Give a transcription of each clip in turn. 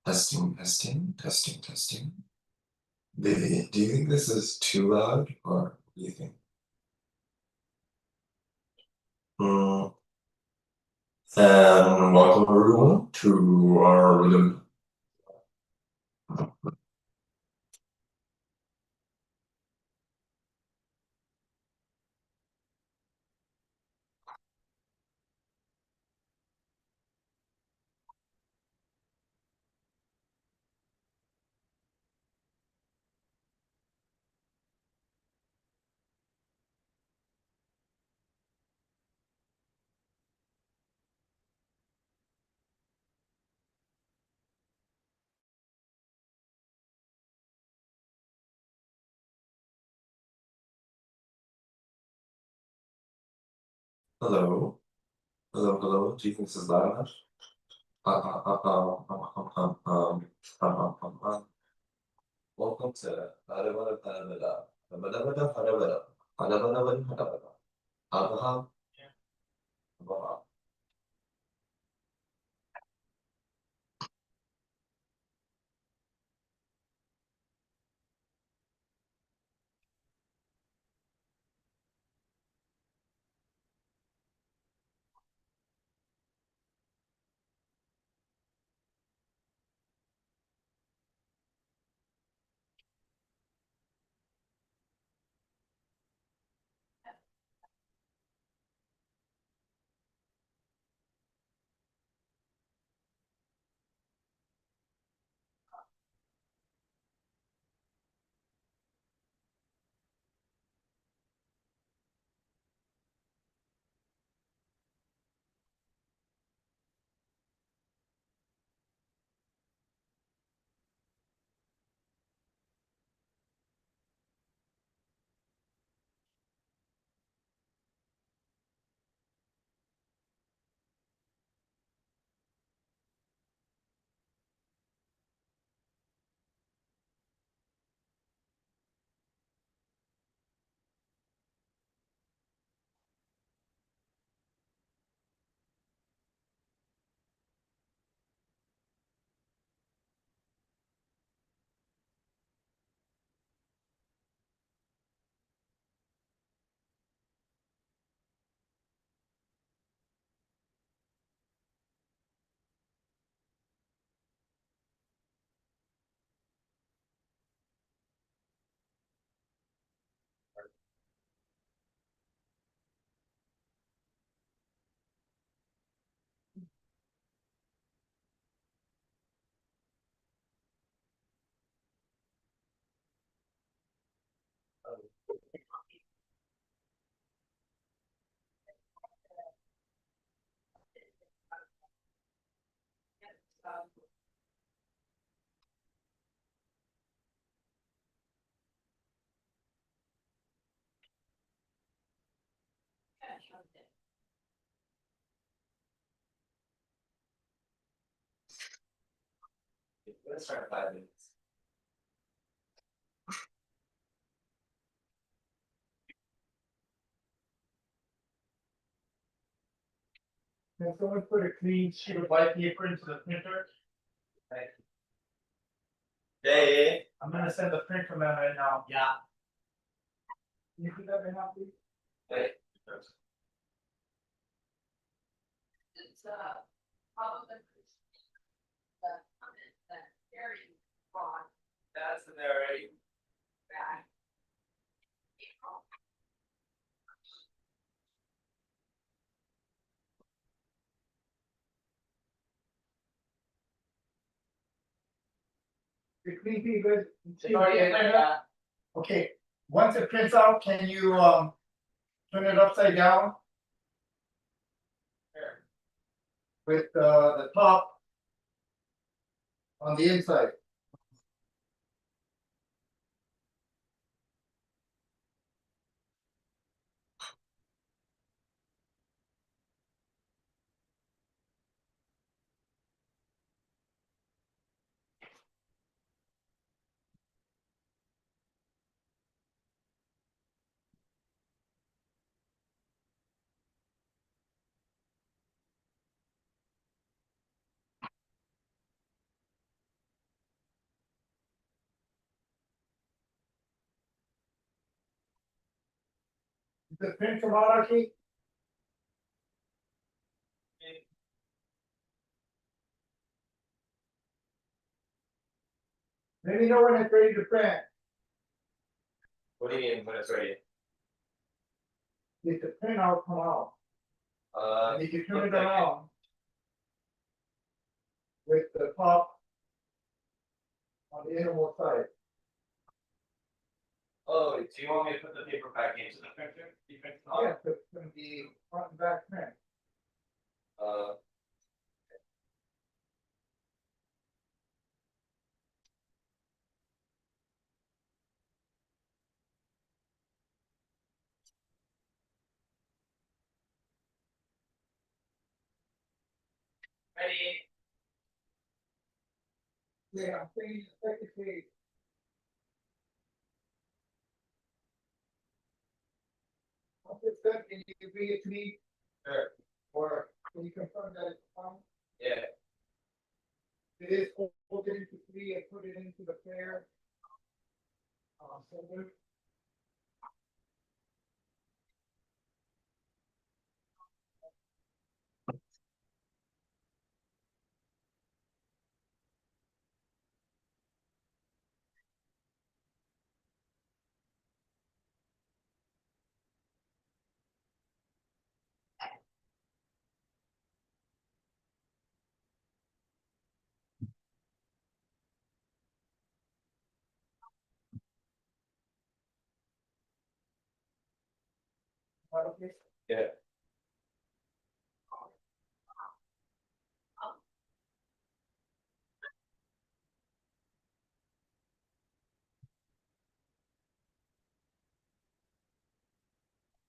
Testing, testing, testing, testing. Vivi, do you think this is too loud, or what do you think? Hmm. And welcome everyone to our rhythm. Hello, hello, hello. Do you think this is loud enough? Welcome to Harabara Harabara. Harabara Harabara. Harabara Harabara. Abraham. Abraham. Let's start 5 minutes. Can someone put a clean sheet of white paper into the printer? Hey. I'm gonna send the print command right now. Yeah. Can you do that right now, please? Hey. It's probably the comment that very wrong That's the narrating. back. The clean paper. It's already in there, yeah. Okay, once it prints out, can you turn it upside down? With the top on the inside. the print come out, Archie? Let me know when it's ready to print. What do you mean when it's ready? Did the printout come out? And if you turn it around. With the top. On the innermost side. Oh, do you want me to put the paper back into the printer? You print it off? Yes, it's gonna be front and back print. Uh. Ready? Yeah, I'm thinking the second page. Once it's done, can you bring it to me? Sure. Or can you confirm that it's fine? Yeah. It is fold it into three and put it into the pair. Folder. Okay. Yeah.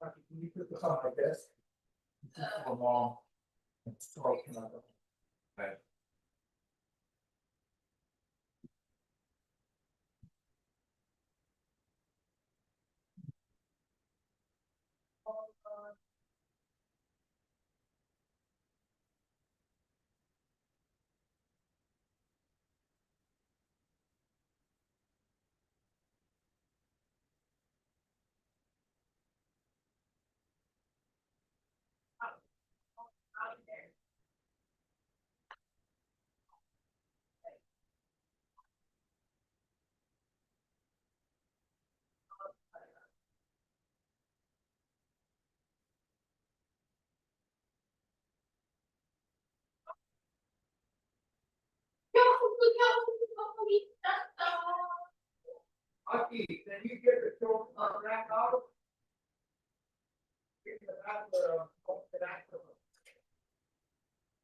Can you put this on my desk? For mom. Right. Aki, can you get the show back out? Get the back, the back of it.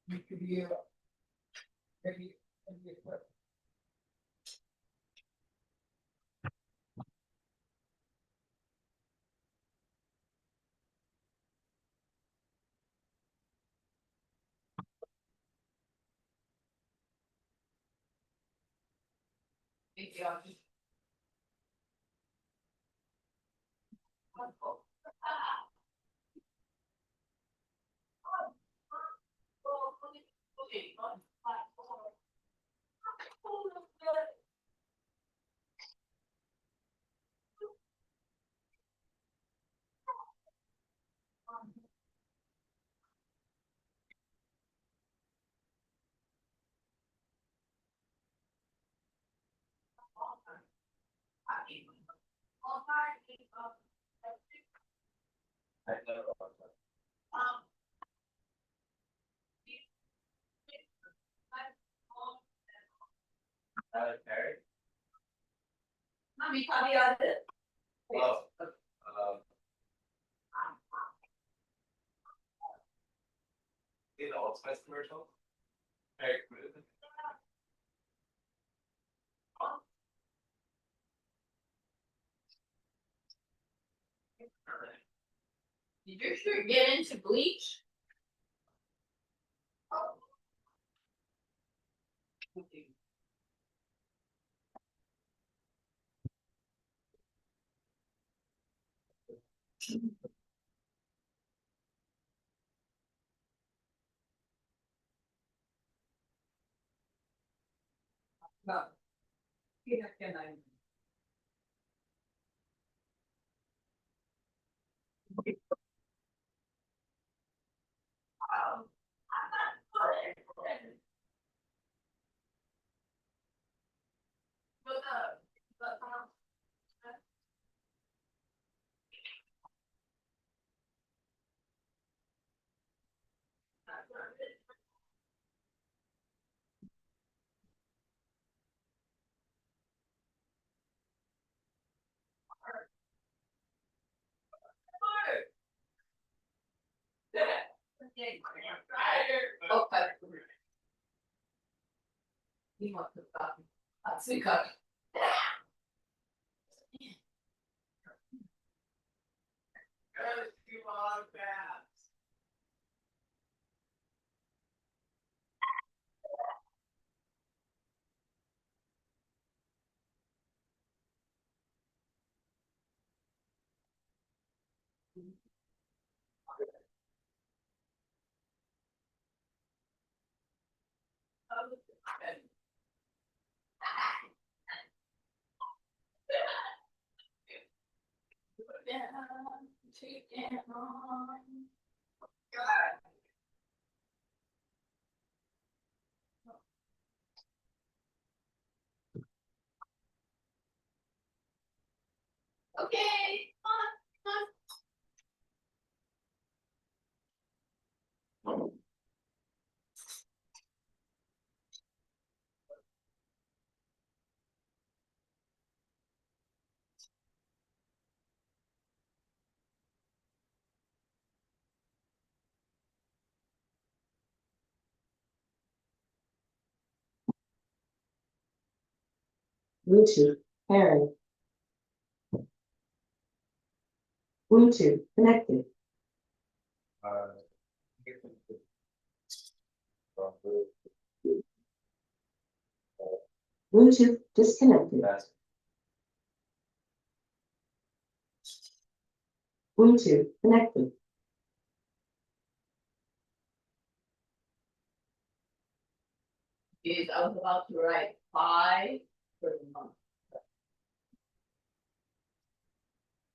You could be, maybe, maybe. Thank you, Audrey. I know. Harry? Mami, cambiate. Oh. You know, it's my commercial. Very good. Did your shirt get into bleach? No. Can I? You want to stop. So you got. Gotta keep on fast. Down, take it on. Okay, come on. Bluetooth pairing. Bluetooth connected. Bluetooth disconnected. Bluetooth connected. Is I was about to write 5 for the month.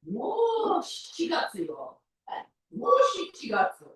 もう7月よ。もう7月。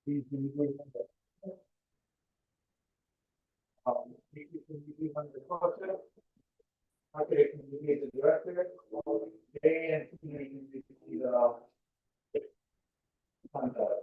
Okay, can you meet the director? And can you meet the contact?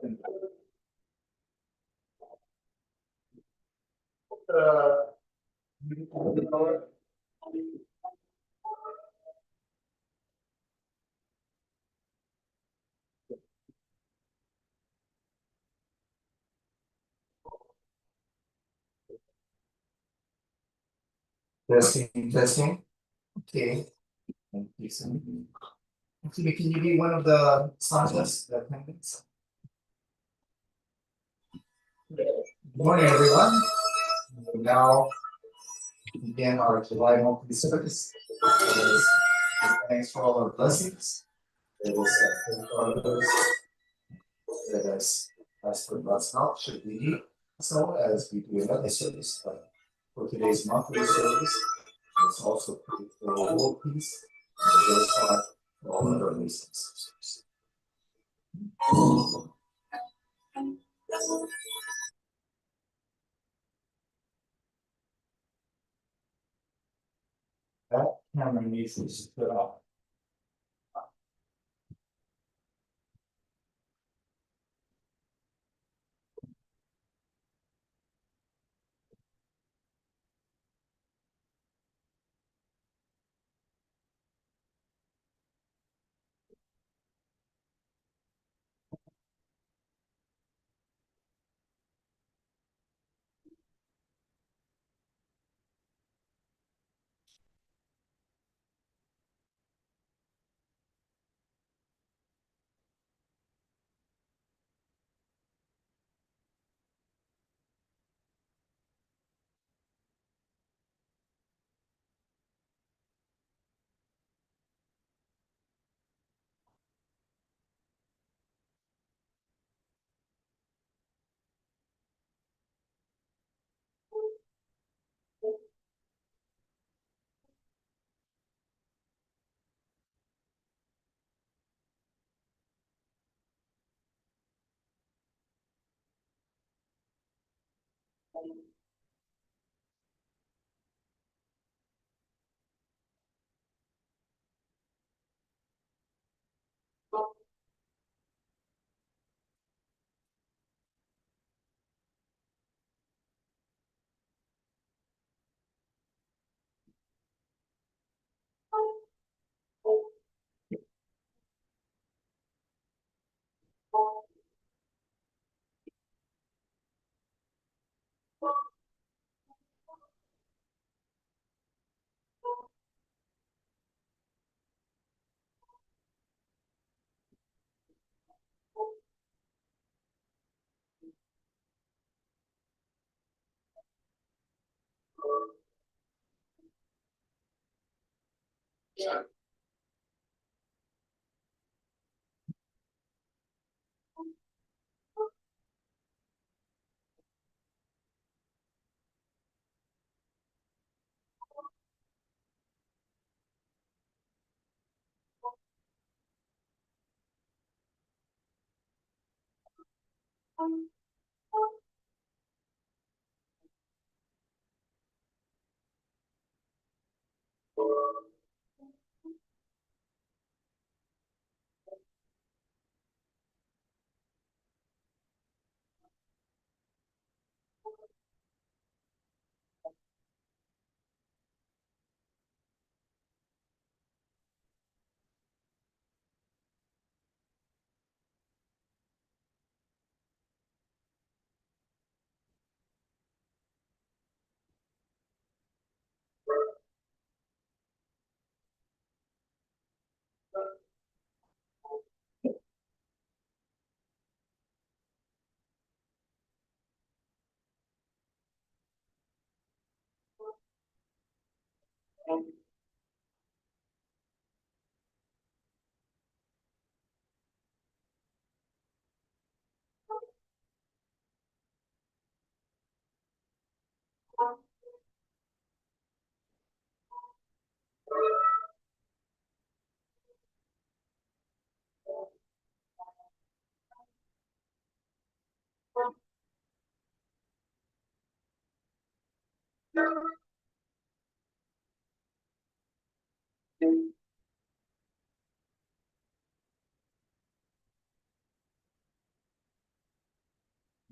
Testing. Okay. Thank you, sir. Okay, can you be one of the scientists that attendants? Good morning, everyone. We will now begin our July monthly service. Thanks for all our blessings. It was for others. Let us ask for God's help should we need so as we do another service. But for today's monthly service, let's also pray for world peace and verse 5 for all of our reasons. That camera needs to be put off.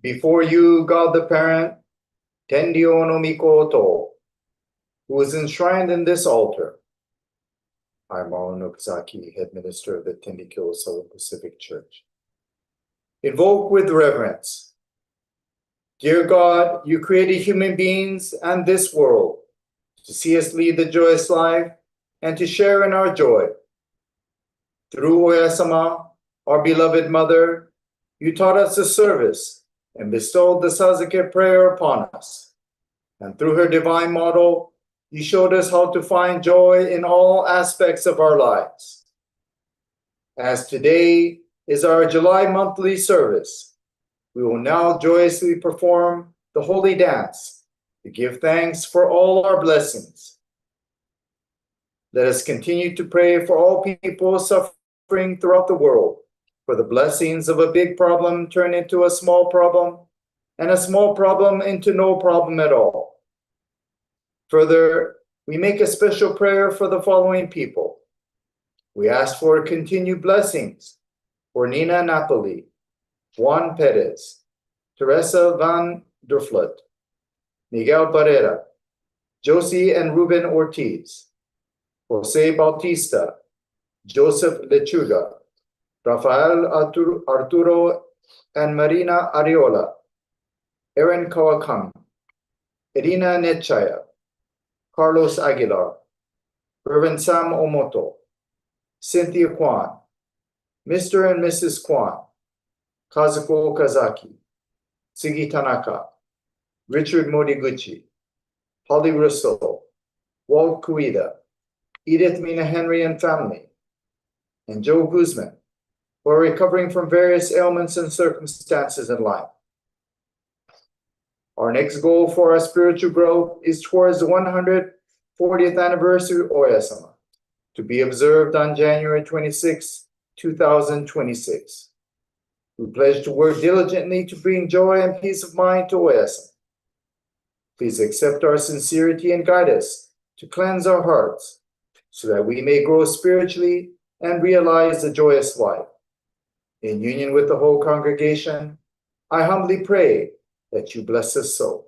Before you, God the Parent, Tendio no Mikoto, who is enshrined in this altar. I'm Mauro Nokazaki, head minister of the Tendikyo Southern Pacific Church. Invoke with reverence. Dear God, you created human beings and this world to see us lead the joyous life and to share in our joy. Through Oya-sama, our beloved mother, you taught us the service and bestowed the Sasuke prayer upon us. And through her divine model, you showed us how to find joy in all aspects of our lives. As today is our July monthly service, we will now joyously perform the holy dance to give thanks for all our blessings. Let us continue to pray for all people suffering throughout the world, for the blessings of a big problem turn into a small problem, and a small problem into no problem at all. Further, we make a special prayer for the following people. We ask for continued blessings for Nina Napoli, Juan Perez, Teresa Van der Vlut, Miguel Barrera, Josie and Ruben Ortiz, Jose Bautista, Joseph Lechuga, Rafael Arturo and Marina Ariola, Aaron Kawakami, Irina Nechaya, Carlos Aguilar, Reverend Sam Omoto, Cynthia Kwan, Mr. and Mrs. Kwan, Kazuko Okazaki, Sugi Tanaka, Richard Moriguchi, Holly Russell, Walt Kuida, Edith Mina Henry and family, and Joe Guzman, who are recovering from various ailments and circumstances in life. Our next goal for our spiritual growth is towards the 140th anniversary of Oya-sama, to be observed on January 26, 2026. We pledge to work diligently to bring joy and peace of mind to Oya-sama. Please accept our sincerity and guide us to cleanse our hearts so that we may grow spiritually and realize the joyous life. In union with the whole congregation, I humbly pray that you bless us so.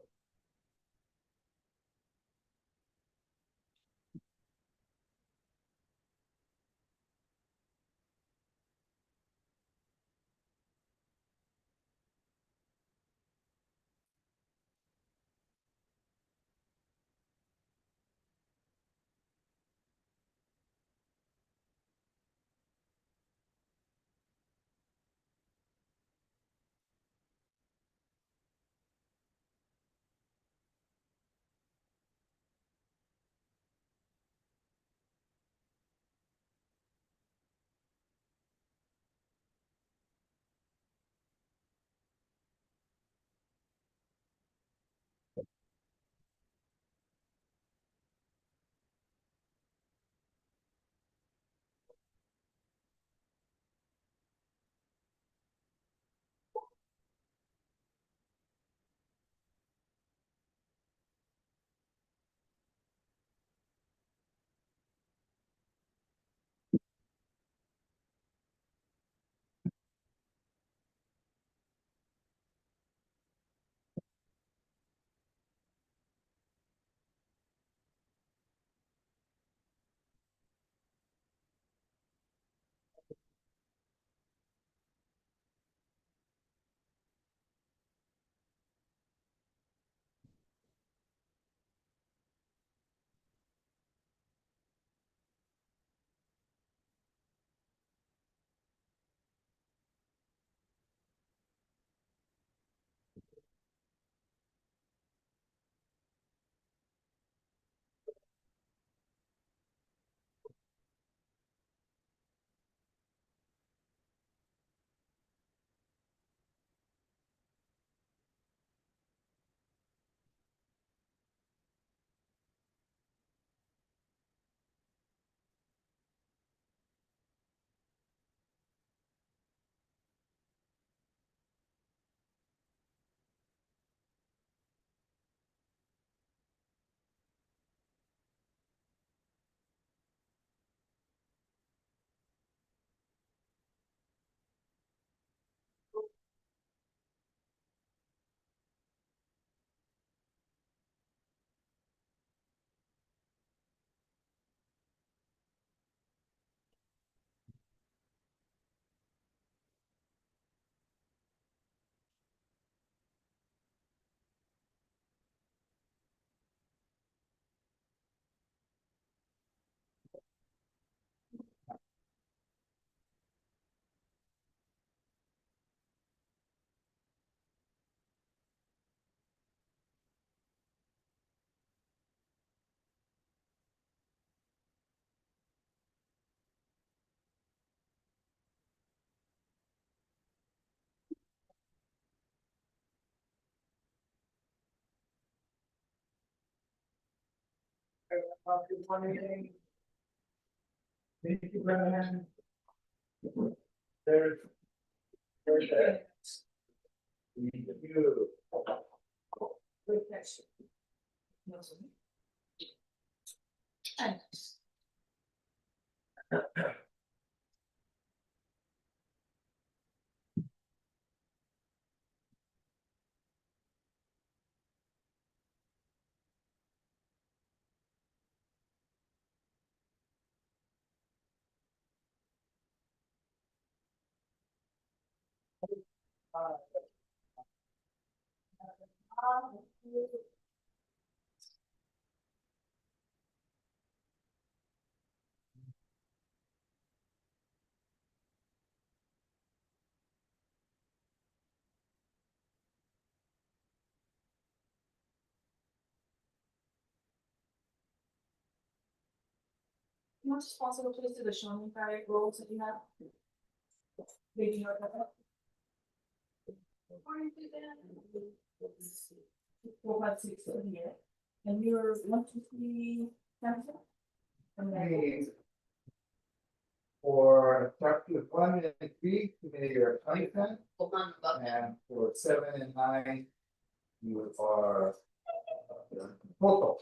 Good morning. Thank you, Brennan. There's that. You. Most responsible please to the Shonen Fire roles that you have. Maybe you have. Four, five, six, seven, yeah. And you're 1, 2, 3, cancel? And then- Okay. For chapter 1 and 3, committee are 20%, and for 7 and 9, you are Roll call.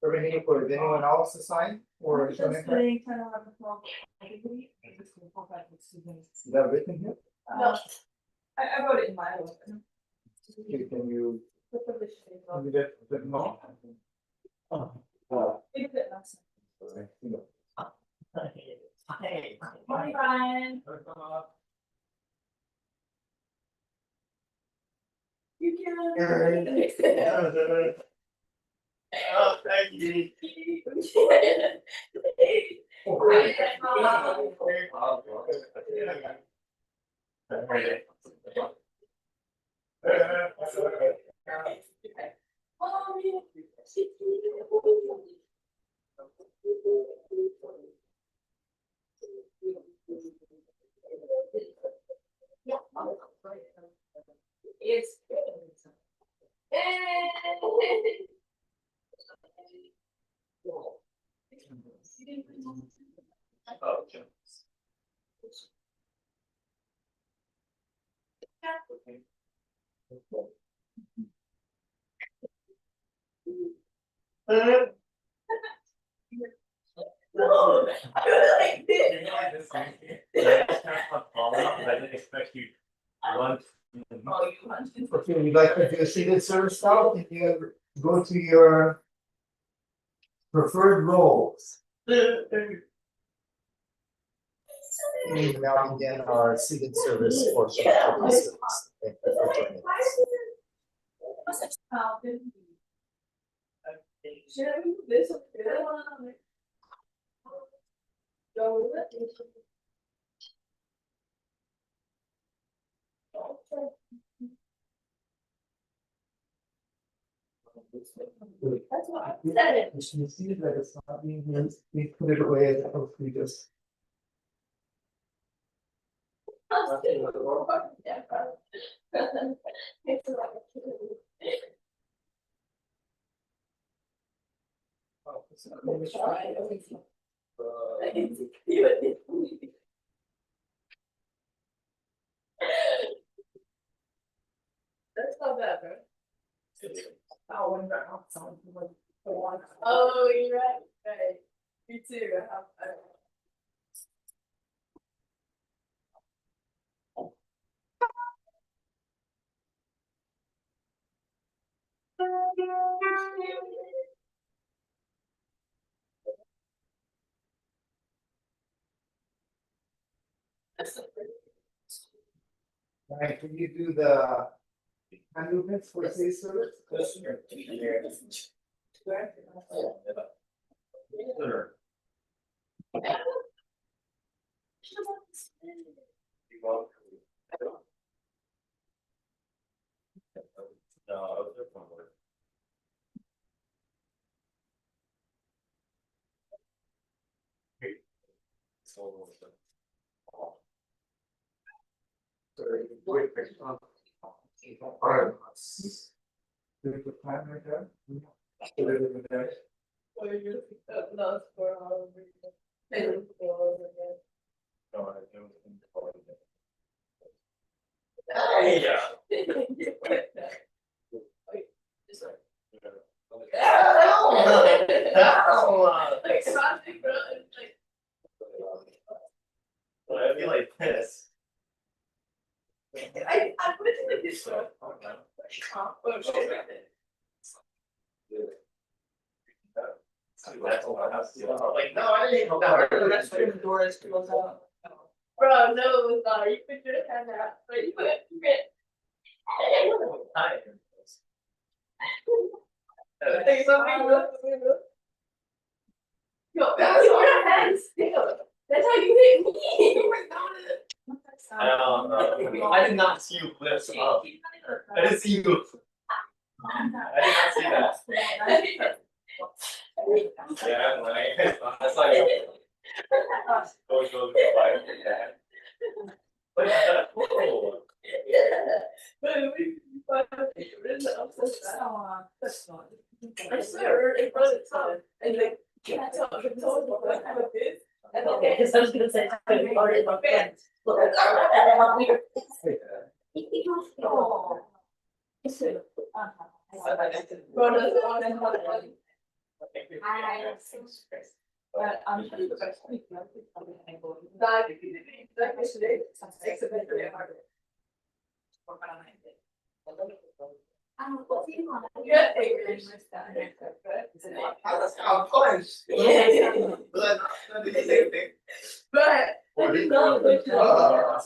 Are we need for anyone else to sign or? Is that written here? No. I wrote it in my own. Okay, can you? Can you get the no? Bye, Brian. You can. Oh, thank you. It's. Okay. No, I did. I didn't expect you to run. Oh, you hunted. Okay, you'd like to do a seated service now, can you go to your preferred roles? We now begin our seated service portion of the service. Thank you for joining us. Should I move this up there? Go with it. That's what I said. You should see that it's not being used, we put it away as opposed to just. That's not bad, right? Oh, you're right, right. Me too. Alright, can you do the hand movements for seated service? Sorry, wait, wait, alright. Do the plan right there. Put it in there. Or you up those for all of it. They look for all of it. Yeah. Like something, bro, like. I feel like this. I put it like this one. Oh, shit. That's all I have to do. I'm like, no, I didn't know That's when the door is closed out. Bro, no, it was not. You put your hand out, but you put it. Say something, bro. Yo, that's your hand still. That's how you hit me. I did not see you lift up. I didn't see you. I did not see that. Yeah, right. That's like. Go fight. But oh. I swear, in front of Tom, and like, that's how I told you, like, have this. And okay, because I was gonna say, I already my fans. Look, Oh. It's a. Brothers on and mother. But I'm sure the best thing. That yesterday, it's a bit very hard. Yeah, Of course. yeah. But not the same thing. But I didn't know which one.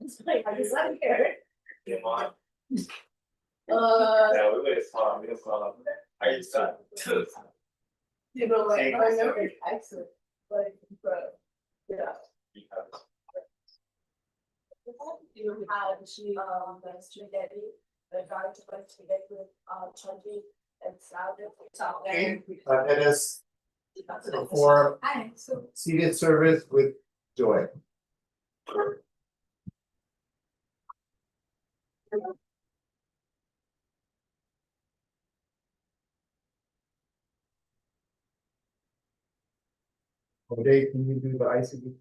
It's like, I just like here. Come on. Uh, Yeah, we would have thought, we would have thought. I used to. you know, like, I never accent, like, but, yeah. You had the spaghetti, the garlic spaghetti with, chutney and salad. Okay, it is for seated service with joy. Okay, can you do the ICD?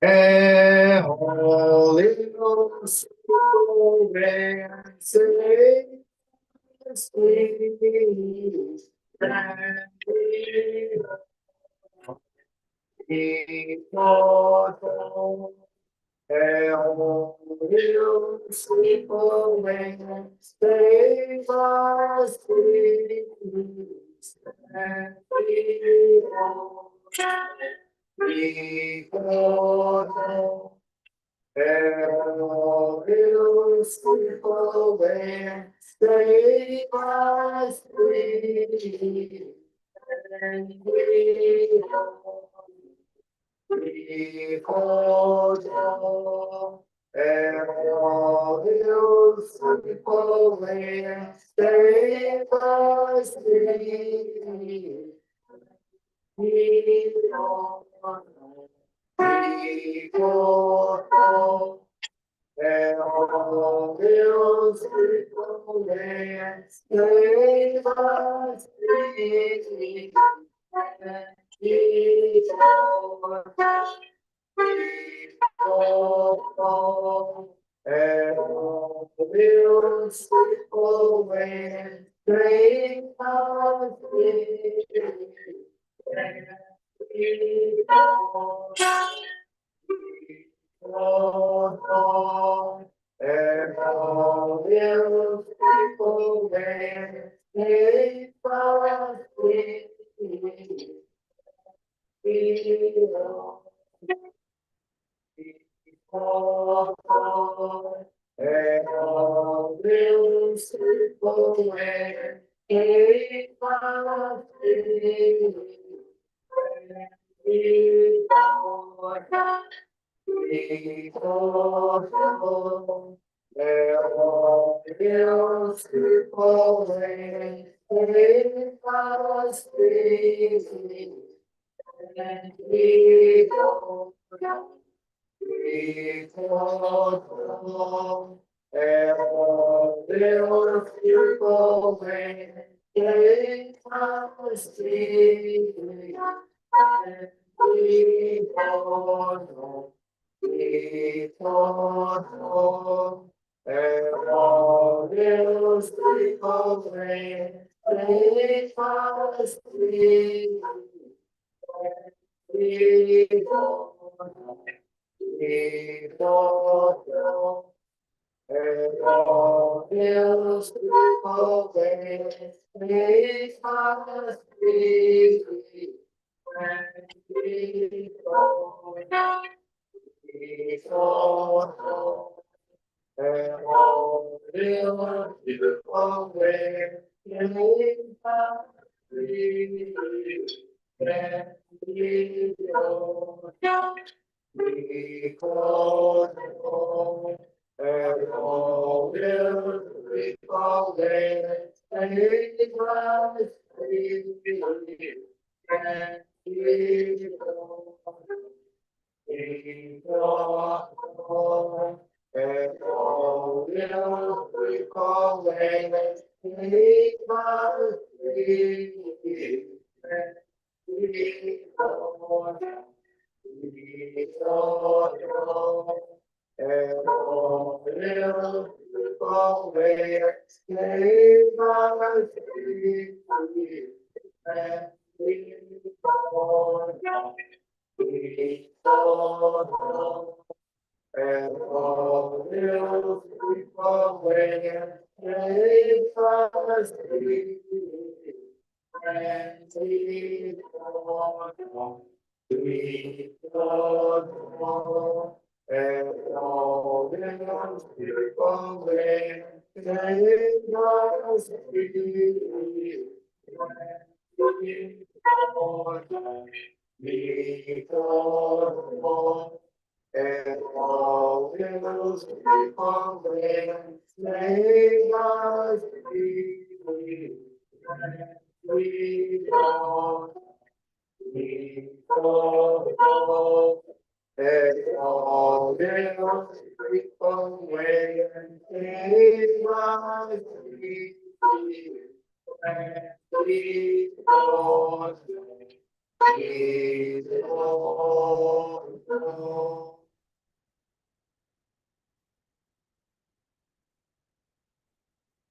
And holy Ghost, and say, sweet, and immortal, and will sleep away, save us, please, and immortal. And will sleep away, save us, please, and behold, and will sleep away, save us, please, behold, and all will sleep away, save us, please, and behold, and all will sleep away, save us, please, and behold, and all will sleep away, save us, please, behold, and all will sleep away, save us, please, behold, behold, and all will sleep away, save us, please, and behold, behold, and all will sleep away, save us, please, and behold, behold, and all will sleep away, save us, please, and behold, behold, and all will sleep away, save us, please, and behold, behold, and all will sleep away, save us, please, and behold, behold, and all will sleep away,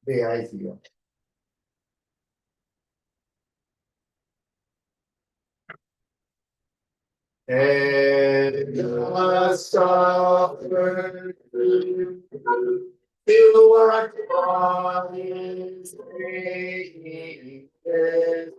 Beaizio. And must suffer to what God is making this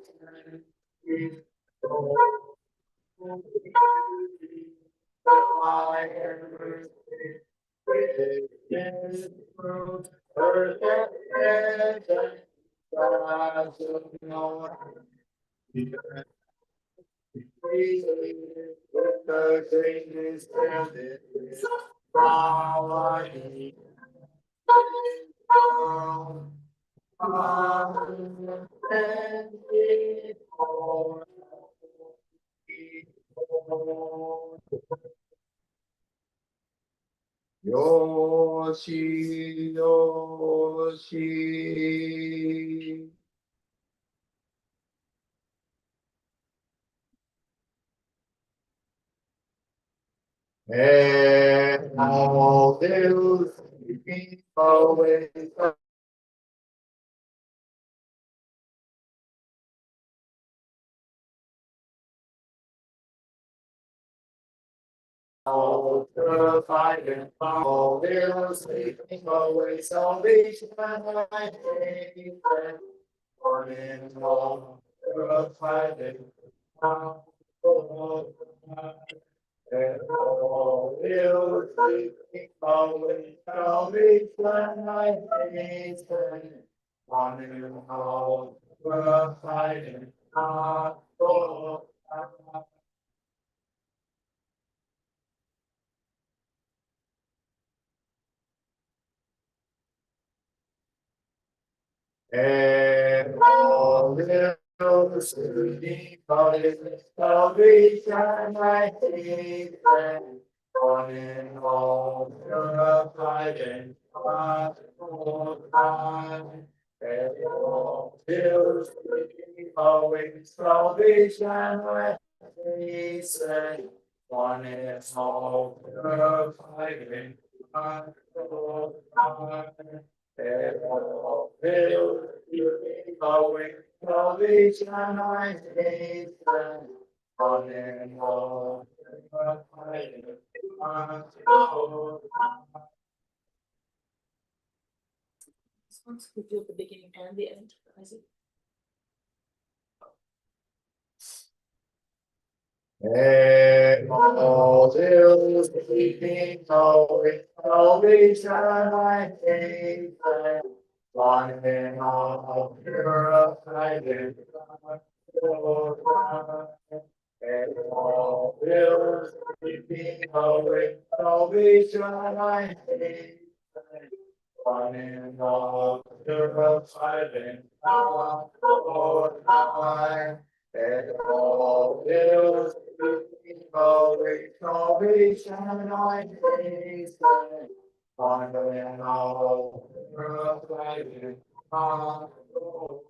Yoshi, Yoshi. And all those always all purified and all will sleeping always salvation and I take for in all purified and all and all will sleeping always salvation and I take one in all purified and all and all will sleeping always salvation I take one in all purified and glorified. And all will sleeping always salvation I take one in all purified and glorified. And all will sleeping always salvation I take one in all purified and This one's could do at the beginning and the end, Isaac. And all will sleeping always salvation I take one in all purified and glorified. And all will sleeping always salvation I take one in all of silence, Lord, high, and all is salvation I taste. Wondering all of silence, Lord.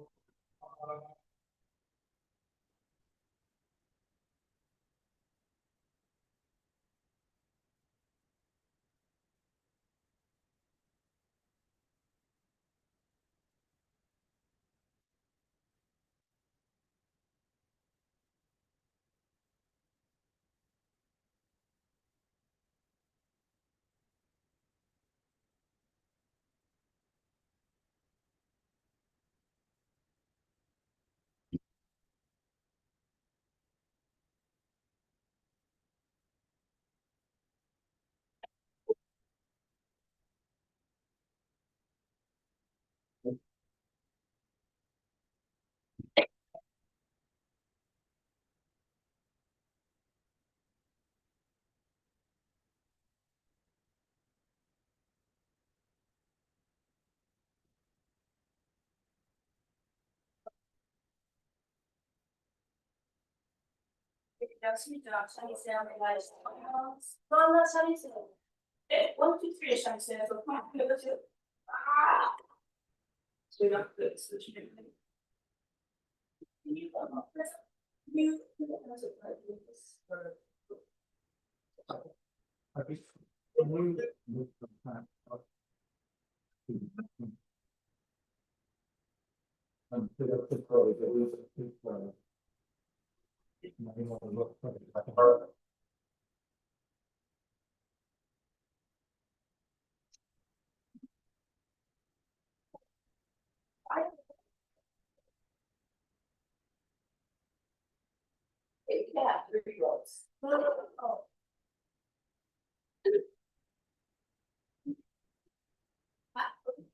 Yeah, 3 year-olds. Oh.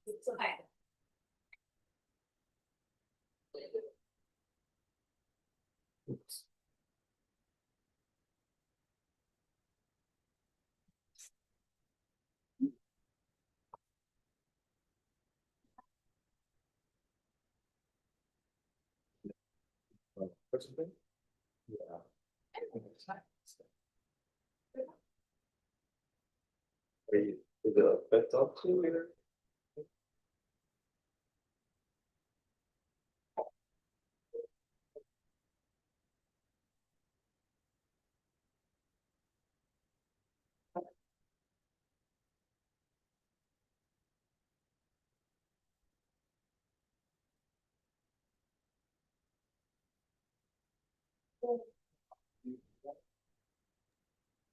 It's okay. What's the thing? Yeah. Are you, is it a pet dog too, either?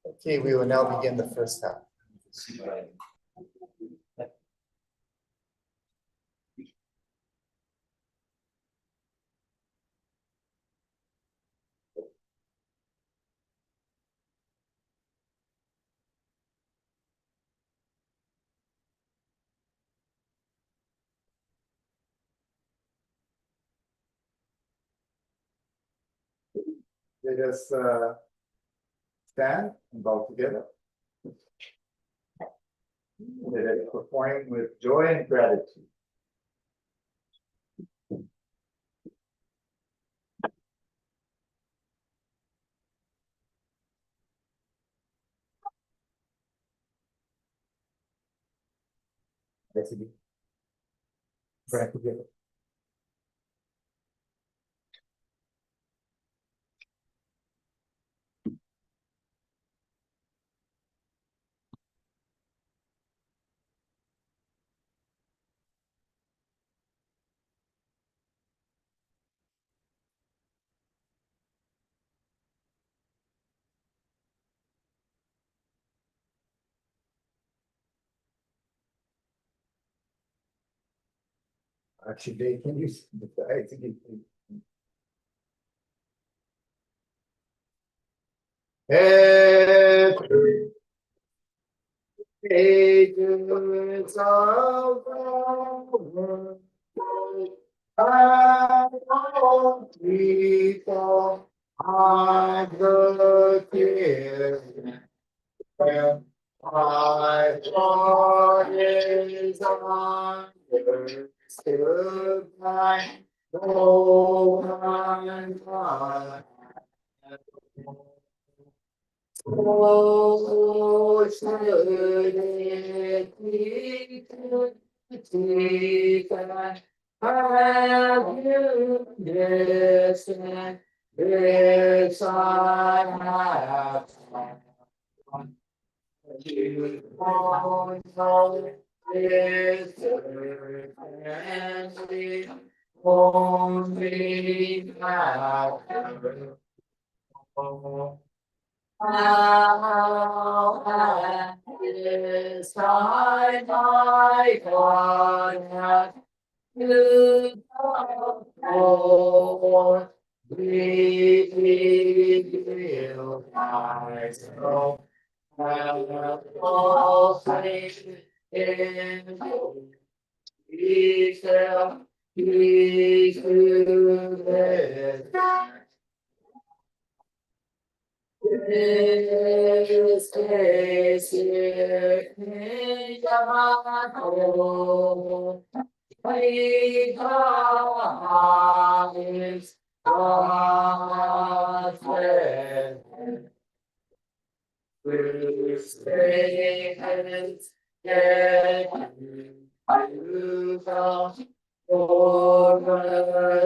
Okay, we will now begin the first half. Let us stand and bow together. Let us perform with joy and gratitude. Let's begin. Pray together. Actually, can you, I think it. Every ages of the world, and all people are the king. And my heart is on your state. Oh, should it be to take have you listened? This I have. You know this earth and the only matter. How is my God to for reveal my soul. All things in Jesus, Jesus. This is here in Yamato. We God is God's friend. We stay and get you come over.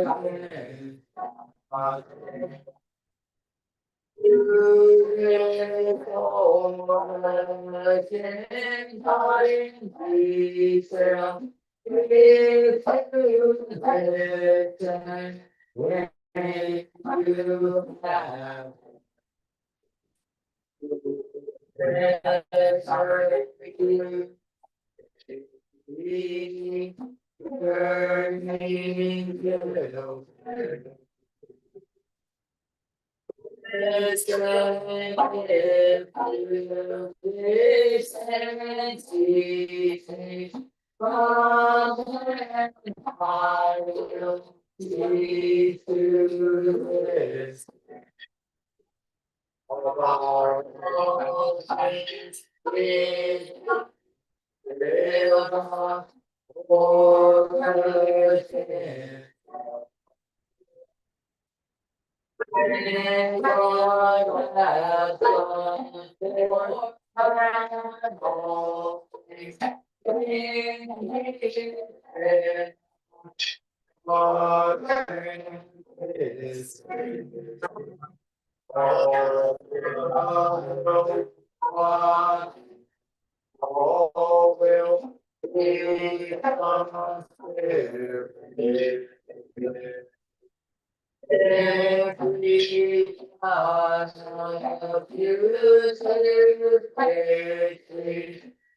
All will be every part of you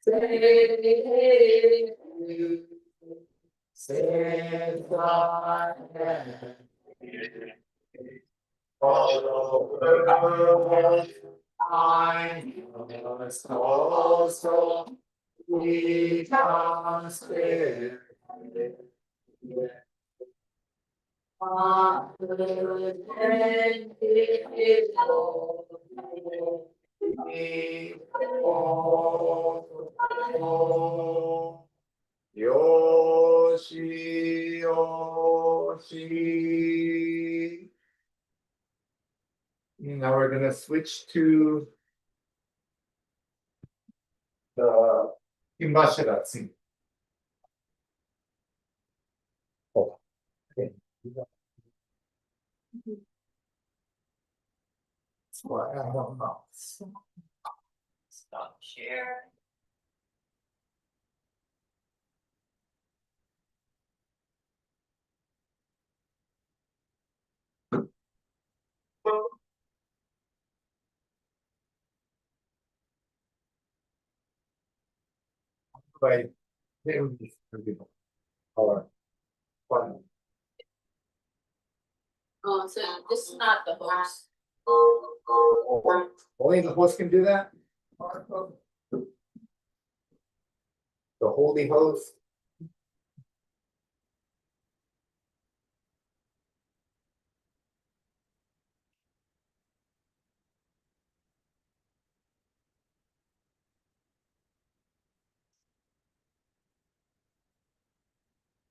say you say God all over I must also we can spare. Yoshi, Yoshi. Now we're gonna switch to the Imbashiratsu. Oh, okay. That's why I don't know. Stop share. Right. They would be or one. Oh, so this is not the host. Only the host can do that? The holy host?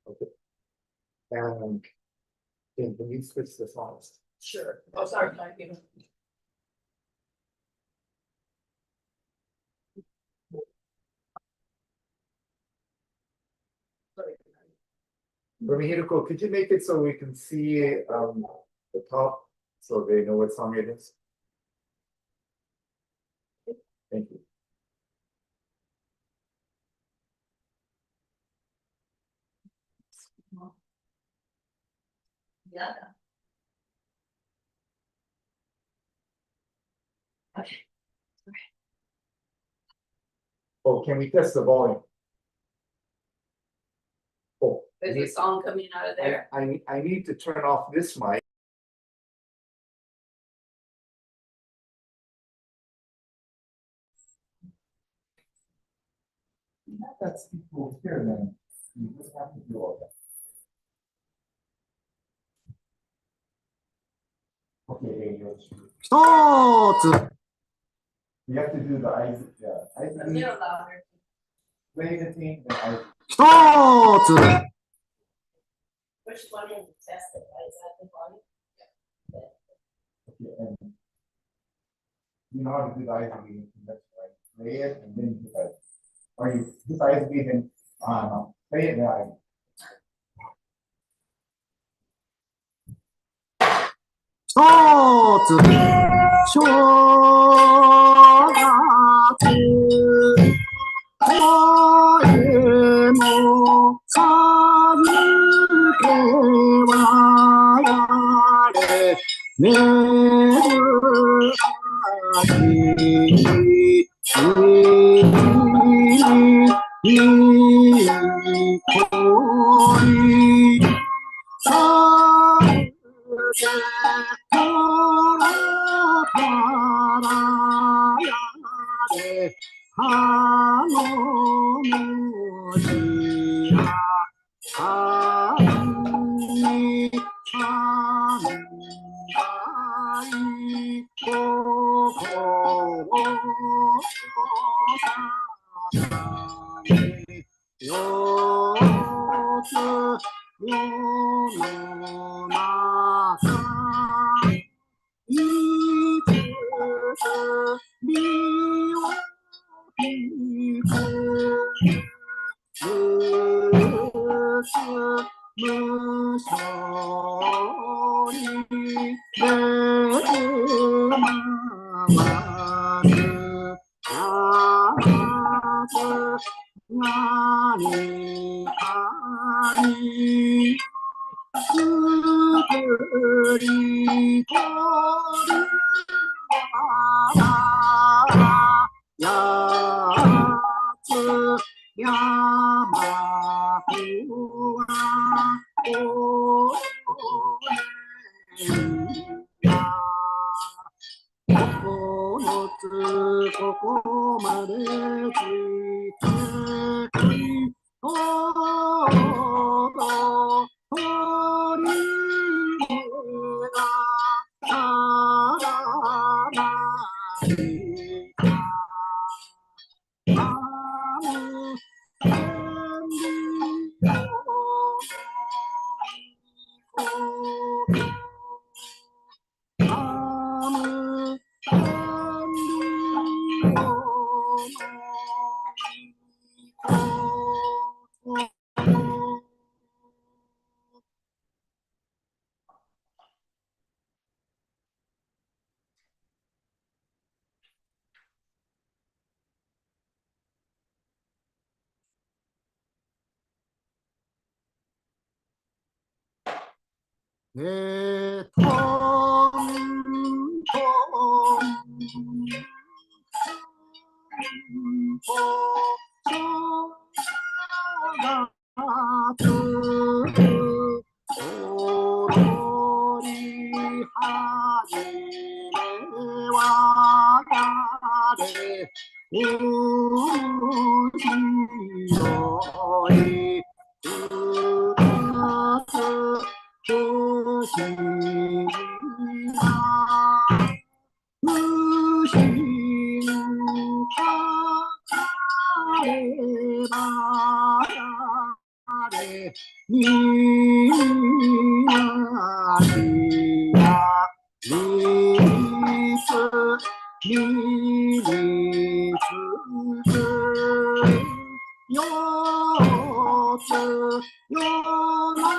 Okay. And can you switch this on? Sure. Oh, sorry, typing. Rumihiko, could you make it so we can see the top so they know what song it is? Thank you. Yeah. Okay. Oh, can we test the volume? Oh, There's a song coming out of there. I need to turn off this mic. That's people here, man. You just have to do all that. Okay, you have to do the eyes, yeah. A little louder. Play the thing, the eyes. Which one is the test that is at the volume? Okay, and you know how to do the eyes again, that's right. Play it and then you do it. Or you do the eyes again, play it now. Yo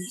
「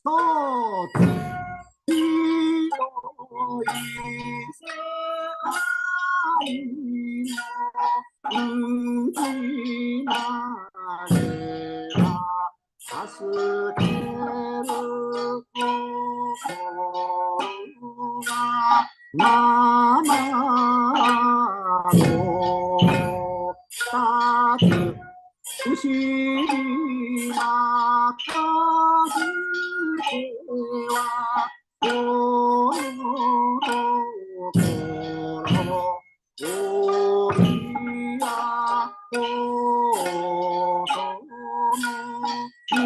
一つ広い世界の内までは助ける心がままの二つ不思議な数はこの心折やことの許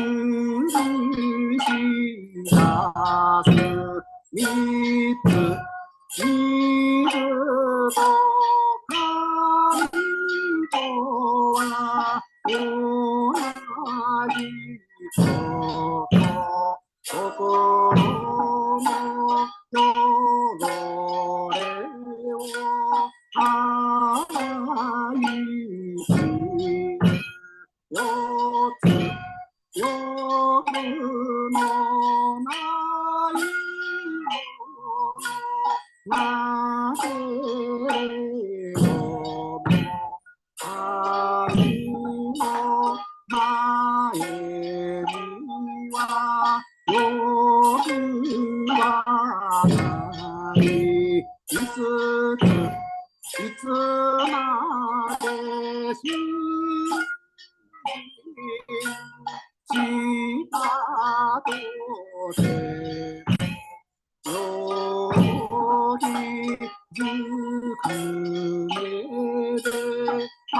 し出す三つ水と神とは同じこと心の汚れを洗いし四つ夜のないものなぜよも愛の前には夜はないいつまで信したとてよりずくめであ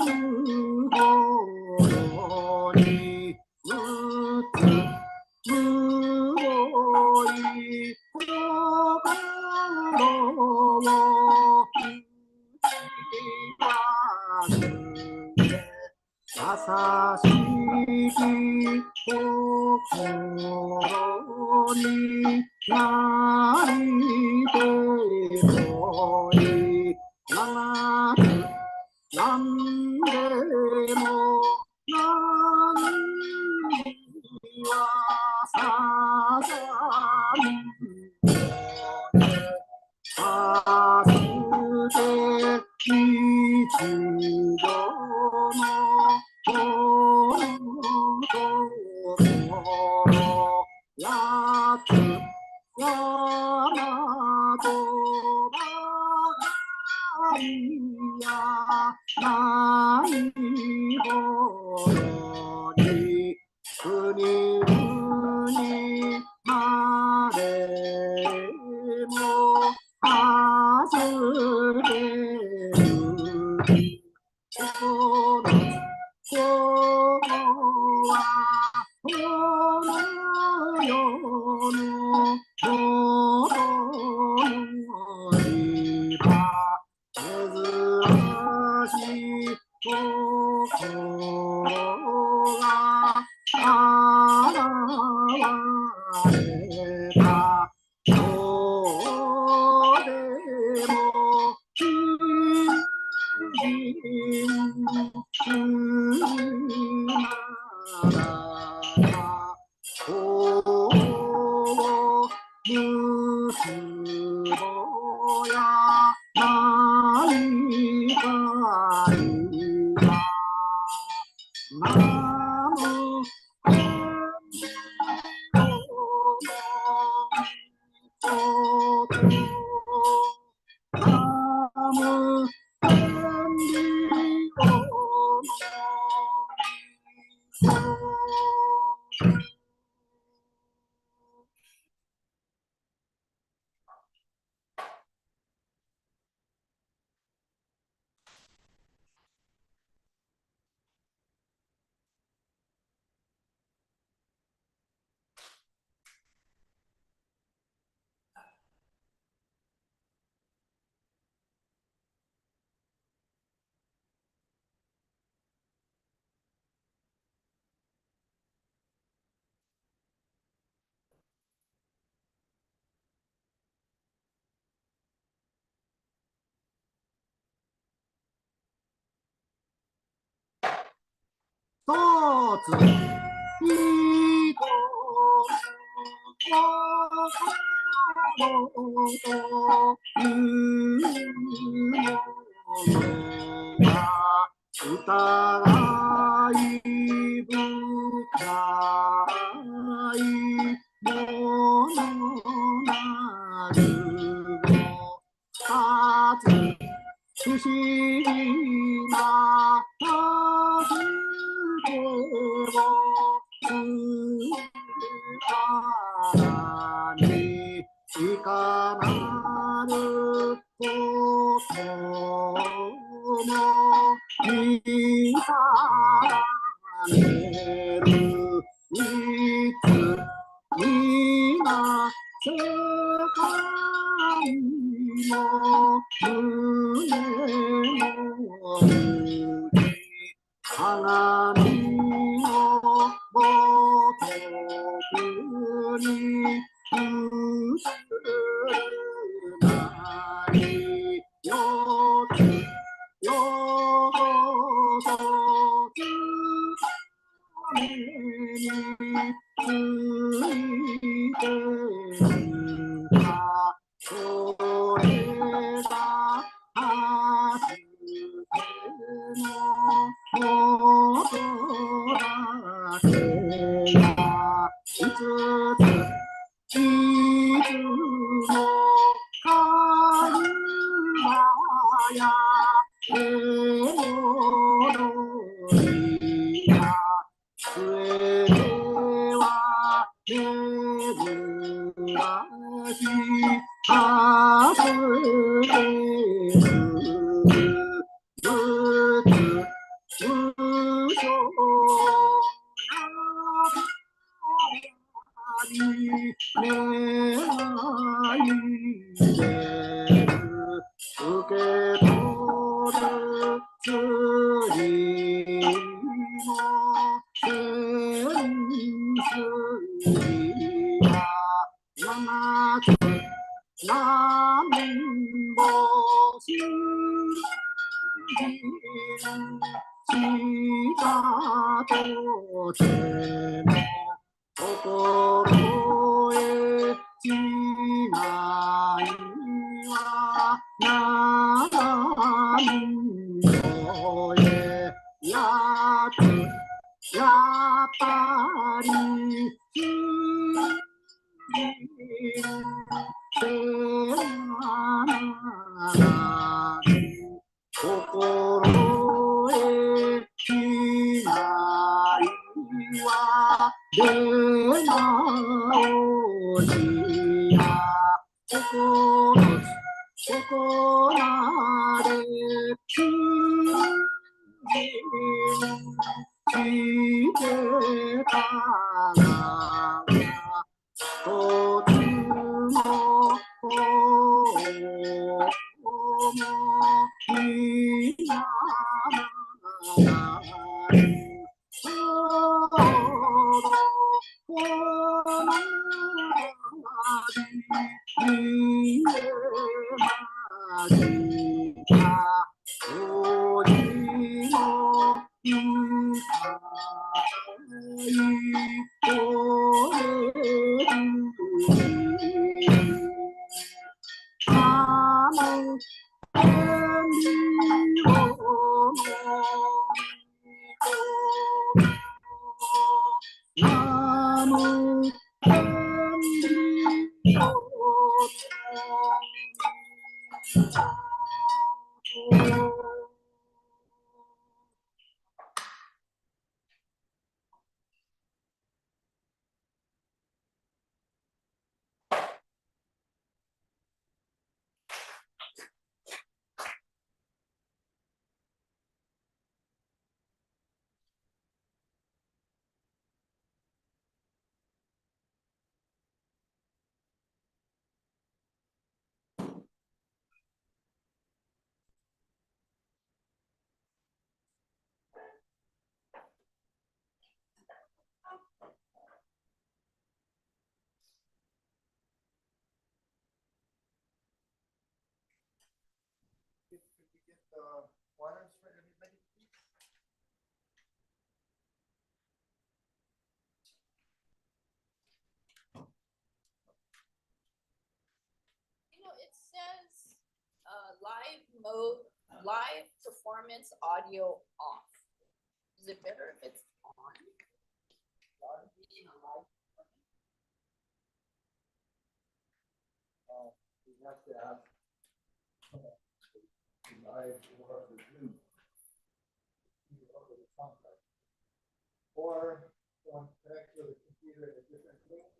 るほどにうつむごい心を優しき心になりてもいい長くなんでも何はさざみあすて日常のこの心やつ山とばかりやないほどに国々までも外れるこの心はこの世のものには珍しい心が現れたどうでも信じならおむすぼやないかいがなむ天のことナム天理を一つ一つ疑い深いものなるごかつ不思議な助けをからにいかなることも見たらねるいつみな世界の胸の内鏡をごとくに映るなりよつよごそつめについてるかそれが初めのことだけやいつついつもかるまやえもどりやすえてはめぐらしはずれるぶつ無所やりめないで受け取る釣りのセンスや七つ何ぼししたとても心得しないはならんのへやつやっぱりせならぬ心得しないは出直しや心なれ信じてたらとつもみならないこの見えましたおじの深いこれあの天理をなの天理をWaters for everybody, please. live performance audio off. Is it better if it's on? Being a live performance? We have to have. Live or the Zoom. Or one connect to the computer in a different room.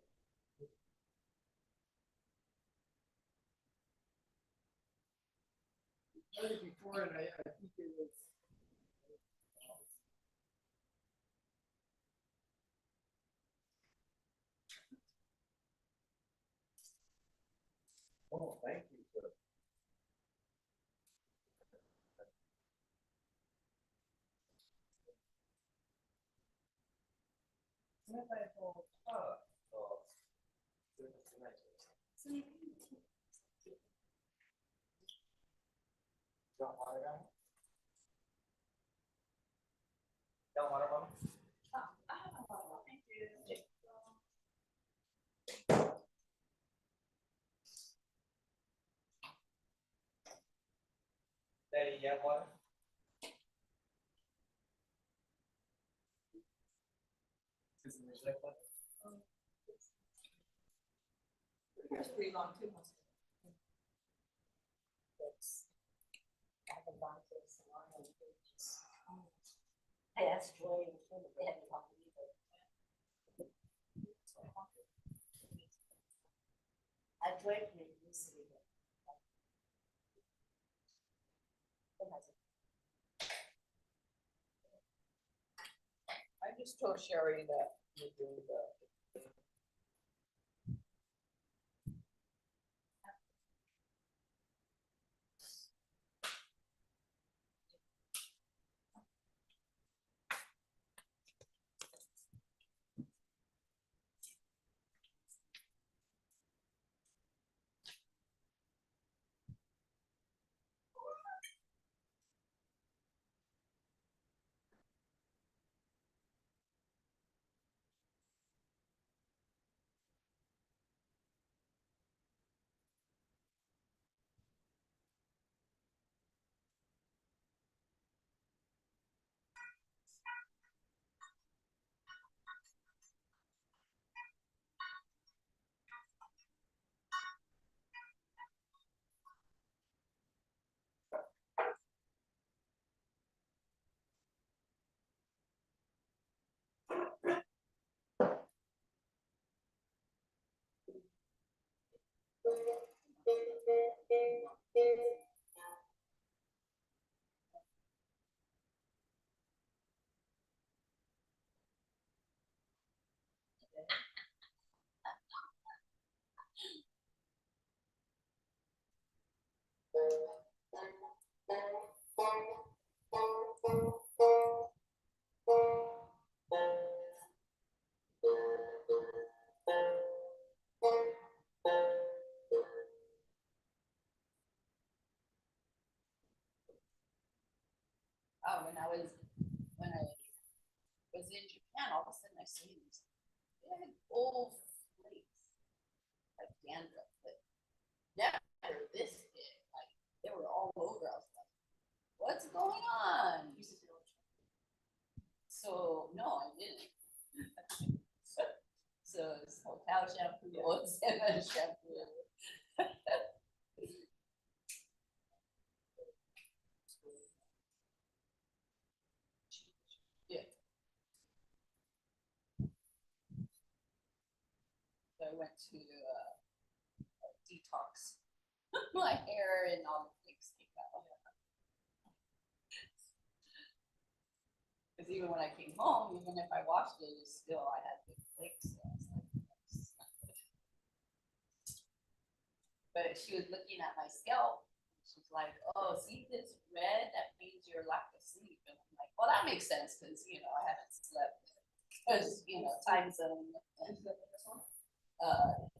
I did it before and I think it was. Oh, thank you, sir. Don't want one? Daddy, you have one? Susan, would you like one? It's pretty long too. I asked Joy, and they hadn't talked to me, but. I tried to make this. I just told Sherry that we do the. Oh, when I was in Japan, all of a sudden I see these big old flakes, like dandruff, but never this big. Like they were all over. I was like, "What's going on?" So no, I didn't. So it's hotel shampoo, old seven shampoo. Yeah. So I went to detox my hair and all the flakes came out. Because even when I came home, even if I washed it, still I had big flakes. So I was like, "That's not good." But she was looking at my scalp. She's like, "Oh, see this red? That means you're lack of sleep." And I'm like, "Well, that makes sense because I haven't slept because time zone."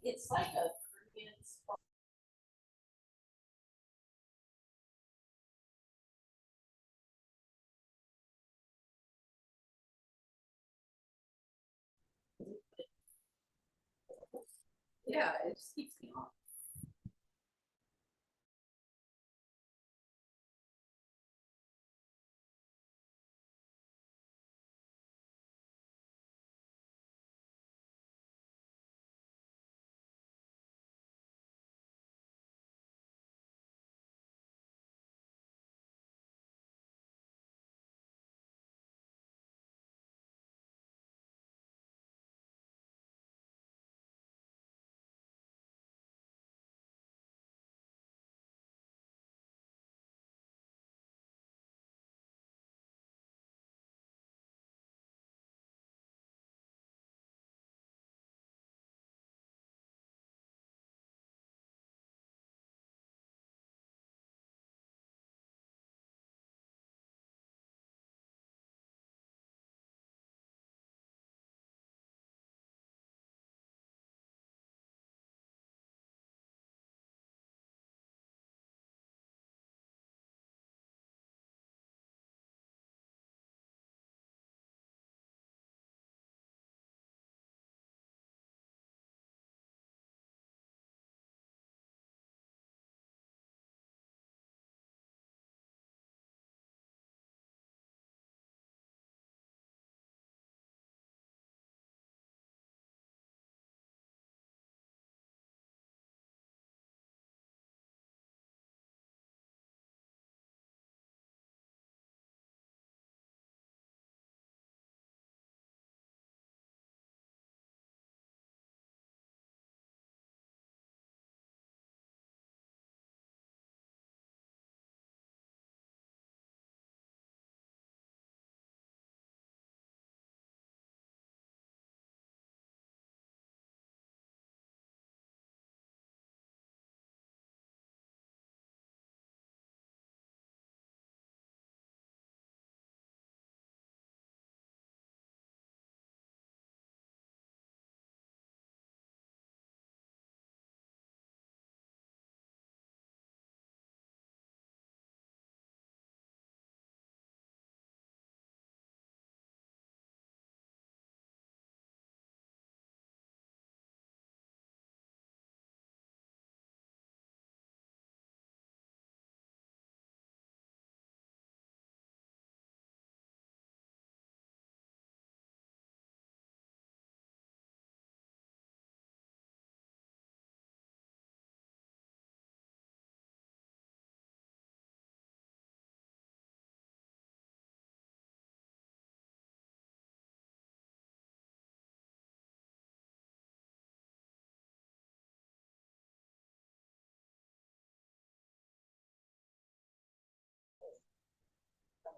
It's like a Korean spa. Yeah, it just keeps me on.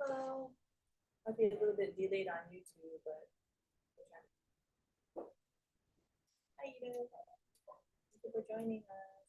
Hello. I'll be a little bit delayed on YouTube, but. Hi, Edith. Thank you for joining us.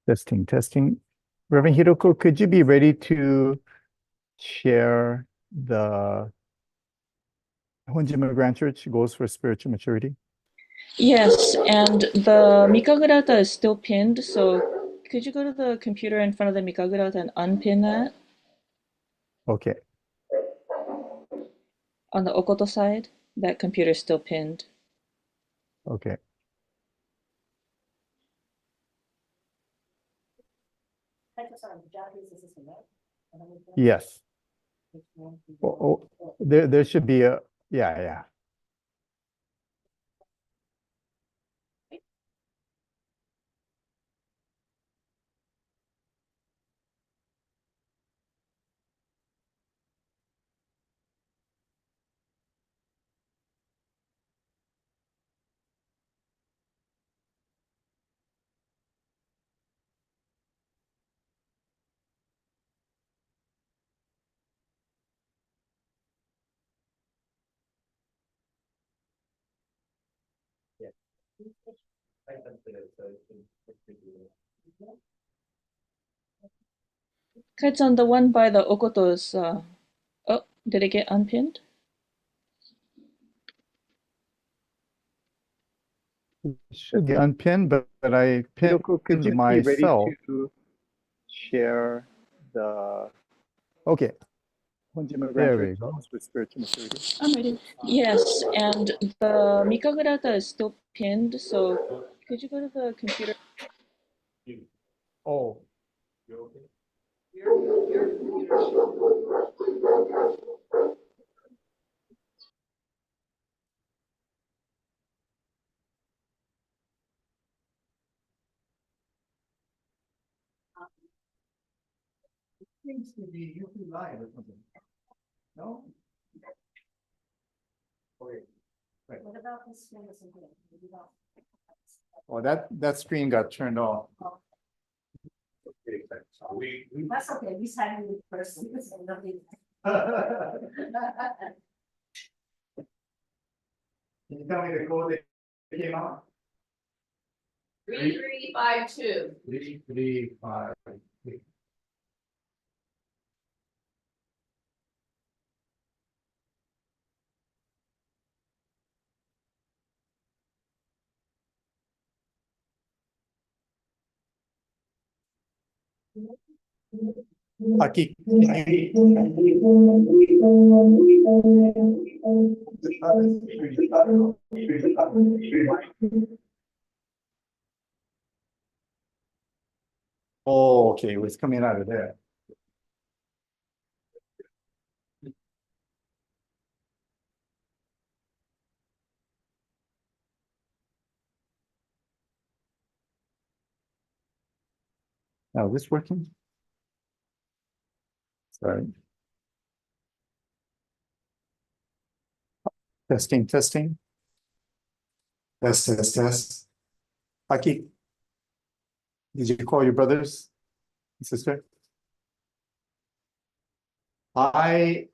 Testing, testing. Reverend Hiroko, could you be ready to share the Honjima Grand Church Goals for Spiritual Maturity? Yes, and the Mikagurata is still pinned, so could you go to the computer in front of the Mikagurata and unpin that Okay. on the Okoto side? That computer is still pinned. Okay. Yes. Oh, there should be a, yeah. Kaitsan, the one by the Okoto is, oh, did it get unpinned? It should be unpinned, but I pinned Could you be myself. ready to share the Okay. Honjima There Grand we Church go. Goals for Spiritual Maturity? I'm ready. Yes, and the Mikagurata is still pinned, so could you go to the computer? Oh. Seems to be YouTube live or something. No? Okay. What about this one? Oh, that screen got turned off. That's okay, we had it in person. Can you tell me the code that came out? 3352. 3352. Aki. Oh, okay, it was coming out of there. Now, is this working? Sorry. Testing. Test. Aki, did you call your brothers and sister? Hi.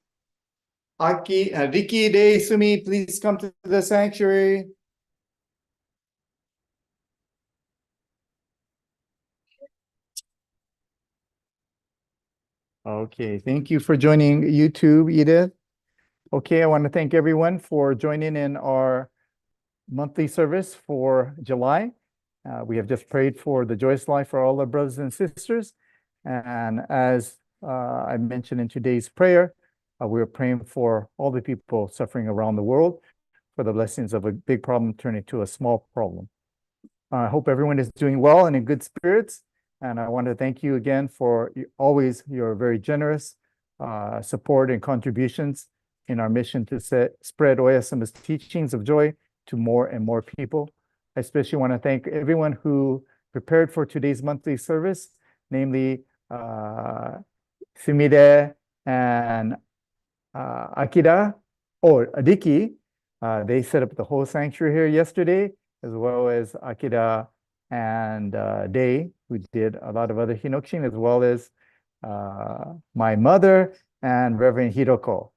Aki, Riki, De, Sumi, please come to the sanctuary. Okay, thank you for joining YouTube, Edith. Okay, I want to thank everyone for joining in our monthly service for July. We have just prayed for the joyous life for all our brothers and sisters. And as I mentioned in today's prayer, we are praying for all the people suffering around the world, for the blessings of a big problem turning to a small problem. I hope everyone is doing well and in good spirits. And I want to thank you again for always your very generous support and contributions in our mission to spread Oyasama's teachings of joy to more and more people. I especially want to thank everyone who prepared for today's monthly service, namely Sumide and Akira or Adiki. They set up the whole sanctuary here yesterday, as well as Akira and Day, who did a lot of other hinokshin, as well as my mother and Reverend Hiroko.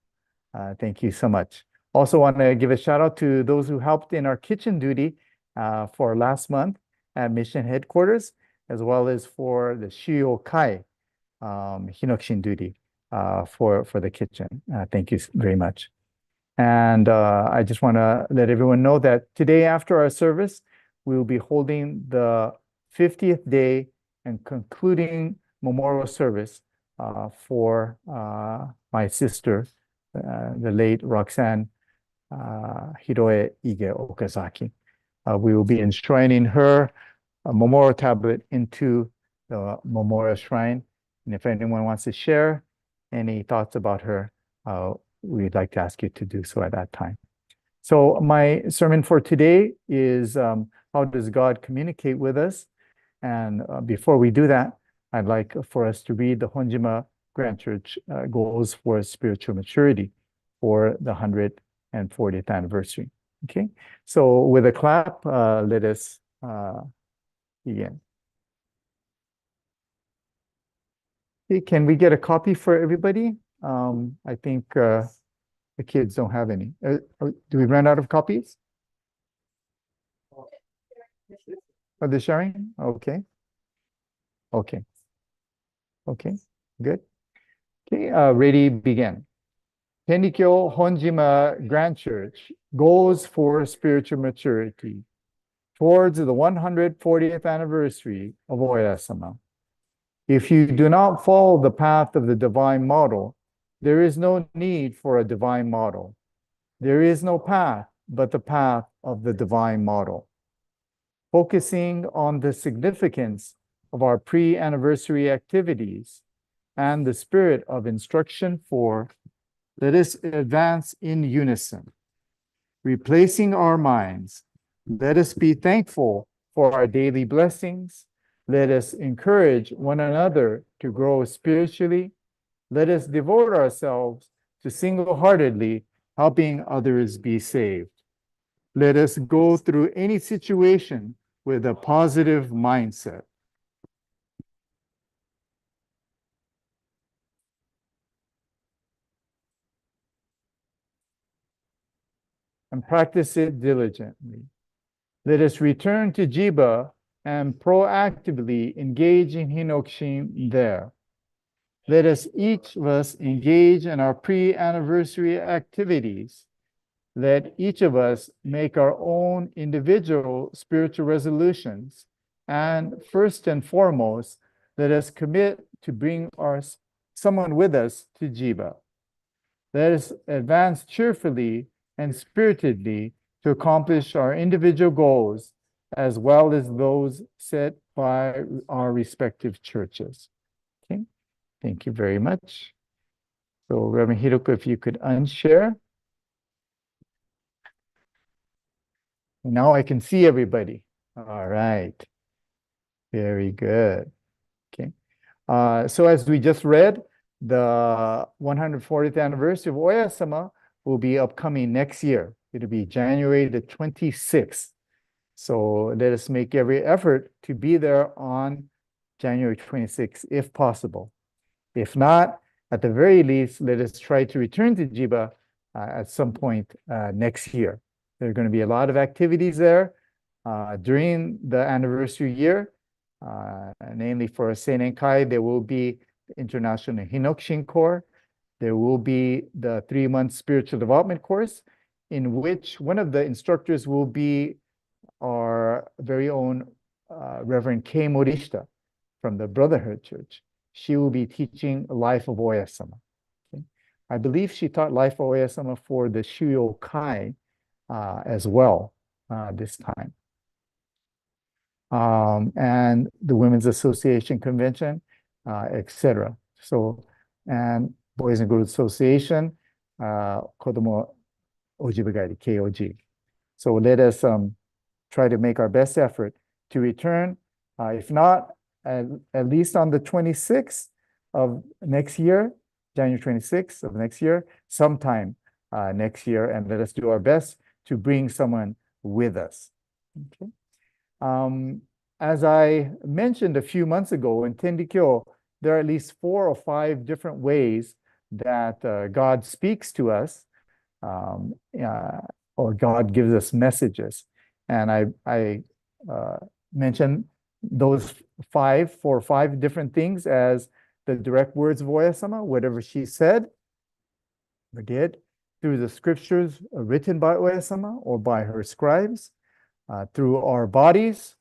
Thank you so much. Also want to give a shout out to those who helped in our kitchen duty for last month at Mission Headquarters. as well as for the Shuyokai Hinokushin duty for the kitchen. Thank you very much. And I just want to let everyone know that today after our service, we will be holding the 50th day and concluding memorial service for my sister, the late Roxanne Hiroe Ige Okazaki. We will be enshrining her memorial tablet into the memorial shrine. And if anyone wants to share any thoughts about her, we'd like to ask you to do so at that time. So my sermon for today is how does God communicate with us? And before we do that, I'd like for us to read the Honjima Grand Church goals for spiritual maturity for the 140th anniversary. Okay, so with a clap, let us begin. Okay, can we get a copy for everybody? I think the kids don't have any. Do we run out of copies? Are they sharing? Okay. Okay. Okay, good. Okay, ready, begin. Tenrikyo Honjima Grand Church goals for spiritual maturity towards the 140th anniversary of Oyasama. If you do not follow the path of the divine model, there is no need for a divine model. There is no path but the path of the divine model. Focusing on the significance of our pre-anniversary activities and the spirit of instruction for, let us advance in unison. Replacing our minds, let us be thankful for our daily blessings. Let us encourage one another to grow spiritually. Let us devote ourselves to single-heartedly helping others be saved. Let us go through any situation with a positive mindset. And practice it diligently. Let us return to Jiba and proactively engage in Hinokushin there. Let us each of us engage in our pre-anniversary activities. Let each of us make our own individual spiritual resolutions. And first and foremost, let us commit to bring someone with us to Jiba. Let us advance cheerfully and spiritedly to accomplish our individual goals as well as those set by our respective churches. Okay, thank you very much. So Reverend Hiroko, if you could unshare. Now I can see everybody. All right, very good. Okay, so as we just read, the 140th anniversary of Oyasama will be upcoming next year. It'll be January the 26th. So let us make every effort to be there on January 26th, if possible. If not, at the very least, let us try to return to Jiba at some point next year. There are going to be a lot of activities there during the anniversary year, namely for Seinenkai, there will be the International Hinokushin Corps. There will be the 3-month spiritual development course, in which one of the instructors will be our very own Reverend Kei Morishita from the Brotherhood Church. She will be teaching Life of Oyasama. Okay. I believe she taught Life of Oyasama for the Shuyokai as well this time. And the Women's Association Convention, etc. So, and Boys and Girls Association, Kodomo Ojibagairi, KOG. So let us try to make our best effort to return, if not at least on the 26th of next year, January 26th of next year, sometime next year, and let us do our best to bring someone with us. Okay. As I mentioned a few months ago in Tenrikyo, there are at least 4 or 5 different ways that God speaks to us, or God gives us messages. And I mentioned those for 5 different things as the direct words of Oyasama, whatever she said or did, through the scriptures written by Oyasama or by her scribes, through our bodies,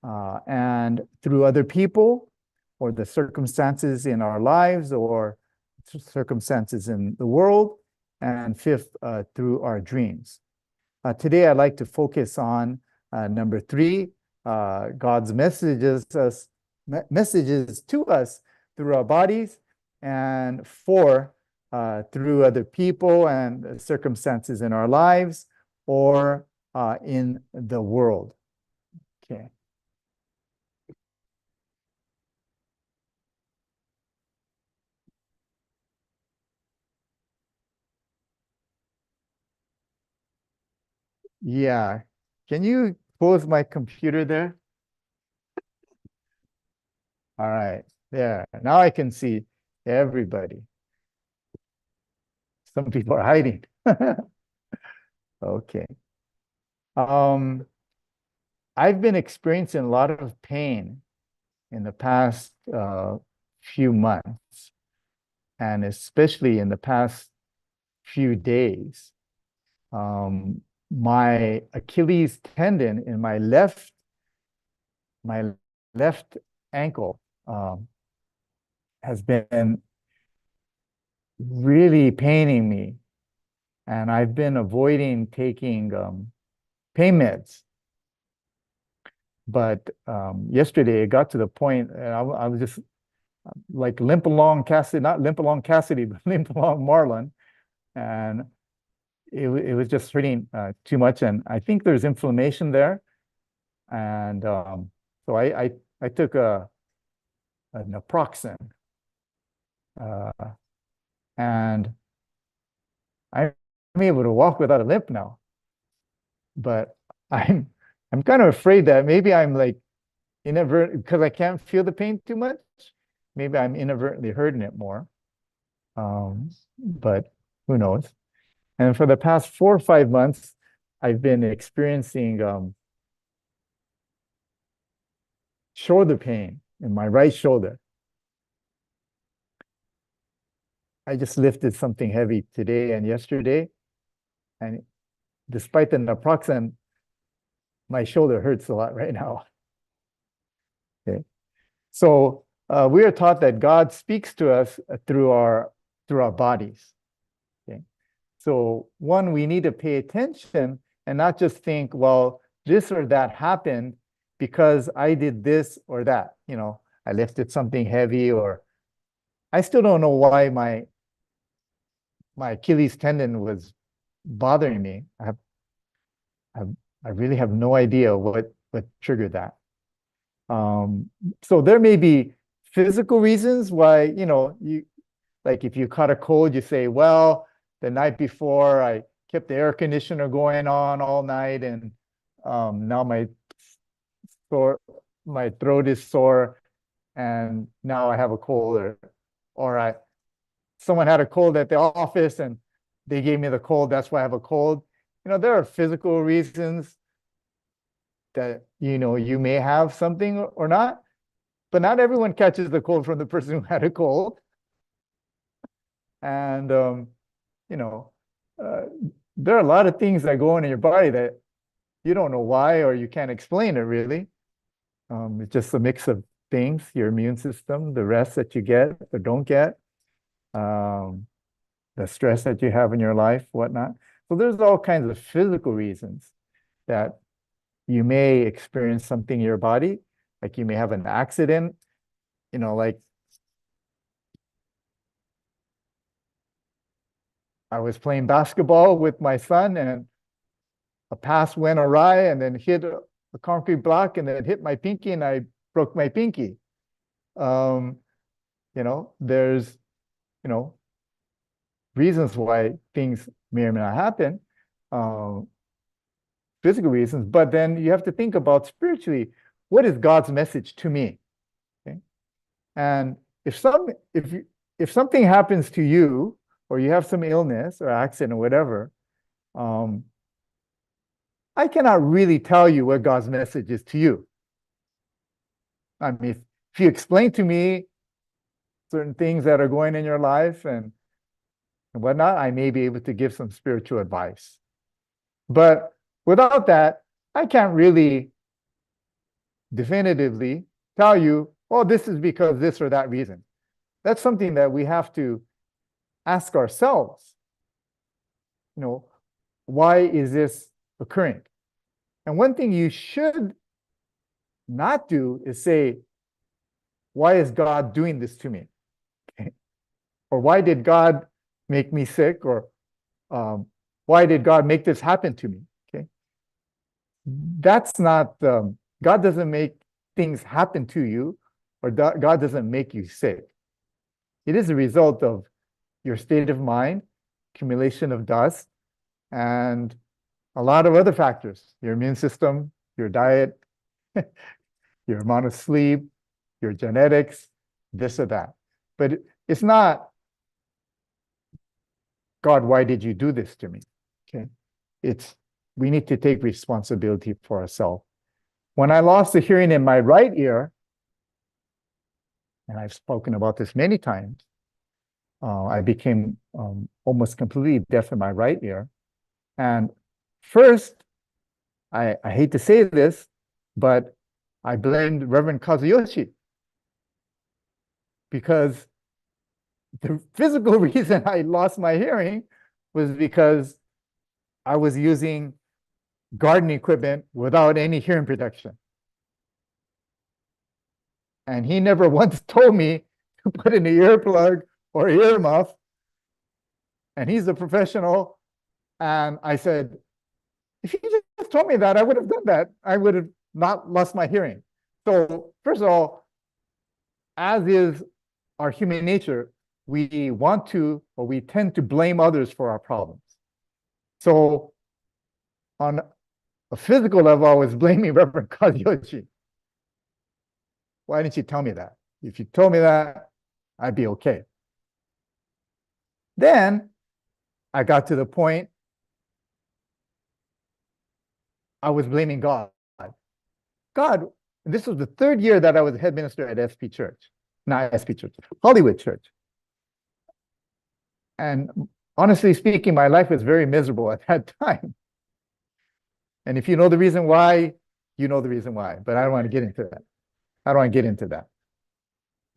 and through other people, or the circumstances in our lives, or circumstances in the world, and 5th, through our dreams. Today, I'd like to focus on number 3, God's messages to us through our bodies, and 4, through other people and circumstances in our lives or in the world. Okay. Yeah. Can you close my computer there? All right. There. Now I can see everybody. Some people are hiding. Okay. I've been experiencing a lot of pain in the past few months, and especially in the past few days. My Achilles tendon in my left ankle has been really paining me, and I've been avoiding taking pain meds. But yesterday it got to the point, and I was just like limp along Cassidy, not limp along Cassidy, but limp along Marlon, and it was just hurting too much, and I think there's inflammation there, and so I took a naproxen, and I'm able to walk without a limp now, but I'm kind of afraid that maybe I'm like inadvertent, because I can't feel the pain too much. Maybe I'm inadvertently hurting it more, but who knows? And for the past 4 or 5 months, I've been experiencing shoulder pain in my right shoulder. I just lifted something heavy today and yesterday, and despite the naproxen, my shoulder hurts a lot right now. Okay. So we are taught that God speaks to us through our bodies. Okay. So one, we need to pay attention and not just think, well, this or that happened because I did this or that. You know, I lifted something heavy, or I still don't know why my Achilles tendon was bothering me. I really have no idea what triggered that. So there may be physical reasons why, you know, like if you caught a cold, you say, well, the night before I kept the air conditioner going on all night, and now my throat is sore, and now I have a cold, or someone had a cold at the office and they gave me the cold, that's why I have a cold. You know, there are physical reasons that, you know, you may have something or not, but not everyone catches the cold from the person who had a cold. And, you know, there are a lot of things that go on in your body that you don't know why, or you can't explain it really. It's just a mix of things, your immune system, the rest that you get or don't get, the stress that you have in your life, whatnot. So there's all kinds of physical reasons that you may experience something in your body, like you may have an accident, you know, like I was playing basketball with my son and a pass went awry and then hit a concrete block and then hit my pinky and I broke my pinky. You know, there's, you know, reasons why things may or may not happen, physical reasons, but then you have to think about spiritually, what is God's message to me? Okay. And if something happens to you, or you have some illness or accident or whatever, I cannot really tell you what God's message is to you. I mean, if you explain to me certain things that are going in your life and whatnot, I may be able to give some spiritual advice. But without that, I can't really definitively tell you, oh, this is because this or that reason. That's something that we have to ask ourselves. You know, why is this occurring? And one thing you should not do is say, why is God doing this to me? Okay. Or why did God make me sick? Or why did God make this happen to me? Okay. That's not, God doesn't make things happen to you, or God doesn't make you sick. It is a result of your state of mind, accumulation of dust, and a lot of other factors, your immune system, your diet, your amount of sleep, your genetics, this or that. But it's not, God, why did you do this to me? Okay. We need to take responsibility for ourselves. When I lost the hearing in my right ear, and I've spoken about this many times, I became almost completely deaf in my right ear. And first, I hate to say this, but I blamed Reverend Kazuyoshi, because the physical reason I lost my hearing was because I was using gardening equipment without any hearing protection. And he never once told me to put in an earplug or earmuff. And he's a professional. And I said, if you just told me that, I would have done that. I would have not lost my hearing. So first of all, as is our human nature, we want to, or we tend to blame others for our problems. So on a physical level, I was blaming Reverend Kazuyoshi. Why didn't you tell me that? If you told me that, I'd be okay. Then I got to the point I was blaming God. God, this was the third year that I was head minister at SP Church, not SP Church, Hollywood Church. And honestly speaking, my life was very miserable at that time. And if you know the reason why, you know the reason why, but I don't want to get into that. I don't want to get into that.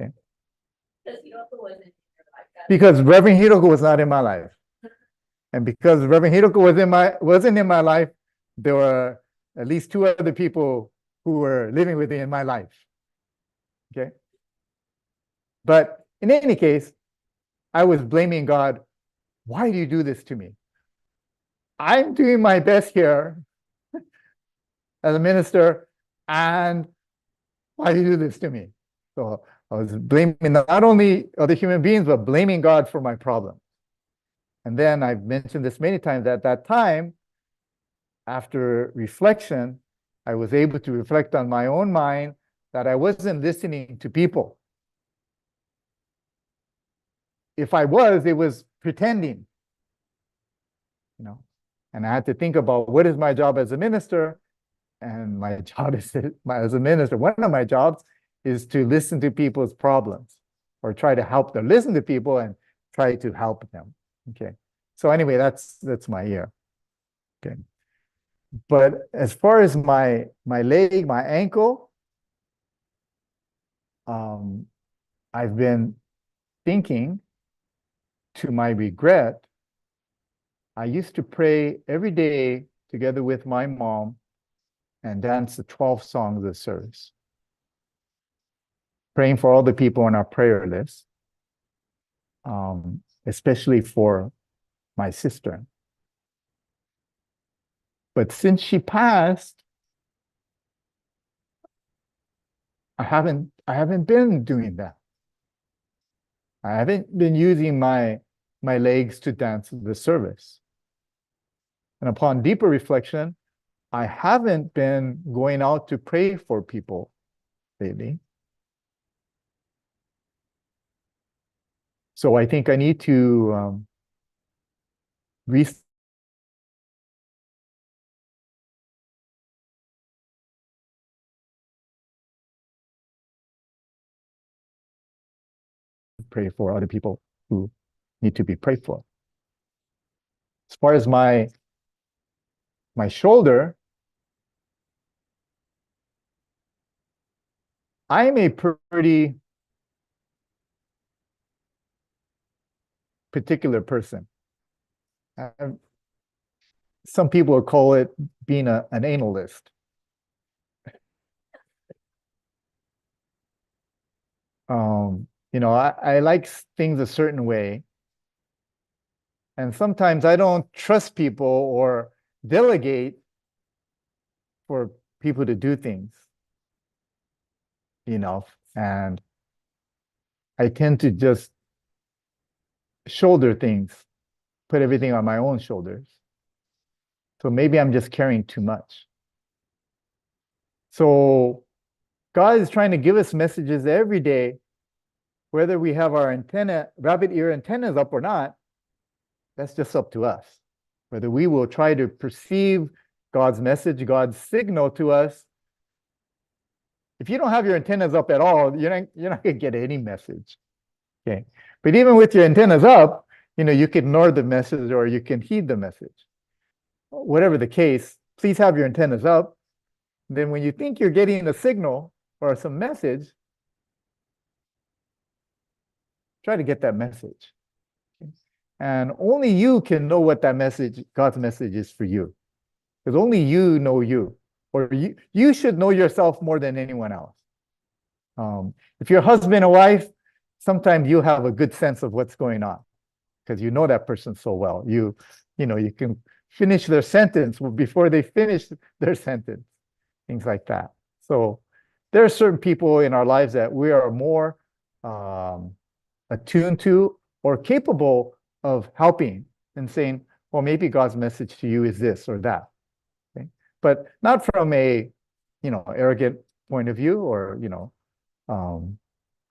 Okay? Because Reverend Hiroko was not in my life. And because Reverend Hiroko wasn't in my life, there were at least two other people who were living with me in my life. Okay? But in any case, I was blaming God. Why do you do this to me? I'm doing my best here as a minister, and why do you do this to me? So I was blaming not only other human beings, but blaming God for my problem. And then I've mentioned this many times, at that time, after reflection, I was able to reflect on my own mind that I wasn't listening to people. If I was, it was pretending, you know. And I had to think about, what is my job as a minister? And my job is as a minister, one of my jobs is to listen to people's problems, or try to help them, listen to people and try to help them. Okay. So anyway, that's my year. Okay. But as far as my leg, my ankle, I've been thinking, to my regret, I used to pray every day together with my mom and dance the 12 songs of service, praying for all the people on our prayer list, especially for my sister. But since she passed, I haven't been doing that. I haven't been using my legs to dance the service. And upon deeper reflection, I haven't been going out to pray for people lately. So I think I need to pray for other people who need to be prayed for. As far as my shoulder, I'm a pretty particular person. Some people call it being an analist. I like things a certain way. And sometimes I don't trust people or delegate for people to do things, and I tend to just shoulder things, put everything on my own shoulders. So maybe I'm just carrying too much. So God is trying to give us messages every day, whether we have our rabbit ear antennas up or not. That's just up to us. Whether we will try to perceive God's message, God's signal to us. If you don't have your antennas up at all, you're not going to get any message. Okay. But even with your antennas up, you can ignore the message or you can heed the message. Whatever the case, please have your antennas up. Then when you think you're getting a signal or some message, try to get that message. Okay. And only you can know what that message, God's message, is for you. Because only you know you. Or you should know yourself more than anyone else. If you're husband or wife, sometimes you have a good sense of what's going on because you know that person so well. You can finish their sentence before they finish their sentence, things like that. So there are certain people in our lives that we are more attuned to or capable of helping and saying, well, maybe God's message to you is this or that. But not from a, arrogant point of view or, from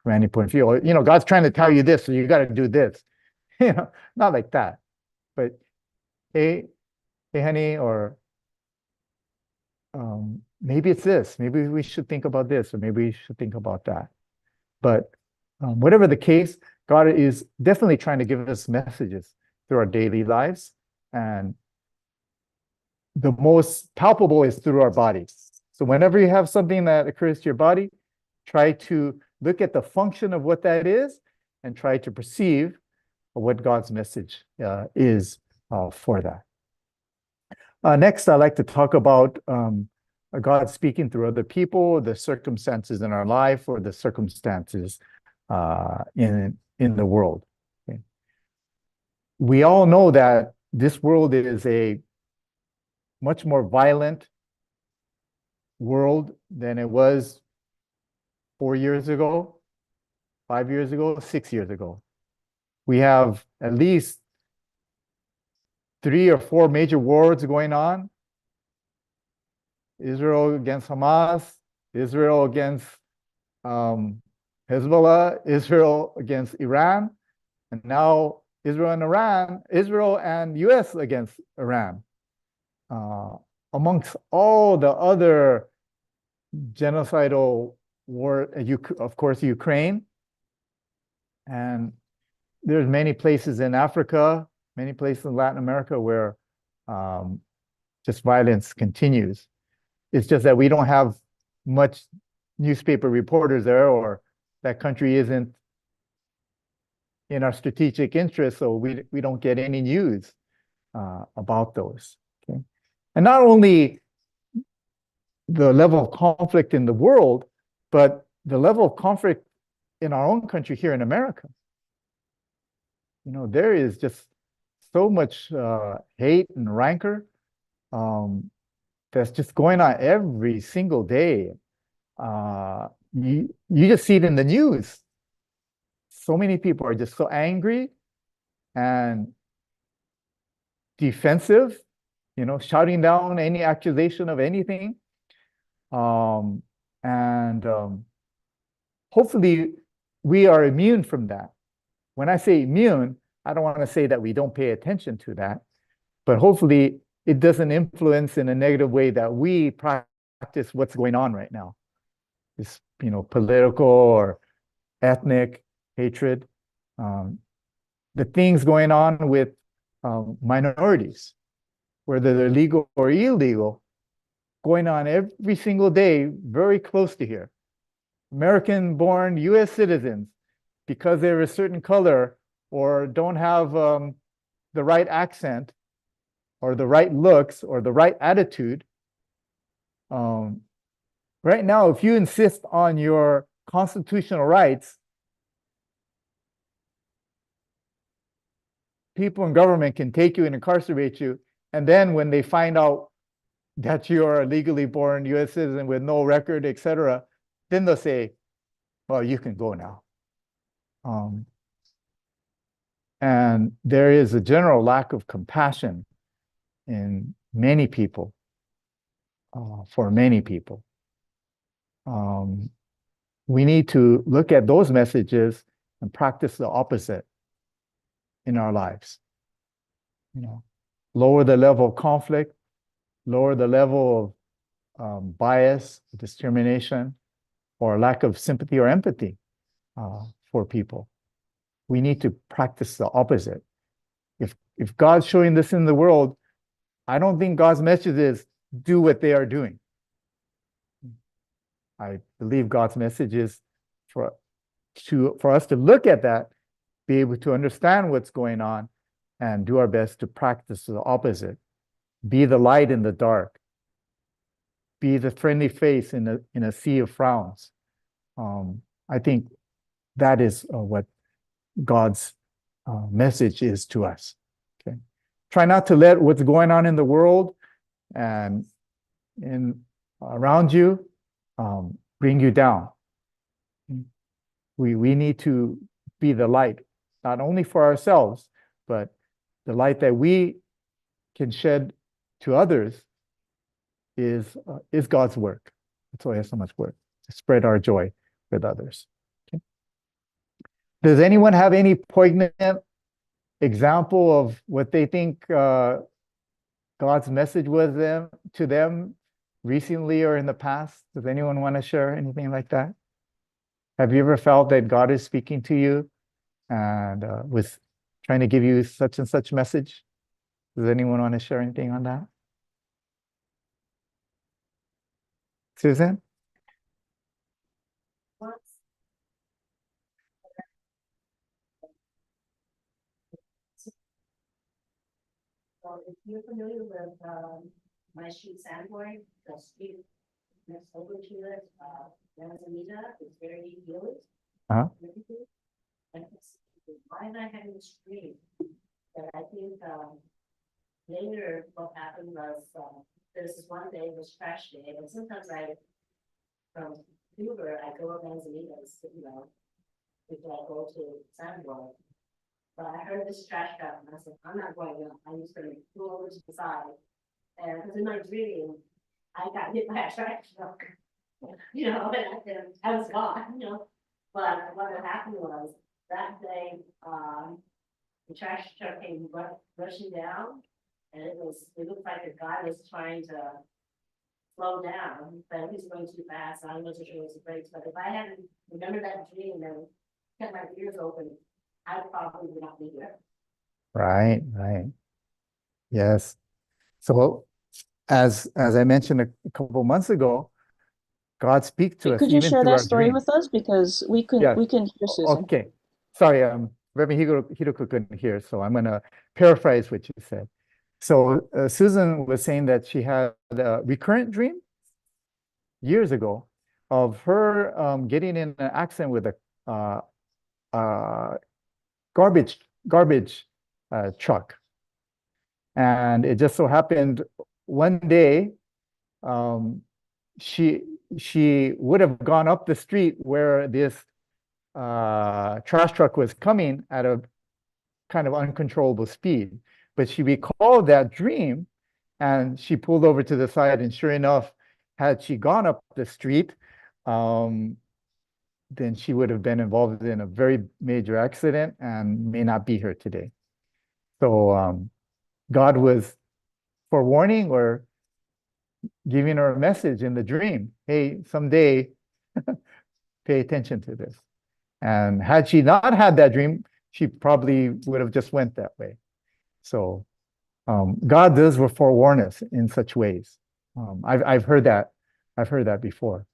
any point of view. Or, God's trying to tell you this, so you got to do this. Not like that. But hey, honey, or maybe it's this. Maybe we should think about this, or maybe we should think about that. But whatever the case, God is definitely trying to give us messages through our daily lives, and the most palpable is through our bodies. So whenever you have something that occurs to your body, try to look at the function of what that is and try to perceive what God's message is for that. Next, I'd like to talk about God speaking through other people, the circumstances in our life or the circumstances in the world. Okay. We all know that this world is a much more violent world than it was 4 years ago, 5 years ago, 6 years ago. We have at least 3 or 4 major wars going on. Israel against Hamas, Israel against Hezbollah, Israel against Iran, and now Israel and US against Iran. Amongst all the other genocidal war, of course, Ukraine, and there's many places in Africa, many places in Latin America where just violence continues. It's just that we don't have much newspaper reporters there, or that country isn't in our strategic interest, so we don't get any news about those. Okay? And not only the level of conflict in the world, but the level of conflict in our own country here in America. There is just so much hate and rancor that's just going on every single day. You just see it in the news. So many people are just so angry and defensive, shouting down any accusation of anything. Hopefully we are immune from that. When I say immune, I don't want to say that we don't pay attention to that, but hopefully it doesn't influence in a negative way that we practice what's going on right now. This, political or ethnic hatred. the things going on with minorities, whether they're legal or illegal, going on every single day, very close to here. American-born US citizens, because they're a certain color or don't have the right accent or the right looks or the right attitude. Right now, if you insist on your constitutional rights, people in government can take you and incarcerate you. And then when they find out that you're a legally born US citizen with no record, etc., then they'll say, well, you can go now. And there is a general lack of compassion in many people, for many people. We need to look at those messages and practice the opposite in our lives. You know, lower the level of conflict, lower the level of bias, discrimination, or lack of sympathy or empathy for people. We need to practice the opposite. If God's showing this in the world, I don't think God's message is do what they are doing. I believe God's message is for us to look at that, be able to understand what's going on, and do our best to practice the opposite. Be the light in the dark. Be the friendly face in a sea of frowns. I think that is what God's message is to us. Okay, try not to let what's going on in the world and around you bring you down. We need to be the light, not only for ourselves, but the light that we can shed to others is God's work. That's why it has so much work, to spread our joy with others. Okay. Does anyone have any poignant example of what they think God's message was to them recently or in the past? Does anyone want to share anything like that? Have you ever felt that God is speaking to you and was trying to give you such and such message? Does anyone want to share anything on that? Susan? So if you're familiar with my street Sandboy, the street next over to it, Manzanita is very healing. Uh-huh. And why am I having this dream? But I think later what happened was there's this one day was trash day, and sometimes from Uber I go to Manzanitas, you know, before I go to Sandboy. But I heard this trash truck and I said, I'm not going up. I'm just going to go over to the side. And because in my dream, I got hit by a trash truck, you know, and I was gone, you know. But what happened was that day, the trash truck came rushing down, and it looked like a guy was trying to slow down, but he was going too fast. I wasn't sure it was the brakes. But if I hadn't remembered that dream and kept my ears open, I probably would not be here. Right, right. Yes. So as I mentioned a couple months ago, God speaks to us. Could you even share through that our story dreams. with us? Because we can Yes. hear Susan. Okay. Sorry, Reverend Hiroko couldn't hear, so I'm going to paraphrase what you said. So Susan was saying that she had a recurrent dream years ago of her getting in an accident with a garbage truck, and it just so happened one day she would have gone up the street where this trash truck was coming at a kind of uncontrollable speed, but she recalled that dream and she pulled over to the side, and sure enough, had she gone up the street, then she would have been involved in a very major accident and may not be here today. So God was forewarning or giving her a message in the dream. Hey, someday pay attention to this. And had she not had that dream, she probably would have just went that way. So God does forewarn us in such ways. I've heard that. I've heard that before.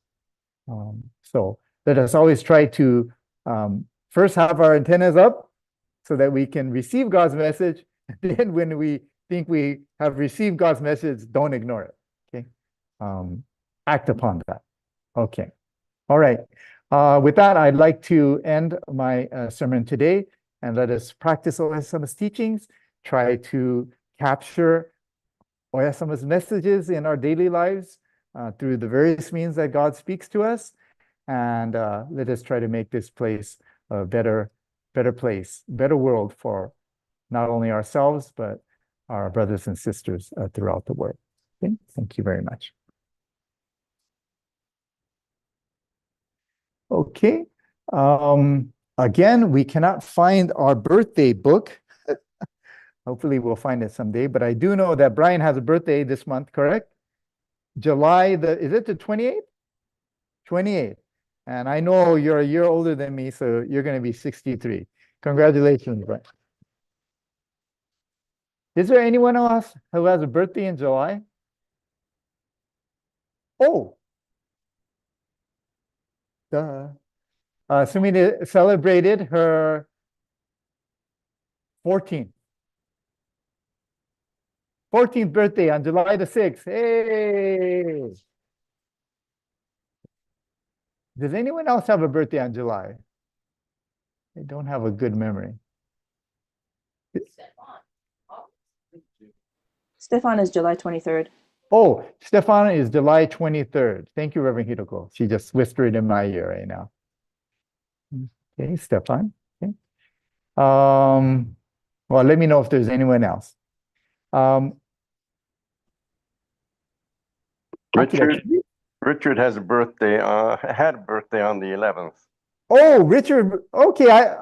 So let us always try to first have our antennas up so that we can receive God's message. Then when we think we have received God's message, don't ignore it. Okay. Act upon that. Okay. All right. With that, I'd like to end my sermon today, and let us practice Oyasama's teachings, try to capture Oyasama's messages in our daily lives through the various means that God speaks to us, and let us try to make this place a better place, better world for not only ourselves, but our brothers and sisters throughout the world. Okay? Thank you very much. Okay. Again, we cannot find our birthday book. Hopefully we'll find it someday, but I do know that Brian has a birthday this month, correct? July is it the 28th? 28th. And I know you're a year older than me, so you're going to be 63. Congratulations, Brian. Is there anyone else who has a birthday in July? Oh. Sumida celebrated her 14th birthday on July the 6th. Hey! Does anyone else have a birthday on July? I don't have a good memory. Stefan is July 23rd. Oh, Stefan is July 23rd. Thank you, Reverend Hiroko. She just whispered in my ear right now. Okay, Stefan. Okay. Well, let me know if there's anyone else. Richard has a birthday, had a birthday on the 11th. Oh, Richard. Okay,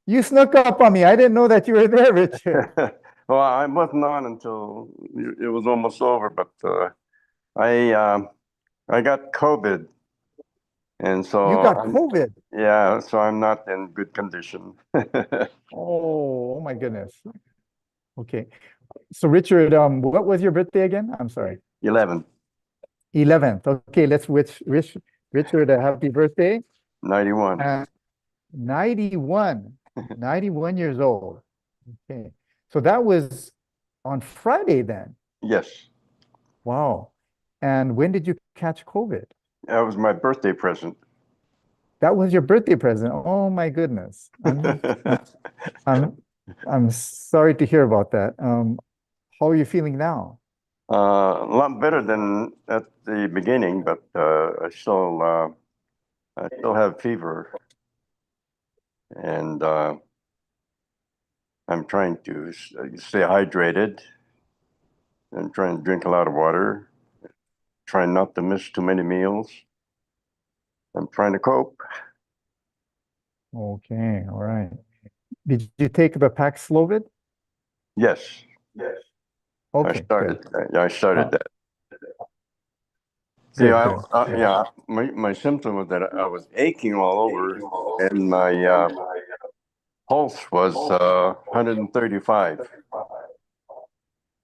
you snuck up on me. I didn't know that you were there, Richard. Well, I wasn't on until it was almost over, but I got COVID, and so you got COVID. Yeah, so I'm not in good condition. Oh my goodness. Okay, so Richard, what was your birthday again? I'm sorry. 11th. 11th. Okay, let's wish Richard a happy birthday. 91. 91. 91 years old. Okay. So that was on Friday then? Yes. Wow. And when did you catch COVID? That was my birthday present. That was your birthday present. Oh my goodness. I'm sorry to hear about that. How are you feeling now? A lot better than at the beginning, but I still have fever, and I'm trying to stay hydrated and trying to drink a lot of water, trying not to miss too many meals. I'm trying to cope. Okay, all right. Did you take the Paxlovid? Yes. Okay, I started that. See, my symptom was that I was aching all over, and my pulse was 135.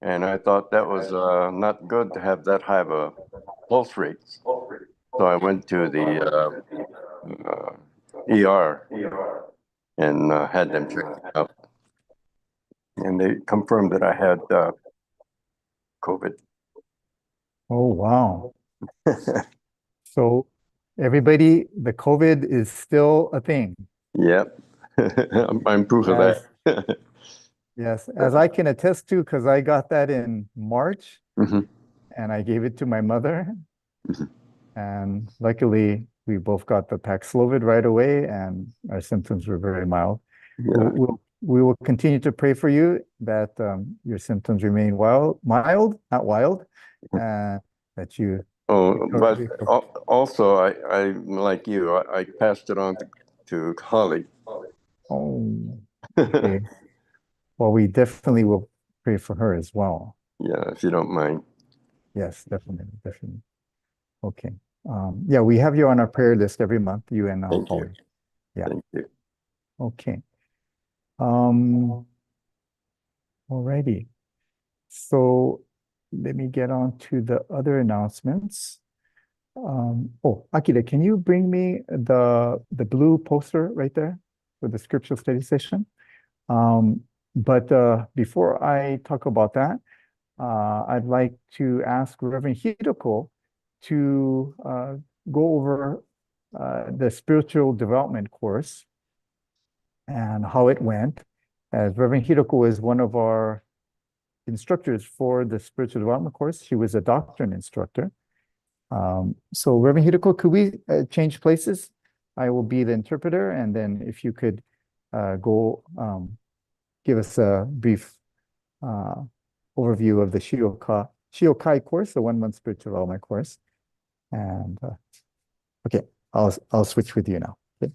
And I thought that was not good to have that high of a pulse rate. So I went to the ER and had them check it out. And they confirmed that I had COVID. Oh, wow. So everybody, the COVID is still a thing. Yep. I'm proof of that. Yes, as I can attest to, because I got that in March, and I gave it to my mother. And luckily, we both got the Paxlovid right away, and our symptoms were very mild. Yeah. We will continue to pray for you that your symptoms remain mild, not wild, that you. Oh, but also, I like you, I passed it on to Holly. Oh, okay. Well, we definitely will pray for her as well. Yeah, if you don't mind. Yes, definitely. Okay. Yeah, we have you on our prayer list every month, you and Holly. Yeah. Thank you. Okay. Alrighty. So let me get on to the other announcements. Oh, Akira, can you bring me the blue poster right there for the scriptural study session? But before I talk about that, I'd like to ask Reverend Hideko to go over the spiritual development course and how it went, as Reverend Hideko is one of our instructors for the spiritual development course. She was a doctrine instructor. So Reverend Hideko, could we change places? I will be the interpreter, and then if you could go give us a brief overview of the Shiokai course, the 1 month spiritual development course. And okay, I'll switch with you now. Okay.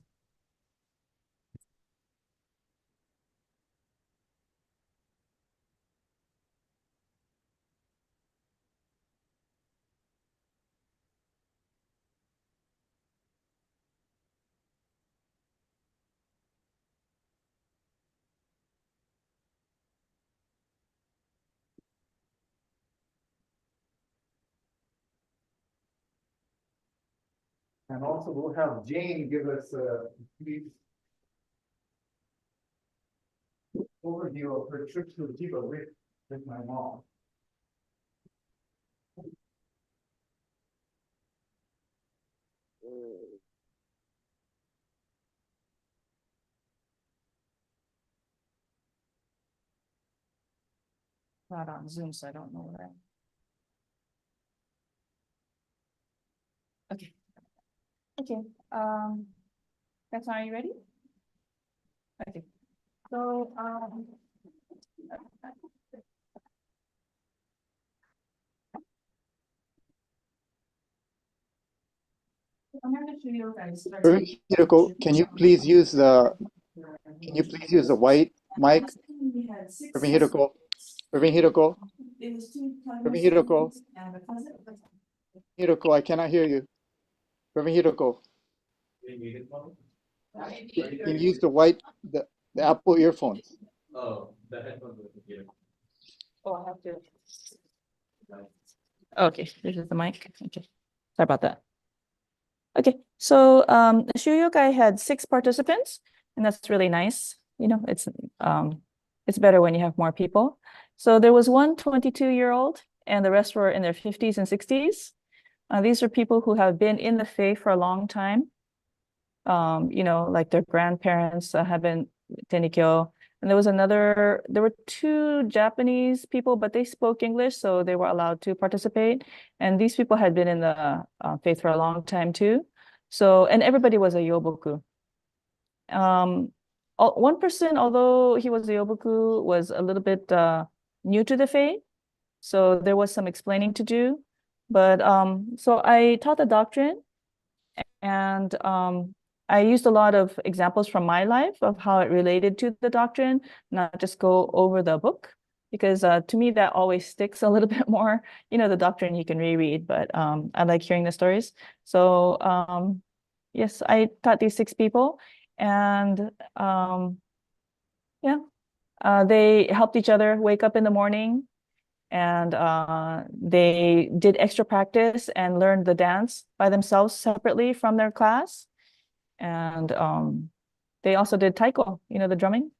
And also we'll have Jane give us a brief overview of her trip to Jiba with my mom. Not on Zoom, so I don't know where. Okay. Okay, Katsuna, are you ready? Okay, so, I'm going to show you guys. Hiroko, can you please use the white mic? Reverend Hiroko, Reverend Hiroko, Reverend Hiroko, Hiroko, I cannot hear you. Reverend Hiroko, you can use the Apple earphones. Oh, the headphones with the computer. Oh, I have to. Okay, this is the mic. Okay, sorry about that. Okay, so the Shuyukai had 6 participants, and that's really nice. You know, it's better when you have more people. So there was one 22-year-old, and the rest were in their 50s and 60s. These are people who have been in the faith for a long time. You know, like their grandparents have been Tenikyo. And there were 2 Japanese people, but they spoke English, so they were allowed to participate. And these people had been in the faith for a long time too. So, and everybody was a Yoboku. One person, although he was a Yoboku, was a little bit new to the faith. So there was some explaining to do. But so I taught the doctrine, and I used a lot of examples from my life of how it related to the doctrine, not just go over the book, because to me that always sticks a little bit more. You know, the doctrine you can reread, but I like hearing the stories. So yes, I taught these 6 people, and yeah, they helped each other wake up in the morning, and they did extra practice and learned the dance by themselves separately from their class. And they also did taiko, you know, the drumming,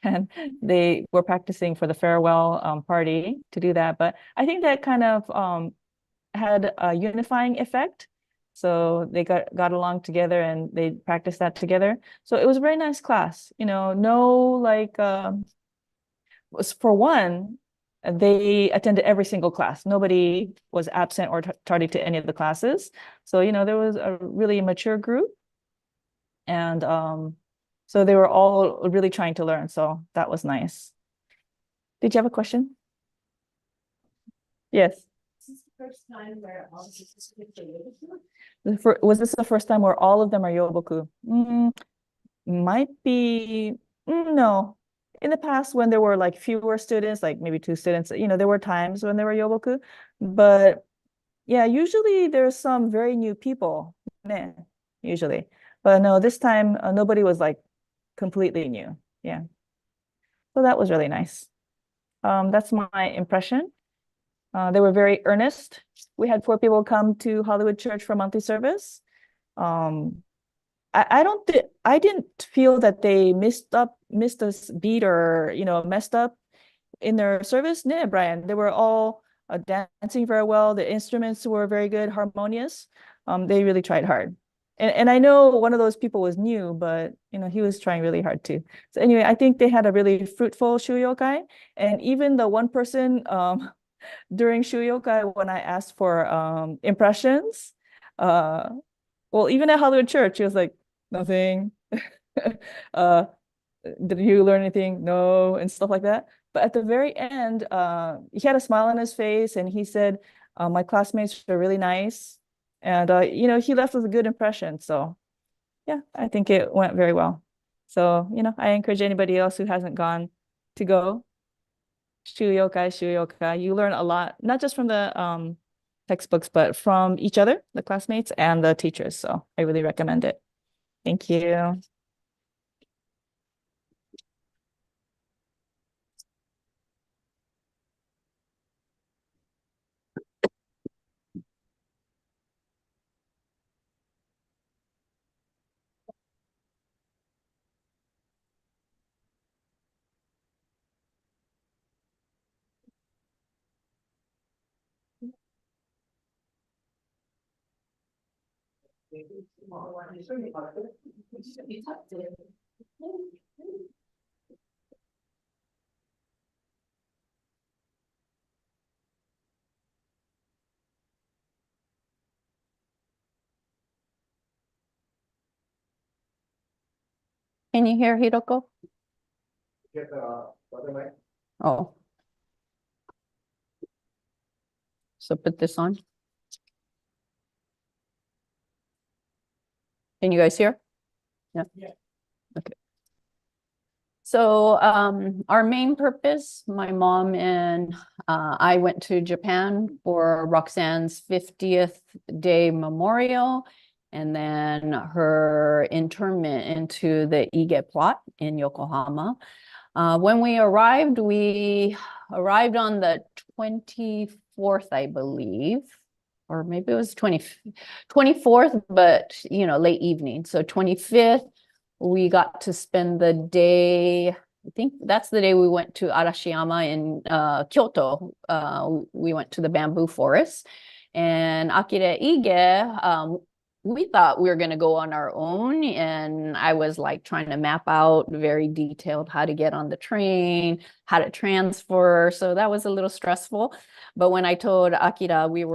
and they were practicing for the farewell party to do that. But I think that kind of had a unifying effect. So they got along together, and they practiced that together. So it was a very nice class. You know, no, like was for one, they attended every single class. Nobody was absent or tardy to any of the classes. So, you know, there was a really mature group. And so they were all really trying to learn. So that was nice. Did you have a question? Yes. Is this the first time where all of this Was this the first time where all of them are Yoboku? Might be, no. In the past, when there were like fewer students, like maybe 2 students, you know, there were times when there were Yoboku. But yeah, usually there's some very new people, usually. But no, this time nobody was like completely new. Yeah. So that was really nice. That's my impression. They were very earnest. We had 4 people come to Hollywood Church for monthly service. I didn't feel that they missed a beat or, messed up in their service. No, Brian, they were all dancing very well. The instruments were very good, harmonious. They really tried hard. And I know one of those people was new, but he was trying really hard too. So anyway, I think they had a really fruitful Shuyokai. And even the one person during Shuyokai, when I asked for impressions, well, even at Hollywood Church, he was like, nothing. Did you learn anything? No, and stuff like that. But at the very end, he had a smile on his face and he said, my classmates are really nice. And, he left with a good impression. So yeah, I think it went very well. So, I encourage anybody else who hasn't gone to go. Shuyokai. You learn a lot, not just from the textbooks, but from each other, the classmates and the teachers. So I really recommend it. Thank you. Can you hear Hiroko? Get the other mic. Oh. So put this on. Can you guys hear? Yeah. Okay. So our main purpose, my mom and I went to Japan for Roxanne's 50th day memorial, and then her internment into the Ige plot in Yokohama. When we arrived on the 24th, I believe, or maybe it was 24th, but late evening. So 25th, we got to spend the day. I think that's the day we went to Arashiyama in Kyoto. We went to the bamboo forest, and Akira Ige, we thought we were going to go on our own, and I was like trying to map out very detailed how to get on the train, how to transfer. So that was a little stressful. But when I told Akira we've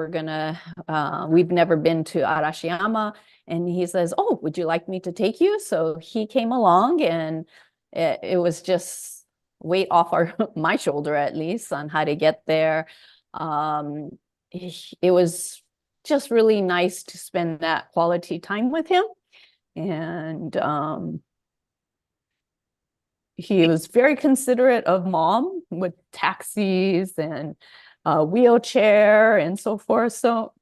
never been to Arashiyama, and he says, oh, would you like me to take you? So he came along, and it was just weight off my shoulder, at least, on how to get there. It was just really nice to spend that quality time with him. And he was very considerate of mom with taxis and a wheelchair and so forth. So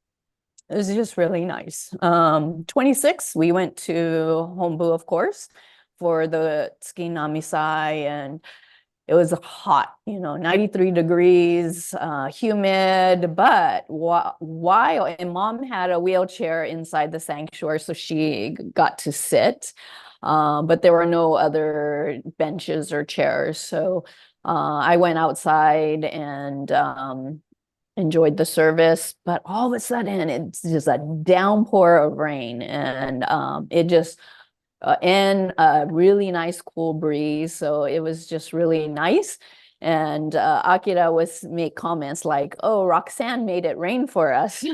it was just really nice. 26, we went to Hombu, of course, for the Tsuki Namisai, and it was hot, 93 degrees, humid, but and mom had a wheelchair inside the sanctuary, so she got to sit, but there were no other benches or chairs. So I went outside and enjoyed the service, but all of a sudden it's just a downpour of rain, and it just and a really nice cool breeze. So it was just really nice. And Akira make comments like, oh, Roxanne made it rain for us. He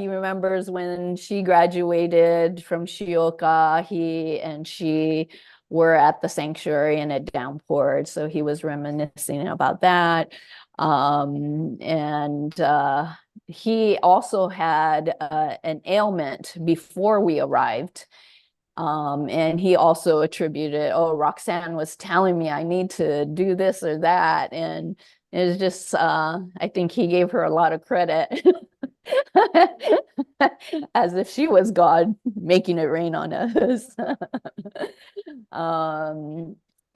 remembers when she graduated from Shioka, he and she were at the sanctuary and it downpoured. So he was reminiscing about that. He also had an ailment before we arrived. And he also attributed, oh, Roxanne was telling me I need to do this or that. And it was just, I think he gave her a lot of credit as if she was God making it rain on us.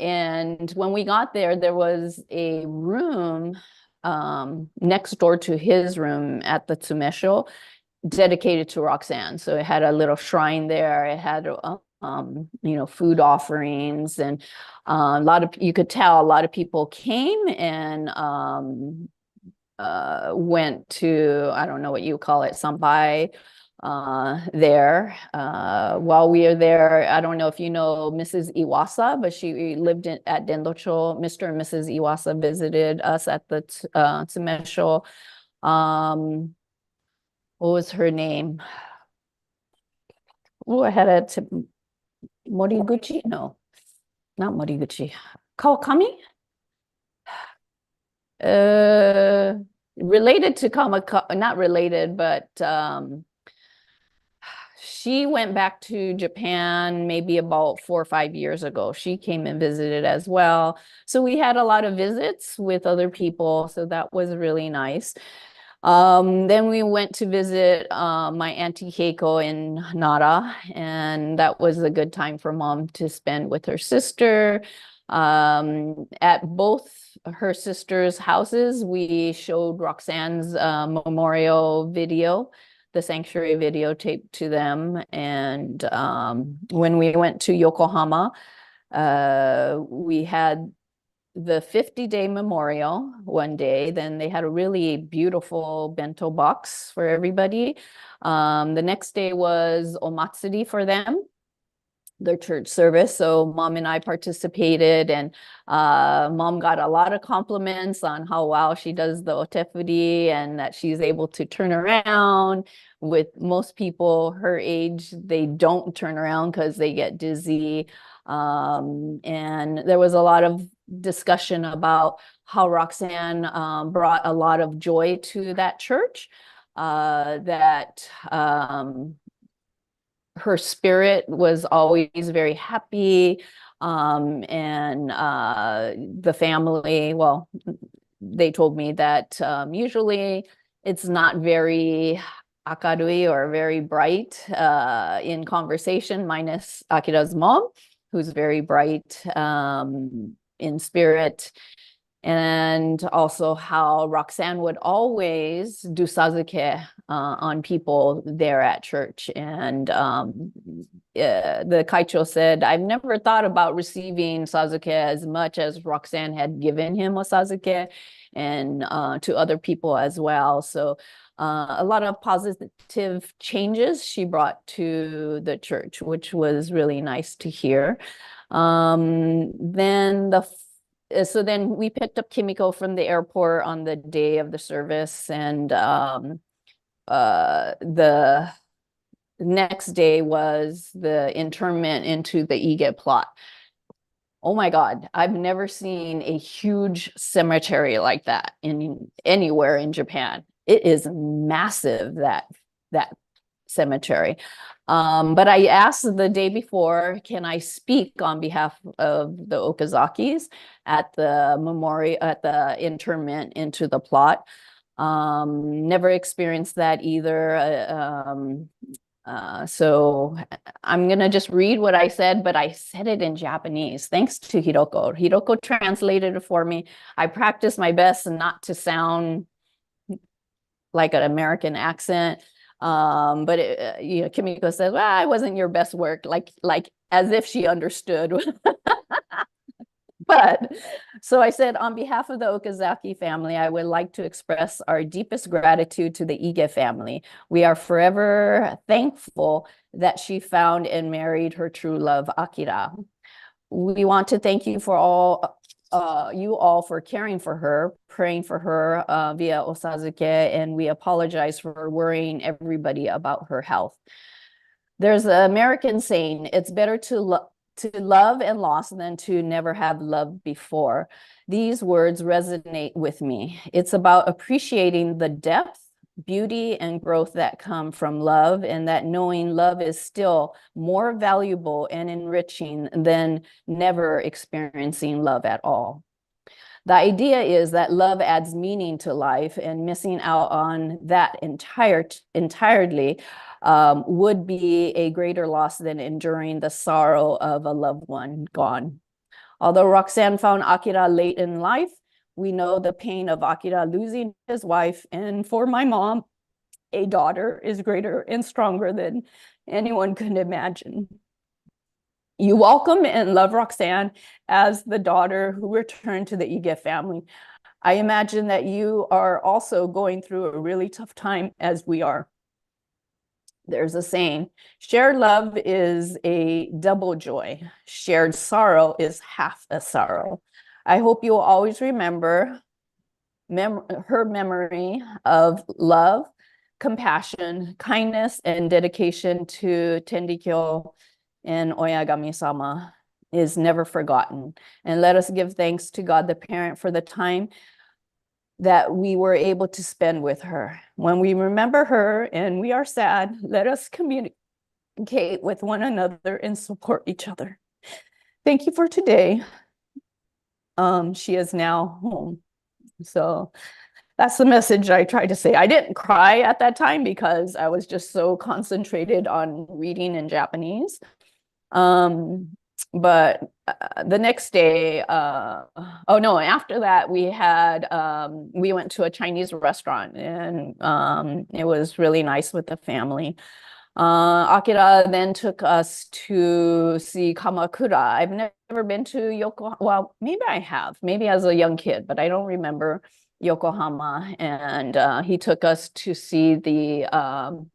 And when we got there, there was a room next door to his room at the Tsumesho dedicated to Roxanne. So it had a little shrine there. It had food offerings, and a lot of, you could tell a lot of people came and went to, I don't know what you call it, Sambai there. While we are there, I don't know if you know Mrs. Iwasa, but she lived at Dendocho. Mr. and Mrs. Iwasa visited us at the Tsumesho. What was her name? Oh, I had a Moriguchi? No, not Moriguchi. Kawakami? Related to Kamaka, not related, but she went back to Japan maybe about 4 or 5 years ago. She came and visited as well. So we had a lot of visits with other people. So that was really nice. Then we went to visit my Auntie Keiko in Nara, and that was a good time for Mom to spend with her sister. At both her sisters' houses, we showed Roxanne's memorial video, the sanctuary videotape to them. And when we went to Yokohama, we had the 50-day memorial one day. Then they had a really beautiful bento box for everybody. The next day was Omatsuri for them, their church service. So Mom and I participated, and Mom got a lot of compliments on how well she does the otefuri, and that she's able to turn around. With most people her age, they don't turn around because they get dizzy. And there was a lot of discussion about how Roxanne brought a lot of joy to that church, that her spirit was always very happy, and the family, well, they told me that usually it's not very akarui or very bright in conversation, minus Akira's mom, who's very bright in spirit. And also how Roxanne would always do sazuke on people there at church. And the kaicho said, I've never thought about receiving sazuke as much as Roxanne had given him a sazuke, and to other people as well. So a lot of positive changes she brought to the church, which was really nice to hear. So then we picked up Kimiko from the airport on the day of the service, and the next day was the interment into the Ige plot. Oh my God, I've never seen a huge cemetery like that anywhere in Japan. It is massive, that cemetery. But I asked the day before, can I speak on behalf of the Okazakis at the memorial, at the interment into the plot? Never experienced that either. So I'm gonna just read what I said, but I said it in Japanese, thanks to Hiroko. Hiroko translated it for me. I practiced my best not to sound like an American accent. But Kimiko says, well, it wasn't your best work, like as if she understood. But so I said, on behalf of the Okazaki family, I would like to express our deepest gratitude to the Ige family. We are forever thankful that she found and married her true love, Akira. We want to thank you for you all for caring for her, praying for her via Osazuke, and we apologize for worrying everybody about her health. There's an American saying, it's better to love and lost than to never have loved before. These words resonate with me. It's about appreciating the depth, beauty, and growth that come from love, and that knowing love is still more valuable and enriching than never experiencing love at all. The idea is that love adds meaning to life, and missing out on that entirely would be a greater loss than enduring the sorrow of a loved one gone. Although Roxanne found Akira late in life, we know the pain of Akira losing his wife, and for my mom, a daughter is greater and stronger than anyone could imagine. You welcome and love Roxanne as the daughter who returned to the Ige family. I imagine that you are also going through a really tough time as we are. There's a saying, shared love is a double joy. Shared sorrow is half a sorrow. I hope you will always remember her memory of love, compassion, kindness, and dedication to Tendikyo and Oyagami-sama is never forgotten. And let us give thanks to God the Parent for the time that we were able to spend with her. When we remember her and we are sad, let us communicate with one another and support each other. Thank you for today. She is now home. So that's the message I tried to say. I didn't cry at that time because I was just so concentrated on reading in Japanese. But the next day, oh no, after that we had, we went to a Chinese restaurant, and it was really nice with the family. Akira then took us to see Kamakura. I've never been to Yokohama. Well, maybe I have, maybe as a young kid, but I don't remember Yokohama. And he took us to see the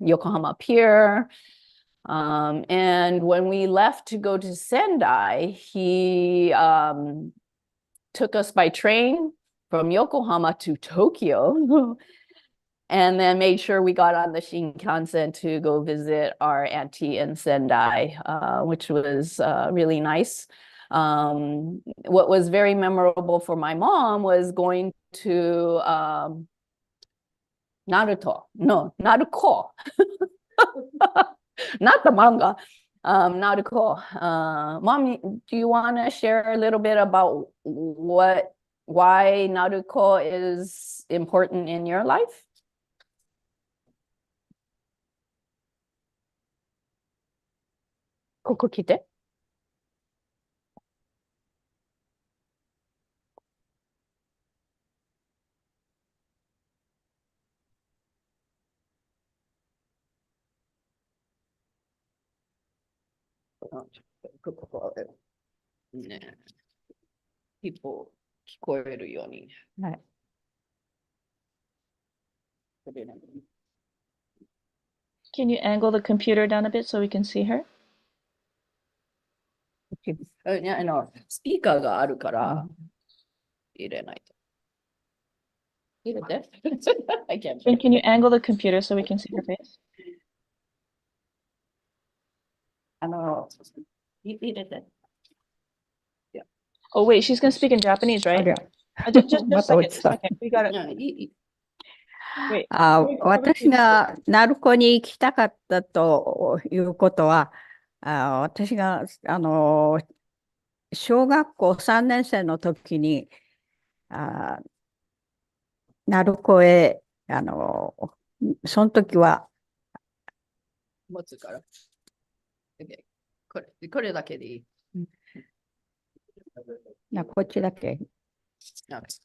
Yokohama Pier. And when we left to go to Sendai, he took us by train from Yokohama to Tokyo and then made sure we got on the Shinkansen to go visit our auntie in Sendai, which was really nice. What was very memorable for my mom was going to Naruto. No, Naruko. Not the manga. Naruko. Mom, do you want to share a little bit about why Naruko is important in your life? Koko kite. People 聞こえるように。はい。Can you angle the computer down a bit so we can see her? スピーカーがあるから入れないと。入れて。I can't. And can you angle the computer so we can see her face? 入れて。Oh, wait, she's going to speak in Japanese, right? Just a second. We got it. Wait. 私が鳴子に行きたかったということは、私が小学校3年生の時に鳴子へその時は持つから。これだけでいい。こっちだけ。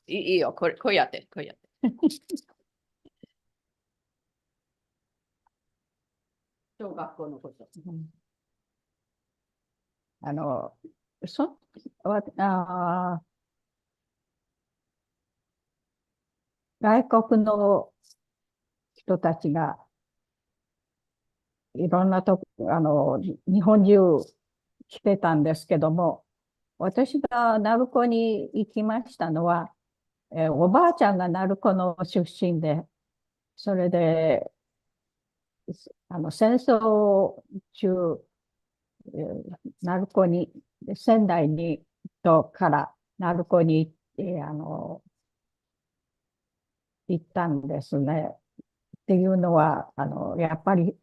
いいよ、こうやって。小学校のこと。外国の人たちがいろんな日本中来てたんですけども、私が鳴子に行きましたのは、おばあちゃんが鳴子の出身で、それで戦争中、鳴子に仙台にから鳴子に行ったんですね。っていうのはやっぱり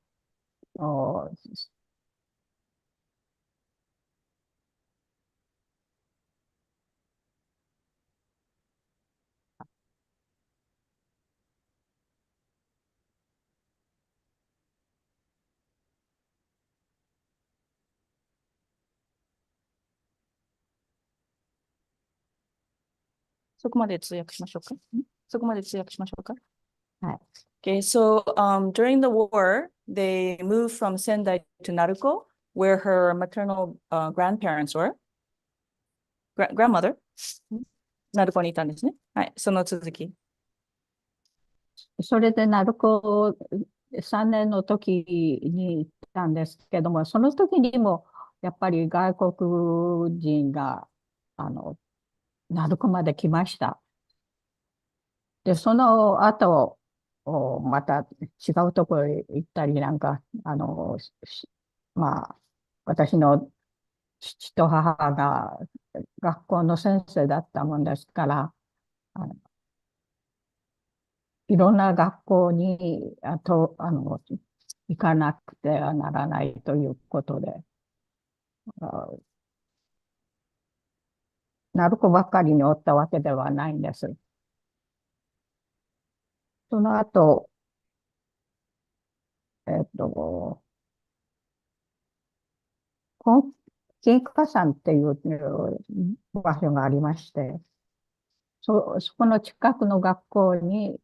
そこまで通訳しましょうか。そこまで通訳しましょうか。はい。Okay, so during the war, they moved from Sendai to Naruko, where her maternal grandparents were. Grandmother? ナルコにいたんですね。はい、その続き。それで鳴子3年の時に行ったんですけども、その時にもやっぱり外国人が鳴子まで来ました。で、その後、また違うところへ行ったりなんか、まあ、私の父と母が学校の先生だったもんですから、いろんな学校に、行かなくてはならないということで、鳴子ばっかりにおったわけではないんです。その後、金華山っていう場所がありまして、そこの近くの学校に、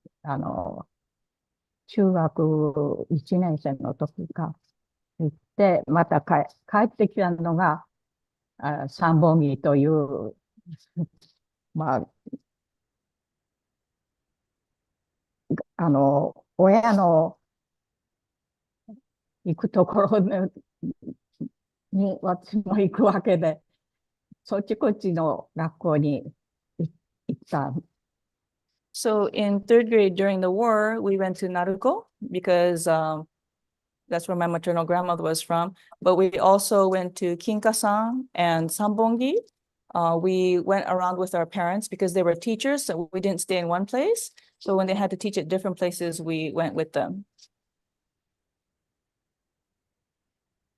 中学1年生の時か行って、また帰ってきたのが、三本木という、まあ、親の行くところに私も行くわけで、そっちこっちの学校に行った。So in third grade during the war, we went to Naruko because that's where my maternal grandmother was from. But we also went to Kinkasan and Sambongi. We went around with our parents because they were teachers, so we didn't stay in one place. So when they had to teach at different places, we went with them.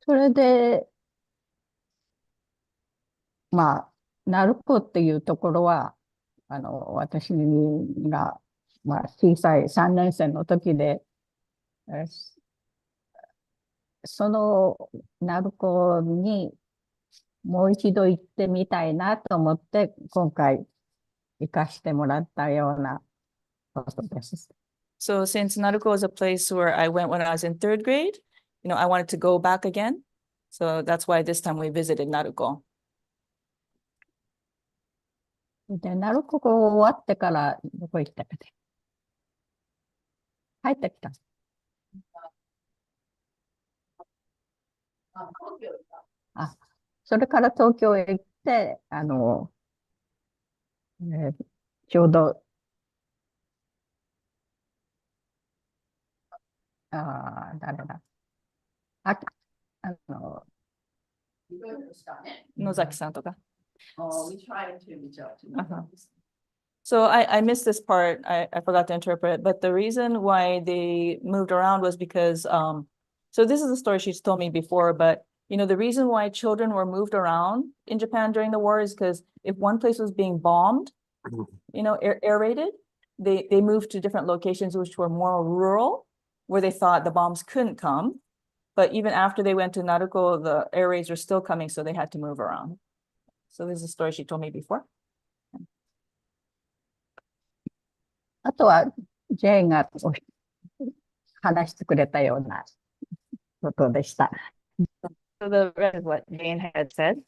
それで、まあ、鳴子っていうところは、私が、まあ、小さい3年生の時で、その鳴子にもう一度行ってみたいなと思って、今回行かしてもらったようなことです。So since Naruko is a place where I went when I was in third grade, I wanted to go back again. So that's why this time we visited Naruko. で、鳴子終わってからどこ行ったかで。帰ってきた。それから東京へ行って、ちょうど、誰だ。野崎さんとか。Oh, we tried to reach out to them. So I missed this part. I forgot to interpret, but the reason why they moved around was because, so this is a story she's told me before, but the reason why children were moved around in Japan during the war is because if one place was being bombed, air raided, they moved to different locations which were more rural, where they thought the bombs couldn't come. But even after they went to Naruko, the air raids were still coming, so they had to move around. So this is a story she told me before. あとは、ジェーンが話してくれたようなことでした。So the rest is what Jane had said.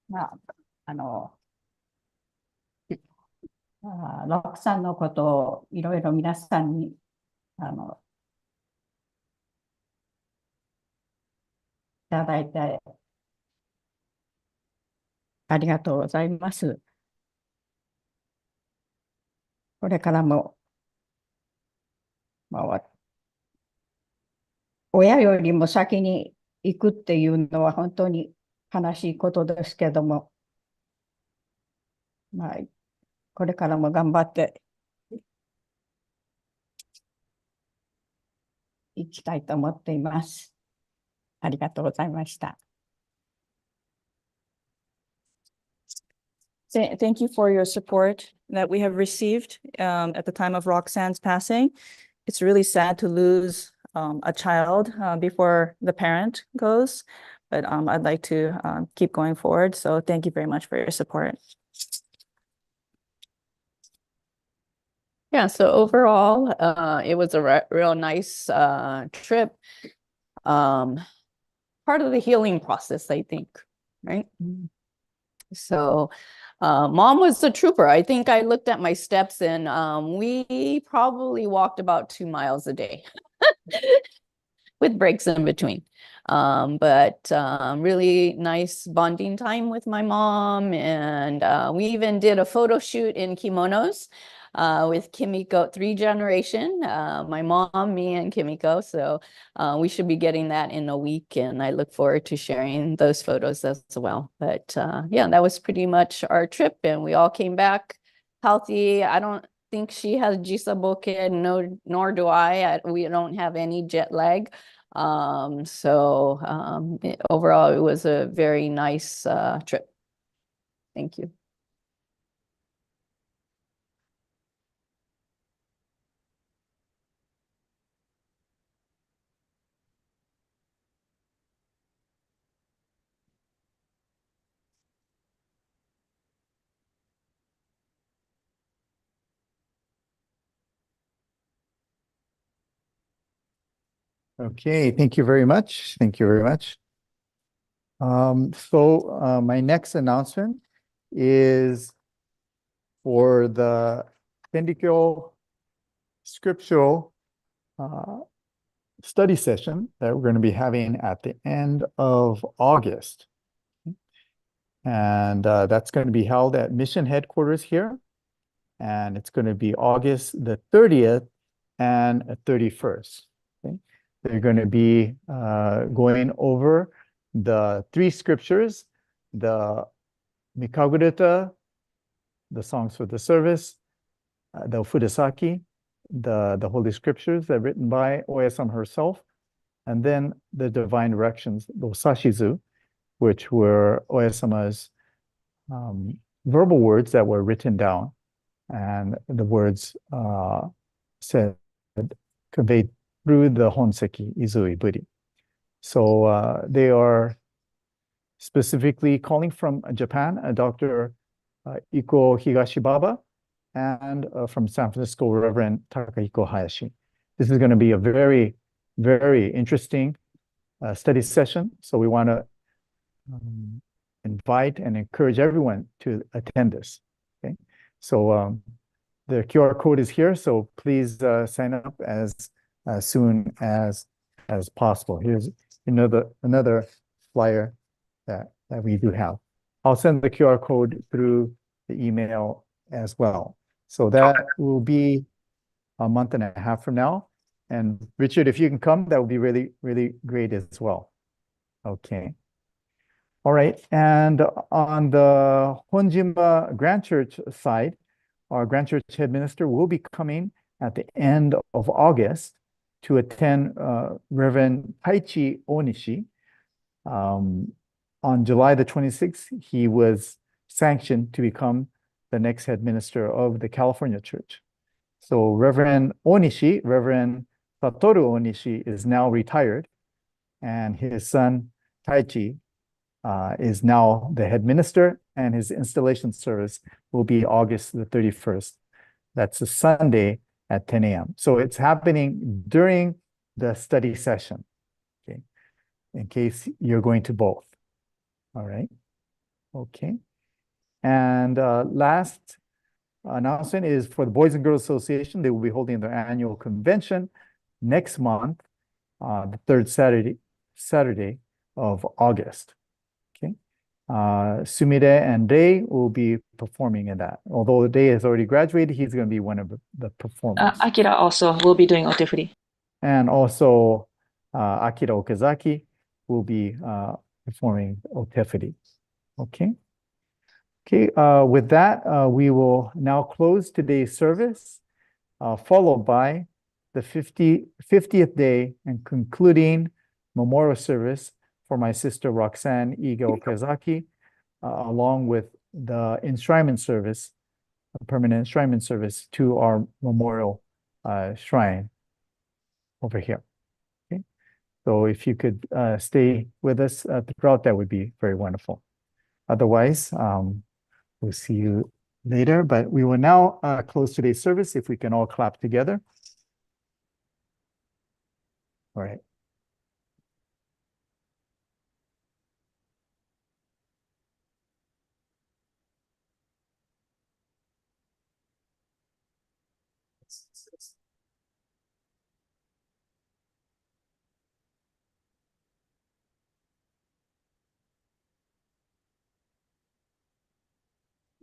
まあ、ロックさんのことをいろいろ皆さんに、いただいて、ありがとうございます。これからも、親よりも先に行くっていうのは本当に悲しいことですけども、これからも頑張っていきたいと思っています。ありがとうございました。Thank you for your support that we have received at the time of Roxanne's passing. It's really sad to lose a child before the parent goes, but I'd like to keep going forward. So thank you very much for your support. Yeah, so overall, it was a real nice trip. Part of the healing process, I think, right? So mom was a trooper. I think I looked at my steps and we probably walked about 2 miles a day with breaks in between. But really nice bonding time with my mom. And we even did a photo shoot in kimonos with Kimiko, 3 generation, my mom, me, and Kimiko. So we should be getting that in a week, and I look forward to sharing those photos as well. But yeah, that was pretty much our trip, and we all came back healthy. I don't think she has jisaboke, nor do I. We don't have any jet lag. Overall, it was a very nice trip. Thank you. Okay, thank you very much. Thank you very much. My next announcement is for the Tendikyo scriptural study session that we're going to be having at the end of August. And that's going to be held at mission headquarters here. And it's going to be August the 30th and 31st. Okay? They're going to be going over the 3 scriptures, the Mikagureta, the songs for the service, the Fudesaki, the Holy Scriptures that are written by Oya-sama herself, and then the divine directions, the Sashizu, which were Oya-sama's verbal words that were written down, and the words said, conveyed through the Honseki Izui Buri. So they are specifically calling from Japan, Dr. Iko Higashibaba, and from San Francisco, Reverend Takahiko Hayashi. This is going to be a very, very interesting study session. So we want to invite and encourage everyone to attend this. Okay, so the QR code is here, so please sign up as soon as possible. Here's another flyer that we do have. I'll send the QR code through the email as well. So that will be a month and a half from now. And Richard, if you can come, that would be really, really great as well. Okay. All right. And on the Honjima Grand Church side, our Grand Church headminister will be coming at the end of August to attend Reverend Taichi Onishi. On July the 26th, he was sanctioned to become the next head minister of the California Church. So Reverend Onishi, Reverend Satoru Onishi, is now retired, and his son Taichi is now the head minister, and his installation service will be August the 31st. That's a Sunday at 10 a.m. So it's happening during the study session, okay, in case you're going to both. All right. Okay. And last announcement is for the Boys and Girls Association. They will be holding their annual convention next month, the 3rd Saturday of August. Okay. Sumire and Rei will be performing in that. Although Rei has already graduated, he's going to be one of the performers. Akira also will be doing Otefuri. And also Akira Okazaki will be performing Otefuri. Okay. Okay, with that, we will now close today's service, followed by the 50th day and concluding memorial service for my sister Roxanne Iga Okazaki, along with the enshrinement service, a permanent enshrinement service to our memorial shrine over here. Okay, So if you could stay with us throughout, that would be very wonderful. Otherwise, we'll see you later, but we will now close today's service if we can all clap together. All right.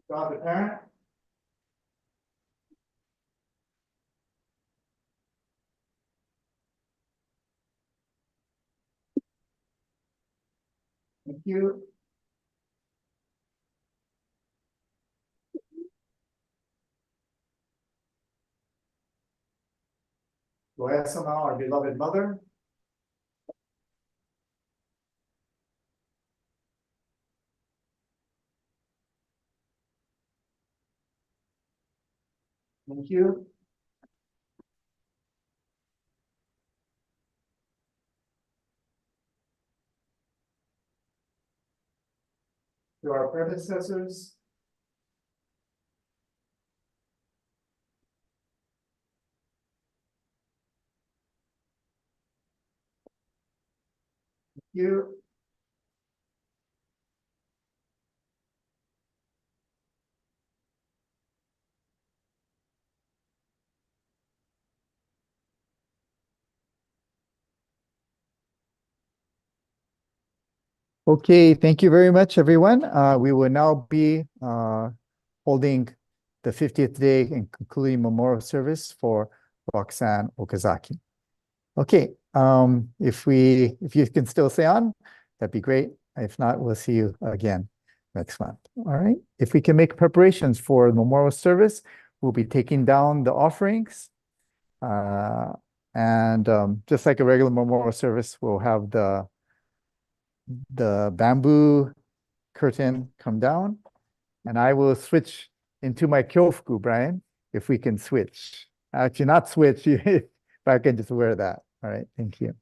God the parent. Thank you. Loyasama, our beloved mother. Thank you. To our predecessors. Thank you. Okay, thank you very much, everyone. We will now be holding the 50th day and concluding memorial service for Roxanne Okazaki. Okay, if you can still stay on, that'd be great. If not, we'll see you again next month. All right. If we can make preparations for the memorial service, we'll be taking down the offerings. And just like a regular memorial service, we'll have the bamboo curtain come down, and I will switch into my kyofuku, Brian, if we can switch. Actually, not switch, if I can just wear that. All right, thank you.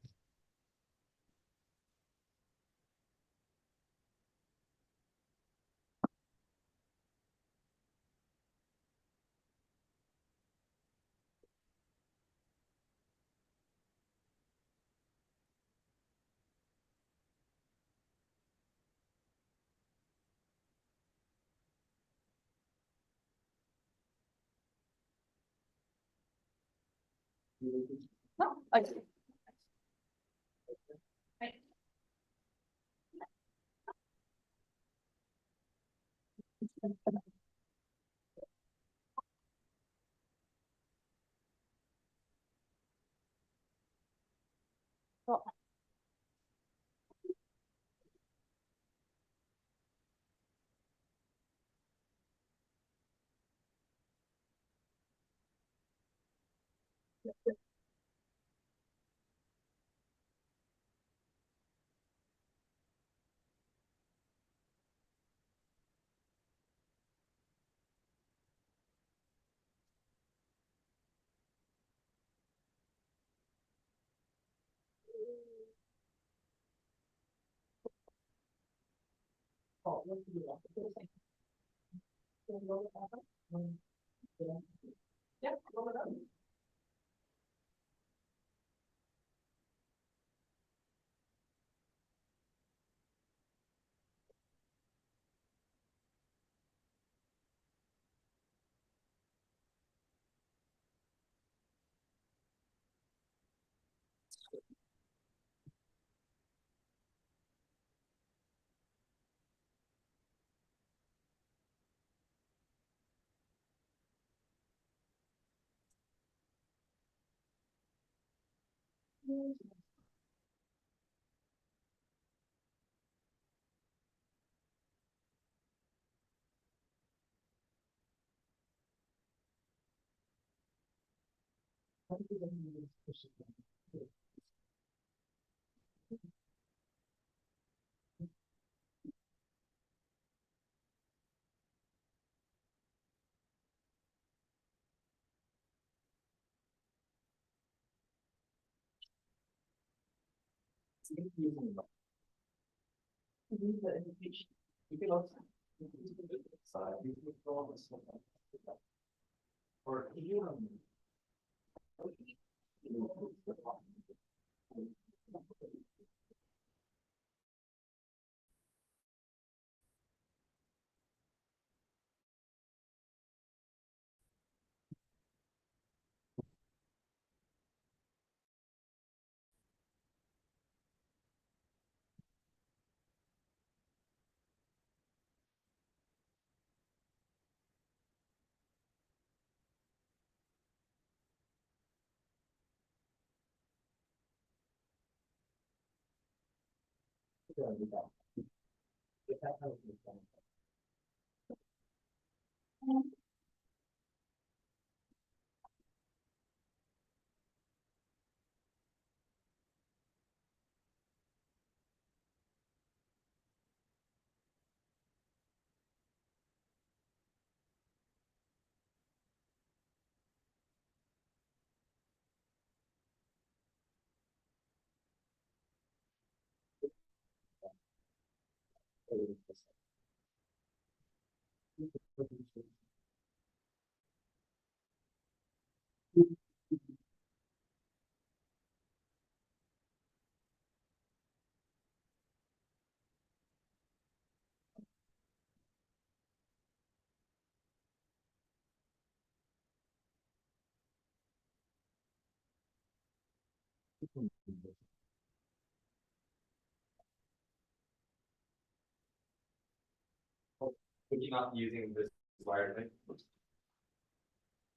Would you not be using this wired thing?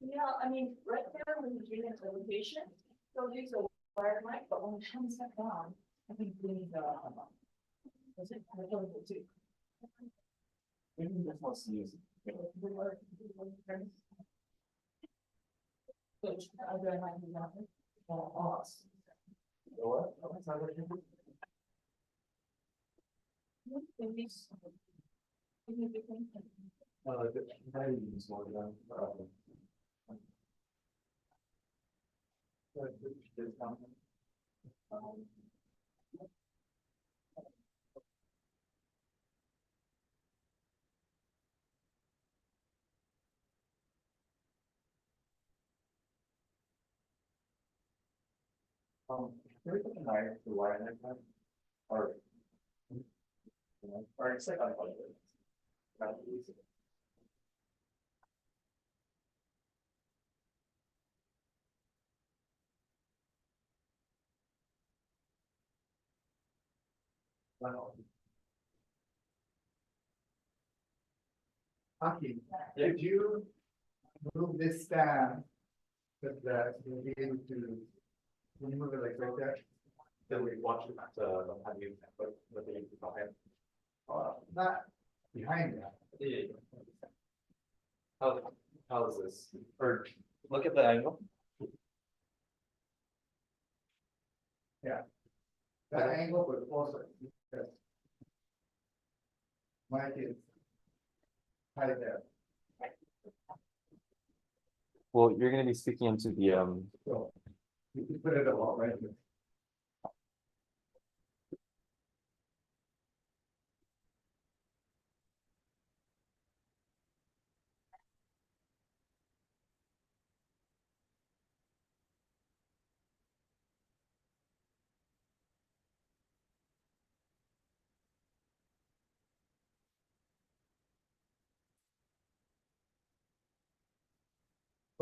Yeah, I mean, right there when you get into the location, they'll use a wired mic, but when it comes back on, I think we need was it? I don't know, too. Maybe this wants to use it. Which, I don't know, awesome. What? Oh, that's not what you do. I use more than, there is a knife to wire like that, or. Or it's like on budget. Not easy. Wow. Aki, could you move this stand? That you'll be able to, when you move it like right there, Then we watch it, have you, what they use behind. not behind that. Yeah. How is this? Or look at the angle. That angle would closer. Yes. Mike is right there. Well, you're gonna be speaking into the, So you can put it about right here.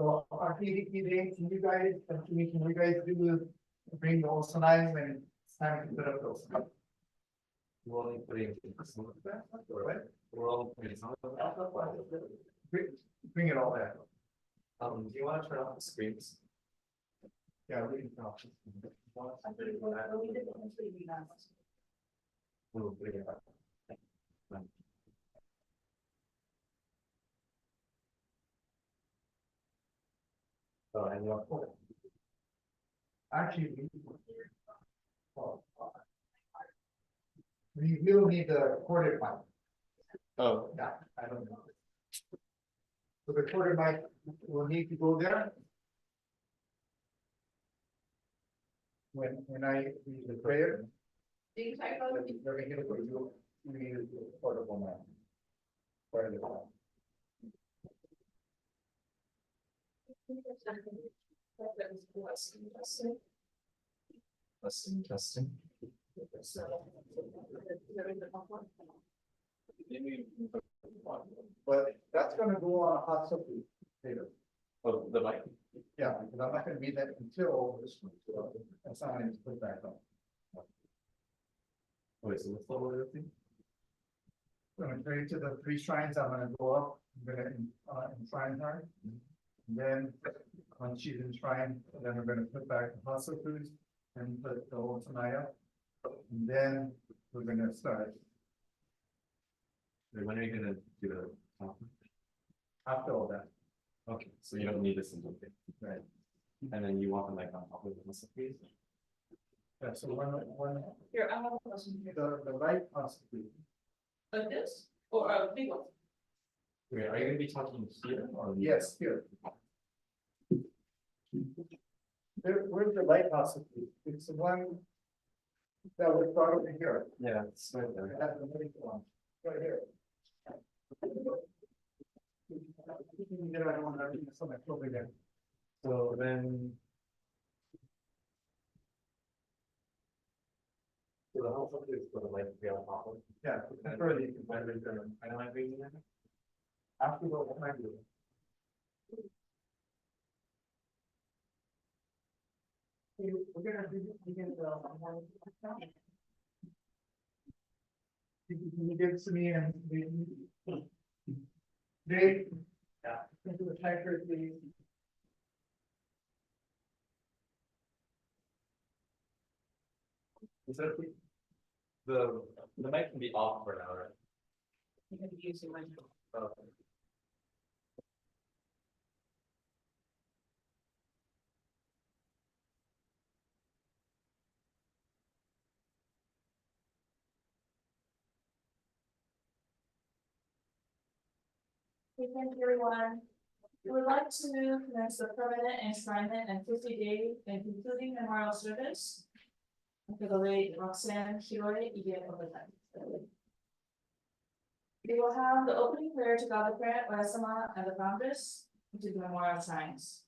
So Aki, can you guys, can you guys do, bring the ozonize when it's time to put up those? we're only putting some of that, or what? We're only putting some of that. Bring it all there. Do you wanna turn off the screens? Yeah, we can talk. We'll bring it up. And you want. Actually, we will need the quarter mic. Oh. Yeah, I don't know. So the quarter mic will need to go there. When I read the prayer, Big typo. Very good for you, you need a portable map. Where is it? That's interesting. But that's gonna go on a hot subject later. Oh, the mic. Yeah, because I'm not gonna read that until this one, so that's not even put back on. Wait, so what's the order thing? I'm gonna carry to the three shrines, I'm gonna go up, I'm gonna enshrine her. And then, when she's enshrined, then we're gonna put back the hot foods and put the whole Tanaya. And then we're gonna start Wait, when are you gonna do the top? after all that, Okay, so you don't need this in okay. right? And then you want them like on top of the recipes? Yeah, so one, Here, I have a question here. the right hot food. Like this, or a big one? Wait, are you gonna be talking here or? Yes, here. Where's the lighthouse? It's the one that was brought over here. Yeah, it's right there. That's the middle one, right here. You know, I don't want to, so much over there. So then. So the whole subject is for the light to be on top of. Yeah, And further, then when we're gonna finalize reading it? after what I do. We're gonna do, can you give it to me and Dave? Yeah. Into the typer, please. Is that the mic can be off for now, right? You can use your window. Okay. Thank you, everyone. We would like to commence the permanent enshrinement and 50-day and concluding memorial service for the late Roxanne Hiroi Ige of the time. We will have the opening prayer to God the Parent, Oyasama, and the founders into the memorial shrines.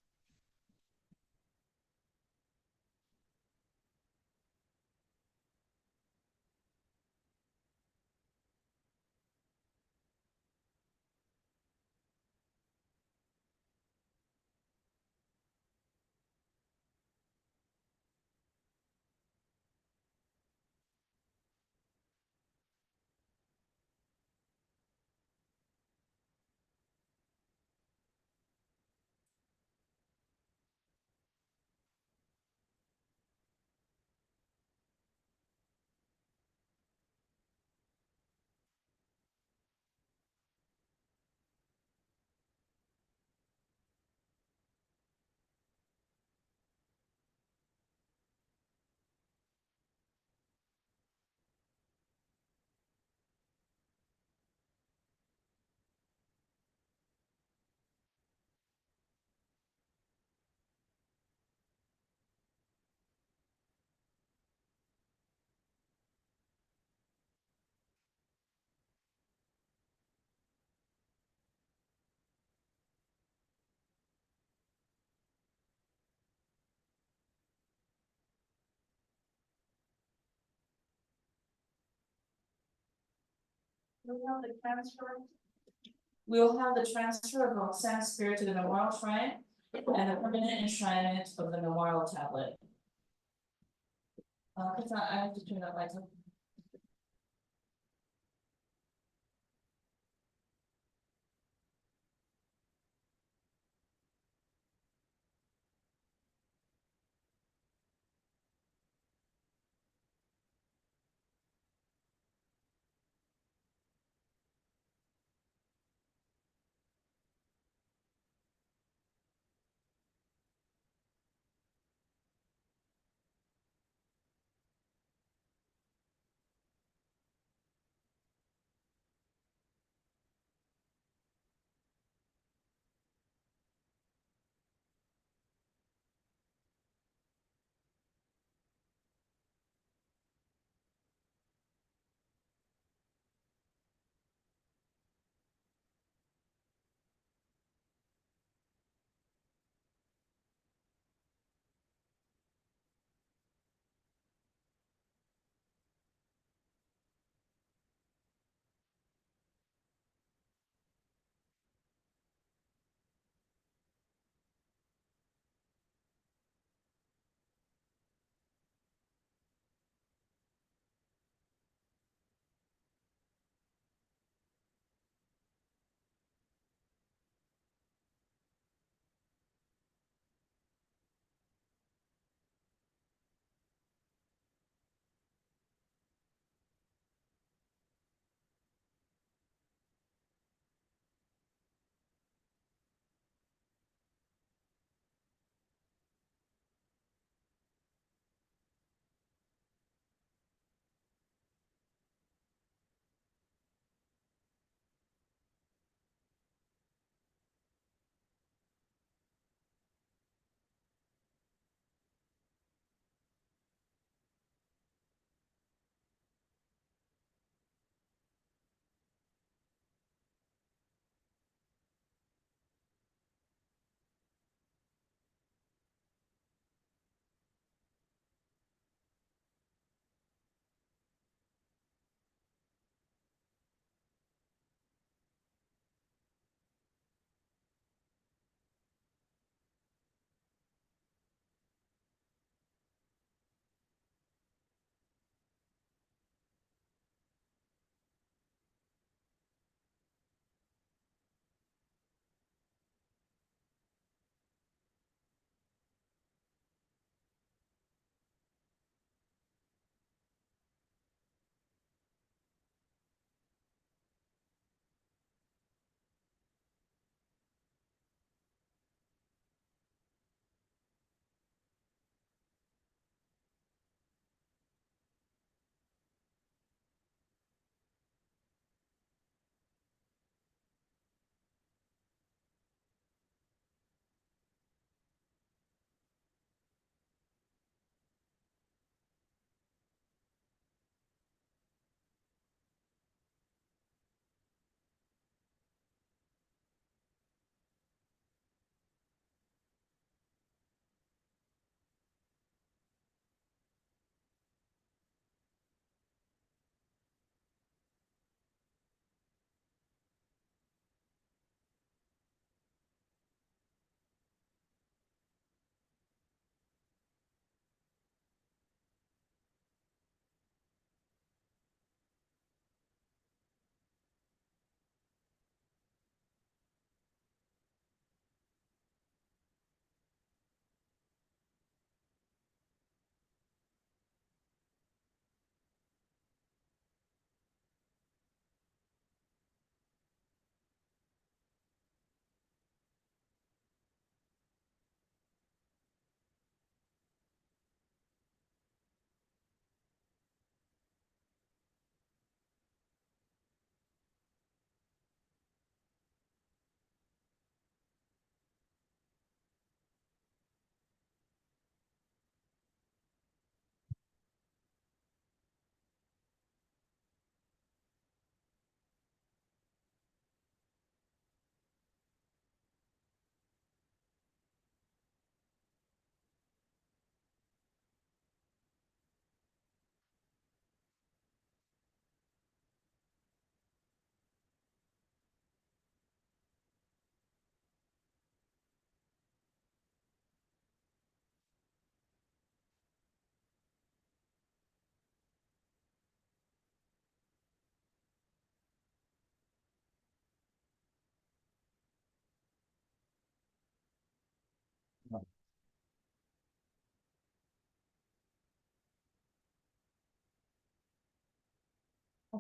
We'll have the transfer of Roxanne's spirit to the memorial shrine and the permanent enshrinement of the memorial tablet. I have to turn that light on.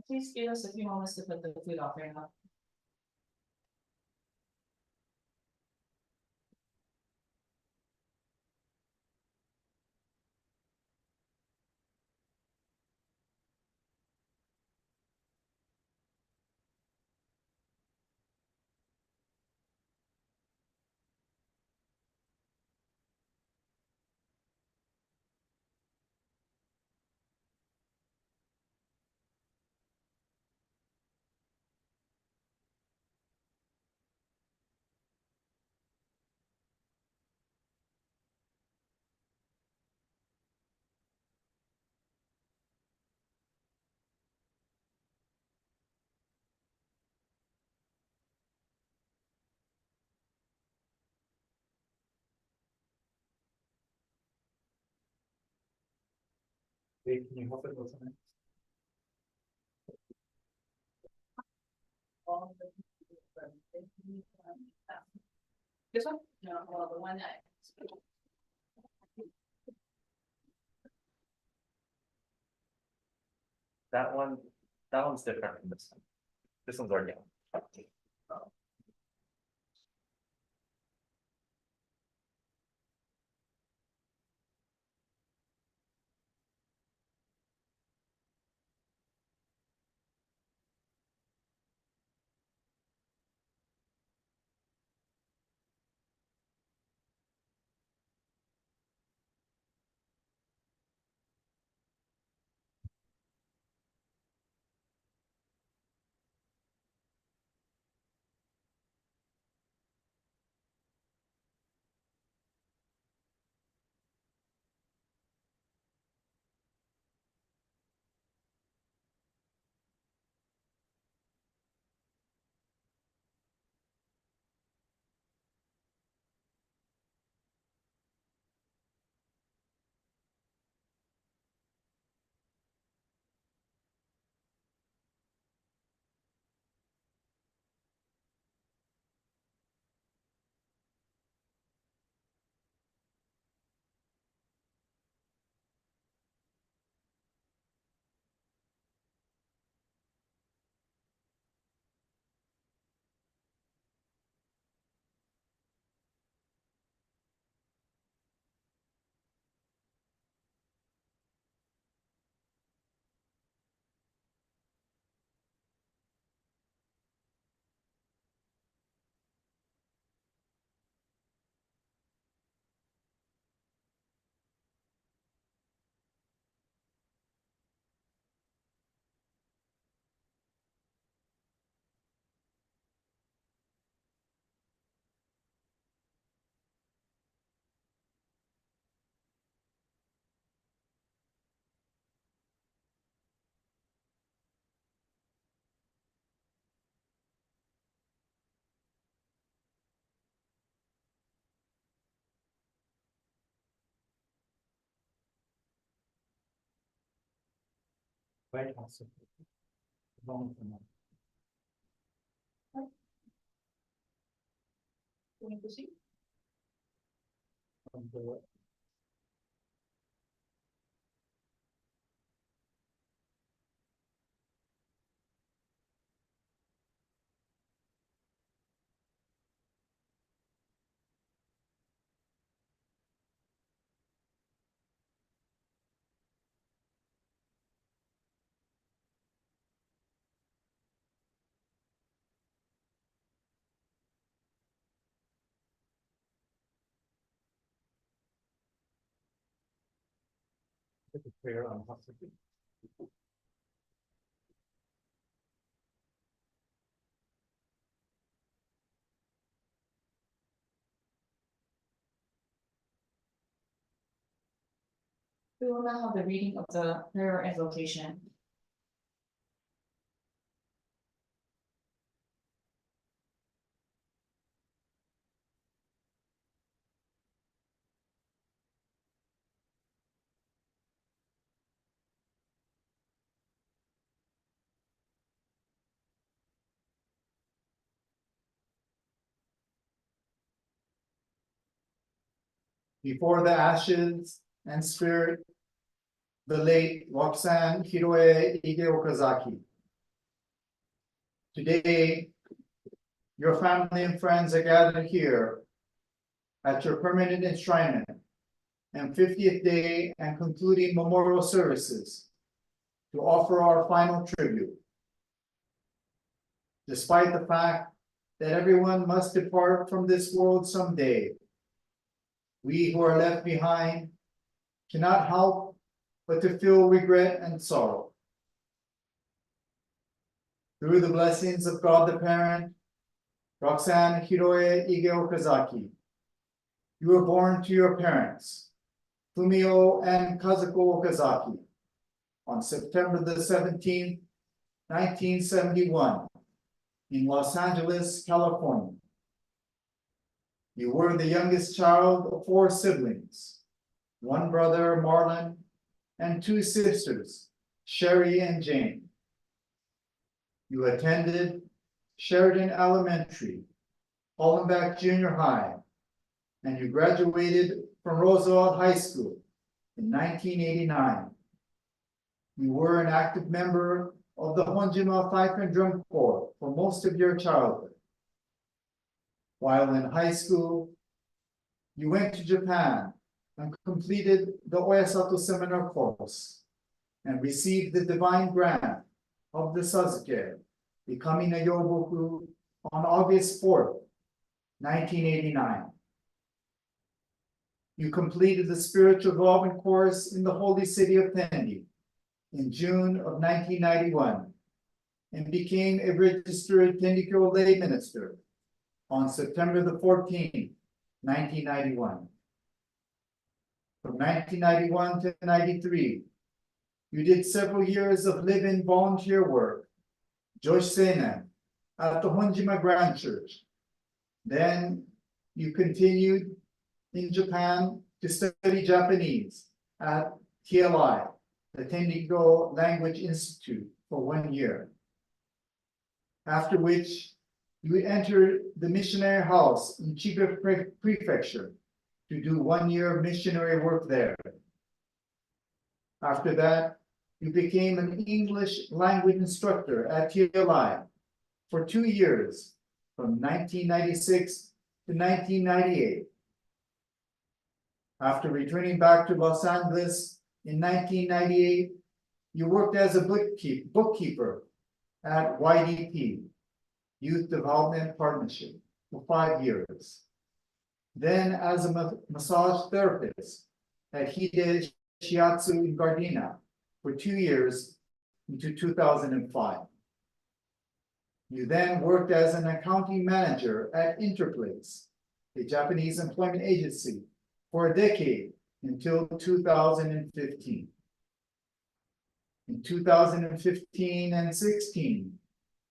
please give us a few moments to put the food offering up. Wait, can you help it with something? This one? No, well, the one that. That one, that one's different from this one. This one's organic. White House. Wrong for now. Can we proceed? Take a prayer on Hasaki. We will now have the reading of the prayer invocation. Before the ashes and spirit, the late Roxanne Hiroe Ige Okazaki, Today, your family and friends are gathered here at your permanent enshrinement and 50th day and concluding memorial services to offer our final tribute. Despite the fact that everyone must depart from this world someday, we who are left behind cannot help but to feel regret and sorrow. Through the blessings of God the Parent, Roxanne Hiroe Ige Okazaki, you were born to your parents, Fumio and Kazuko Okazaki, on September the 17th, 1971, in Los Angeles, California. You were the youngest child of 4 siblings, 1 brother, Marlon, and 2 sisters, Sherry and Jane. You attended Sheridan Elementary, Hollenbeck Junior High, and you graduated from Roosevelt High School in 1989. You were an active member of the Honjima Fife and Drum Corps for most of your childhood. While in high school, you went to Japan and completed the Oyasato Seminar course and received the divine grant of the Sasuke, becoming a Yoboku on August 4th, 1989. You completed the spiritual development course in the holy city of Tendi in June of 1991 and became a registered Tendikyo lay minister on September the 14th, 1991. From 1991 to 93, you did several years of live-in volunteer work, Joshseinen, at the Honjima Grand Church. Then you continued in Japan to study Japanese at TLI, the Tendikyo Language Institute, for 1 year. After which, you entered the missionary house in Chiba Prefecture to do 1 year of missionary work there. After that, you became an English language instructor at TLI for 2 years, from 1996 to 1998. After returning back to Los Angeles in 1998, you worked as a bookkeeper at YDP, Youth Development Partnership, for 5 years. Then as a massage therapist at Hide Shiatsu in Gardena for 2 years into 2005. You then worked as an accounting manager at Interplace, a Japanese employment agency, for a decade until 2015. In 2015 and 16,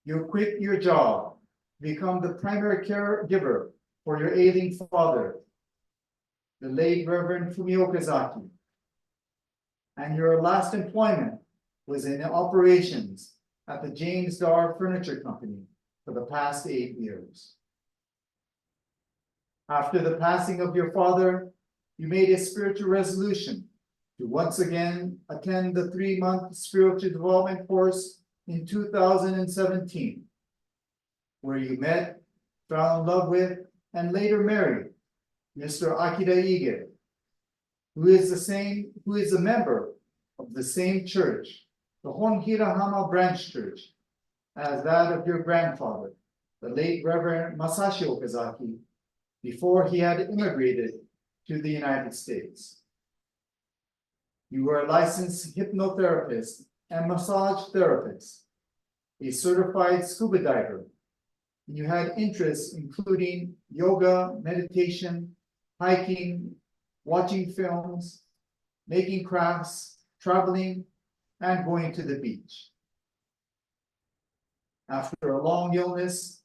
you quit your job, become the primary caregiver for your ailing father, the late Reverend Fumio Okazaki. And your last employment was in operations at the James Dar Furniture Company for the past 8 years. After the passing of your father, you made a spiritual resolution to once again attend the 3-month spiritual development course in 2017, where you met, fell in love with, and later married Mr. Akira Ige, who is a member of the same church, the Honhirahama Branch Church, as that of your grandfather, the late Reverend Masashi Okazaki, before he had immigrated to the United States. You were a licensed hypnotherapist and massage therapist, a certified scuba diver, and you had interests including yoga, meditation, hiking, watching films, making crafts, traveling, and going to the beach. After a long illness,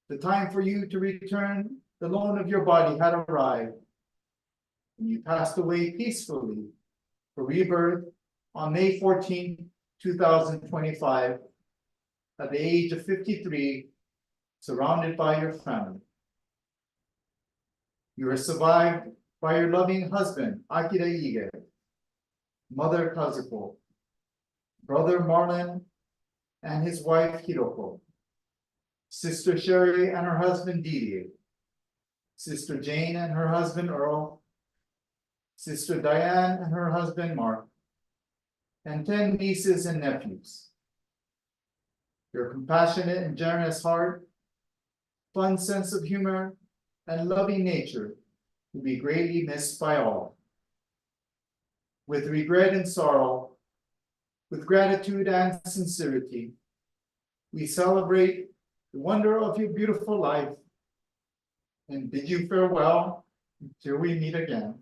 the time for you to return the loan of your body had arrived, and you passed away peacefully for rebirth on May 14, 2025, at the age of 53, surrounded by your family. You are survived by your loving husband, Akira Ige, mother Kazuko, brother Marlon, and his wife Hiroko, Sister Sherry and her husband Dee, Sister Jane and her husband Earl, Sister Diane and her husband Mark, and 10 nieces and nephews. Your compassionate and generous heart, fun sense of humor, and loving nature will be greatly missed by all. With regret and sorrow, with gratitude and sincerity, we celebrate the wonder of your beautiful life and bid you farewell until we meet again.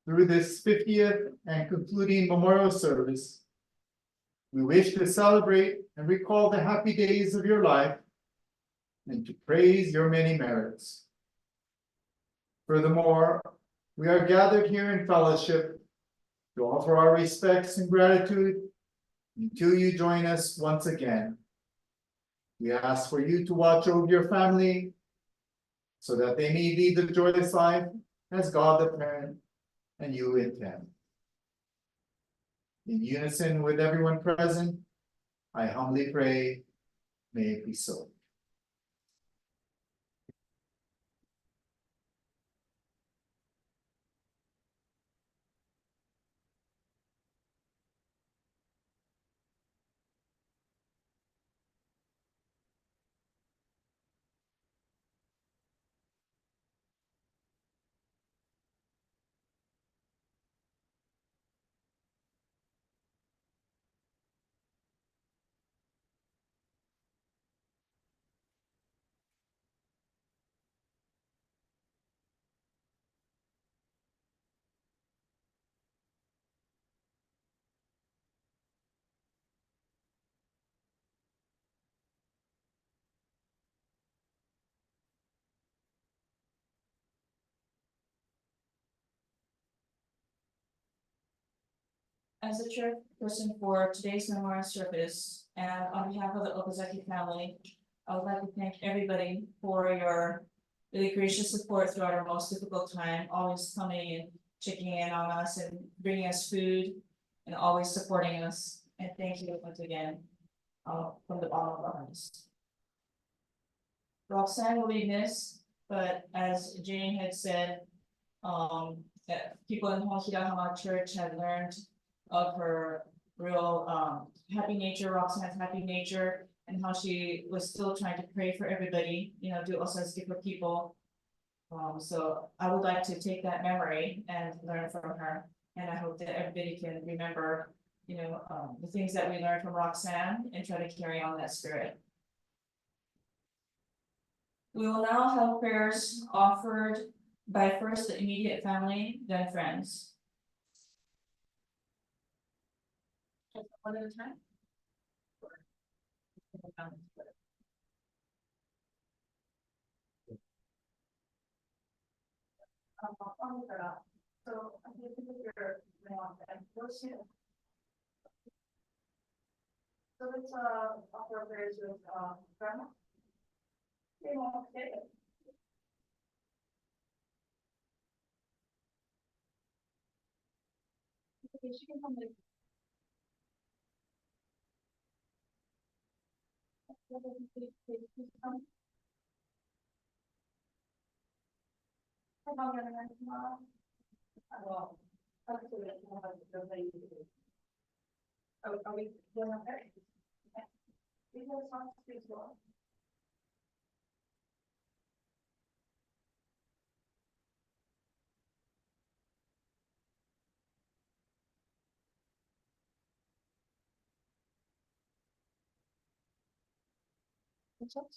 Through this 50th and concluding memorial service, we wish to celebrate and recall the happy days of your life and to praise your many merits. Furthermore, we are gathered here in fellowship to offer our respects and gratitude until you join us once again. We ask for you to watch over your family so that they may lead the joyous life as God the parent and you intend. In unison with everyone present, I humbly pray, may it be so. As the chairperson for today's memorial service, and on behalf of the Okazaki family, I would like to thank everybody for your really gracious support throughout our most difficult time, always coming and checking in on us and bringing us food and always supporting us. And thank you once again, from the bottom of our hearts. Roxanne will be missed, but as Jane had said, that people in Hoshirahama Church had learned of her real happy nature, Roxanne's happy nature, and how she was still trying to pray for everybody, you know, do also as for people. So I would like to take that memory and learn from her, and I hope that everybody can remember, you know, the things that we learned from Roxanne and try to carry on that spirit. We will now have prayers offered by first the immediate family, then friends. One at a time? So I think your first here. So let's offer prayers with grandma. Okay. Okay, she can come in. Are we doing okay? We have songs to as well. What's up?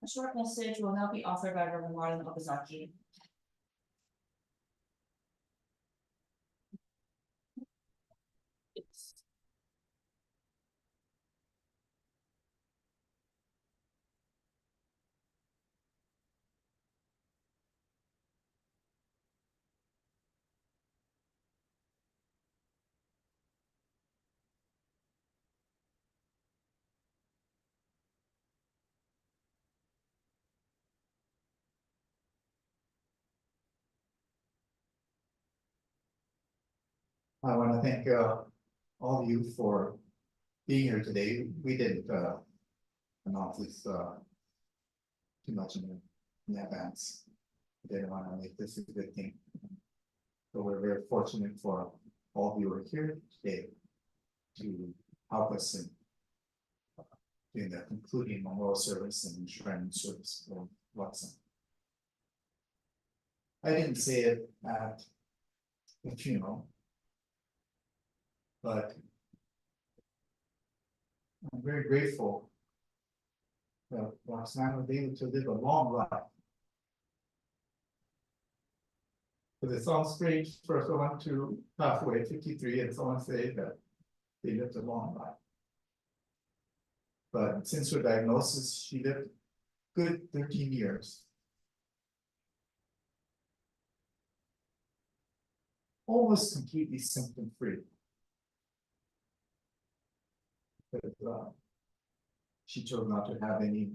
A short message will now be offered by Reverend Marlon Okazaki. I want to thank all of you for being here today. We didn't announce this too much in advance. We didn't want to make this a good thing. So we're very fortunate for all of you who are here today to help us in doing the concluding memorial service and enshrinement service for Watson. I didn't say it at the funeral, but I'm very grateful that Roxanne was able to live a long life. But it sounds strange for someone to pass away 53 and someone say that they lived a long life. But since her diagnosis, she lived good 13 years. Almost completely symptom-free. But she chose not to have any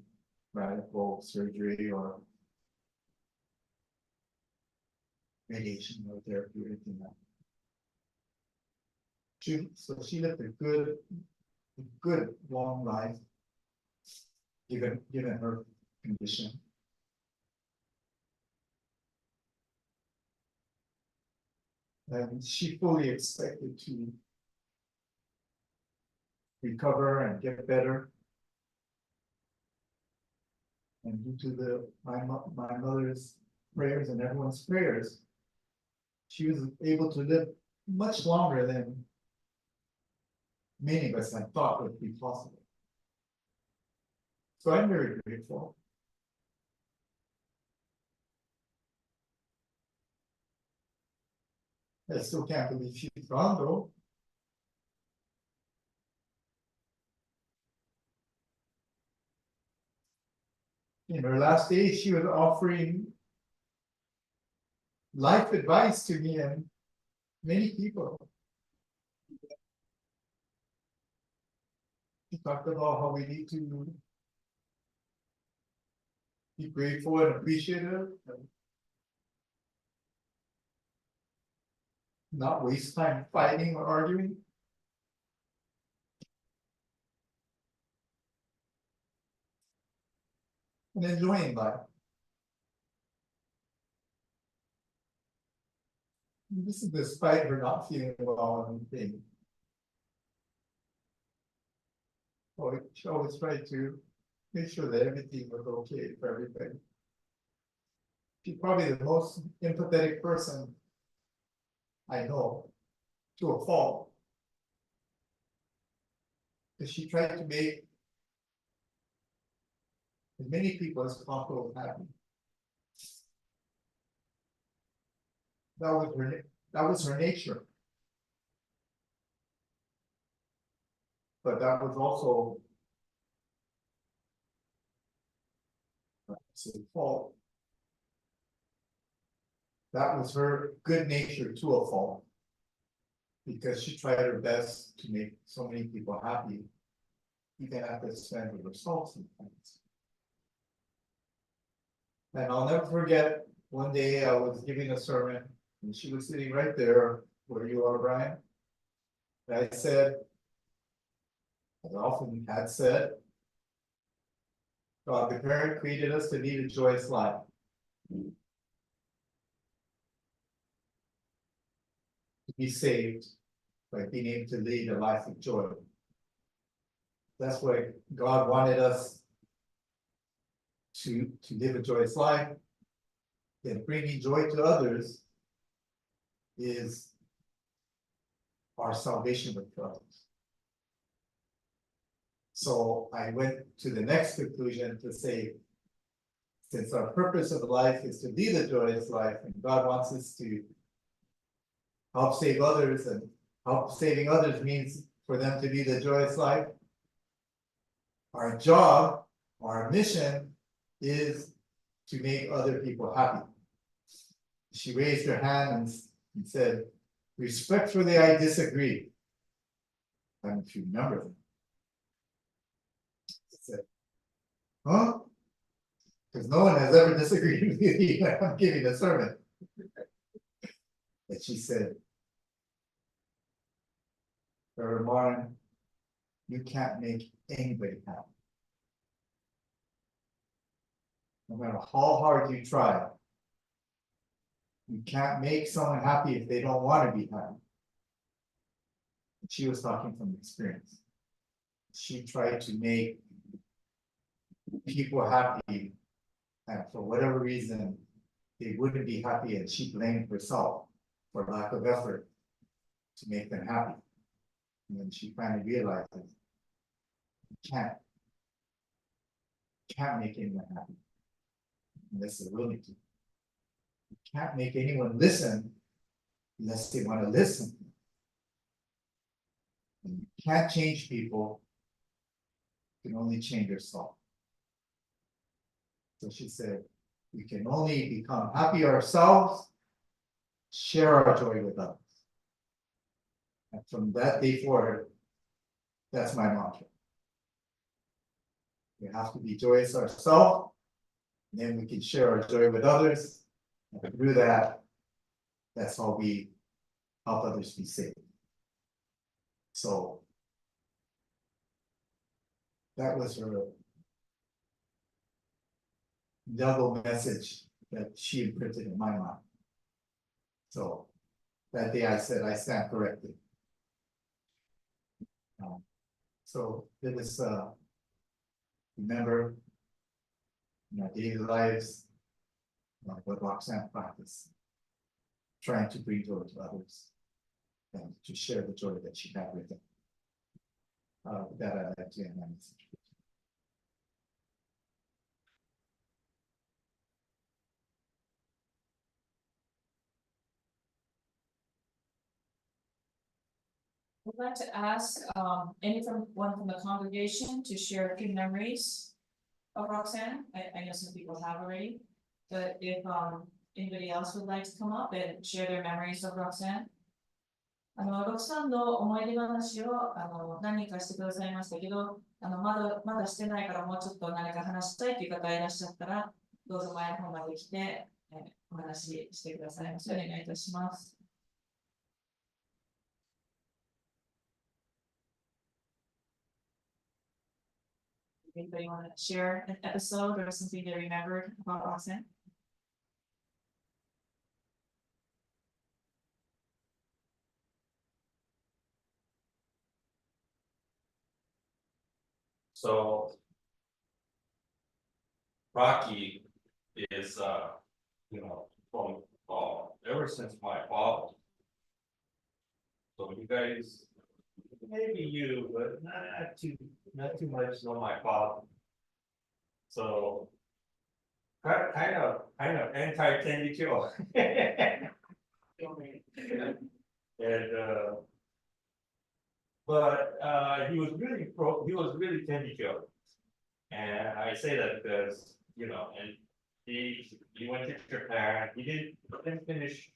radical surgery or radiation or therapy or anything like that. So she lived a good long life, given her condition. And she fully expected to recover and get better. And due to my mother's prayers and everyone's prayers, she was able to live much longer than many of us had thought would be possible. So I'm very grateful. I still can't believe she's gone though. In her last days, she was offering life advice to me and many people. She talked about how we need to be grateful and appreciative and not waste time fighting or arguing. And enjoying life. This is despite her not feeling well and anything. So she always tried to make sure that everything was okay for everybody. She's probably the most empathetic person I know, to a fault. Because she tried to make as many people as possible happy. That was her nature. But that was also a fault. That was her good nature to a fault. Because she tried her best to make so many people happy, even at the expense of herself sometimes. And I'll never forget, one day I was giving a sermon, and she was sitting right there where you are, Brian. And I said, as I often had said, God the parent created us to lead a joyous life. To be saved by being able to lead a life of joy. That's why God wanted us to live a joyous life. And bringing joy to others is our salvation with God. So I went to the next conclusion to say, since our purpose of life is to lead a joyous life, and God wants us to help save others, and help saving others means for them to lead a joyous life. Our job, our mission is to make other people happy. She raised her hand and said, respectfully, I disagree. I don't know if you remember them. I said, huh? Because no one has ever disagreed with me when I'm giving a sermon. And she said, Reverend Martin, you can't make anybody happy. No matter how hard you try, you can't make someone happy if they don't want to be happy. And she was talking from experience. She tried to make people happy, and for whatever reason, they wouldn't be happy, and she blamed herself for lack of effort to make them happy. And then she finally realized that you can't make anyone happy unless they're willing to. You can't make anyone listen unless they want to listen. And you can't change people, you can only change yourself. So she said, we can only become happy ourselves, share our joy with others. And from that day forward, that's my mantra. We have to be joyous ourselves, and then we can share our joy with others. And through that, that's how we help others be saved. So that was her double message that she imprinted in my mind. So that day I said, I stand corrected. So let us remember in our daily lives what Roxanne practiced, trying to bring joy to others and to share the joy that she had with them. With that, I'd like to end my message. I'd like to ask anyone from the congregation to share a few memories of Roxanne. I know some people have already, but if anybody else would like to come up and share their memories of Roxanne. ロクさんの思い出話を何人かしてくださいましたけど、まだしてないからもうちょっと何か話したいという方がいらっしゃったら、どうぞ前の方まで来て、お話ししてくださいませ。お願いいたします。Anybody want to share an episode or something they remembered about Roxanne? So Rocky is, from ever since my father. So you guys, maybe you, but not too much know my father. So kind of anti-candy kill. And but he was really candy killer. And I say that because, and he went to Japan, he didn't finish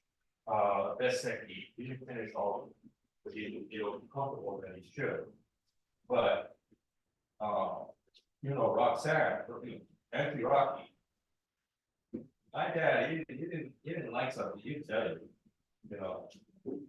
best technique, he didn't finish all of it, but he was comfortable that he should. But Roxanne, Anthony Rocky, my dad, he didn't like something, he'd tell you,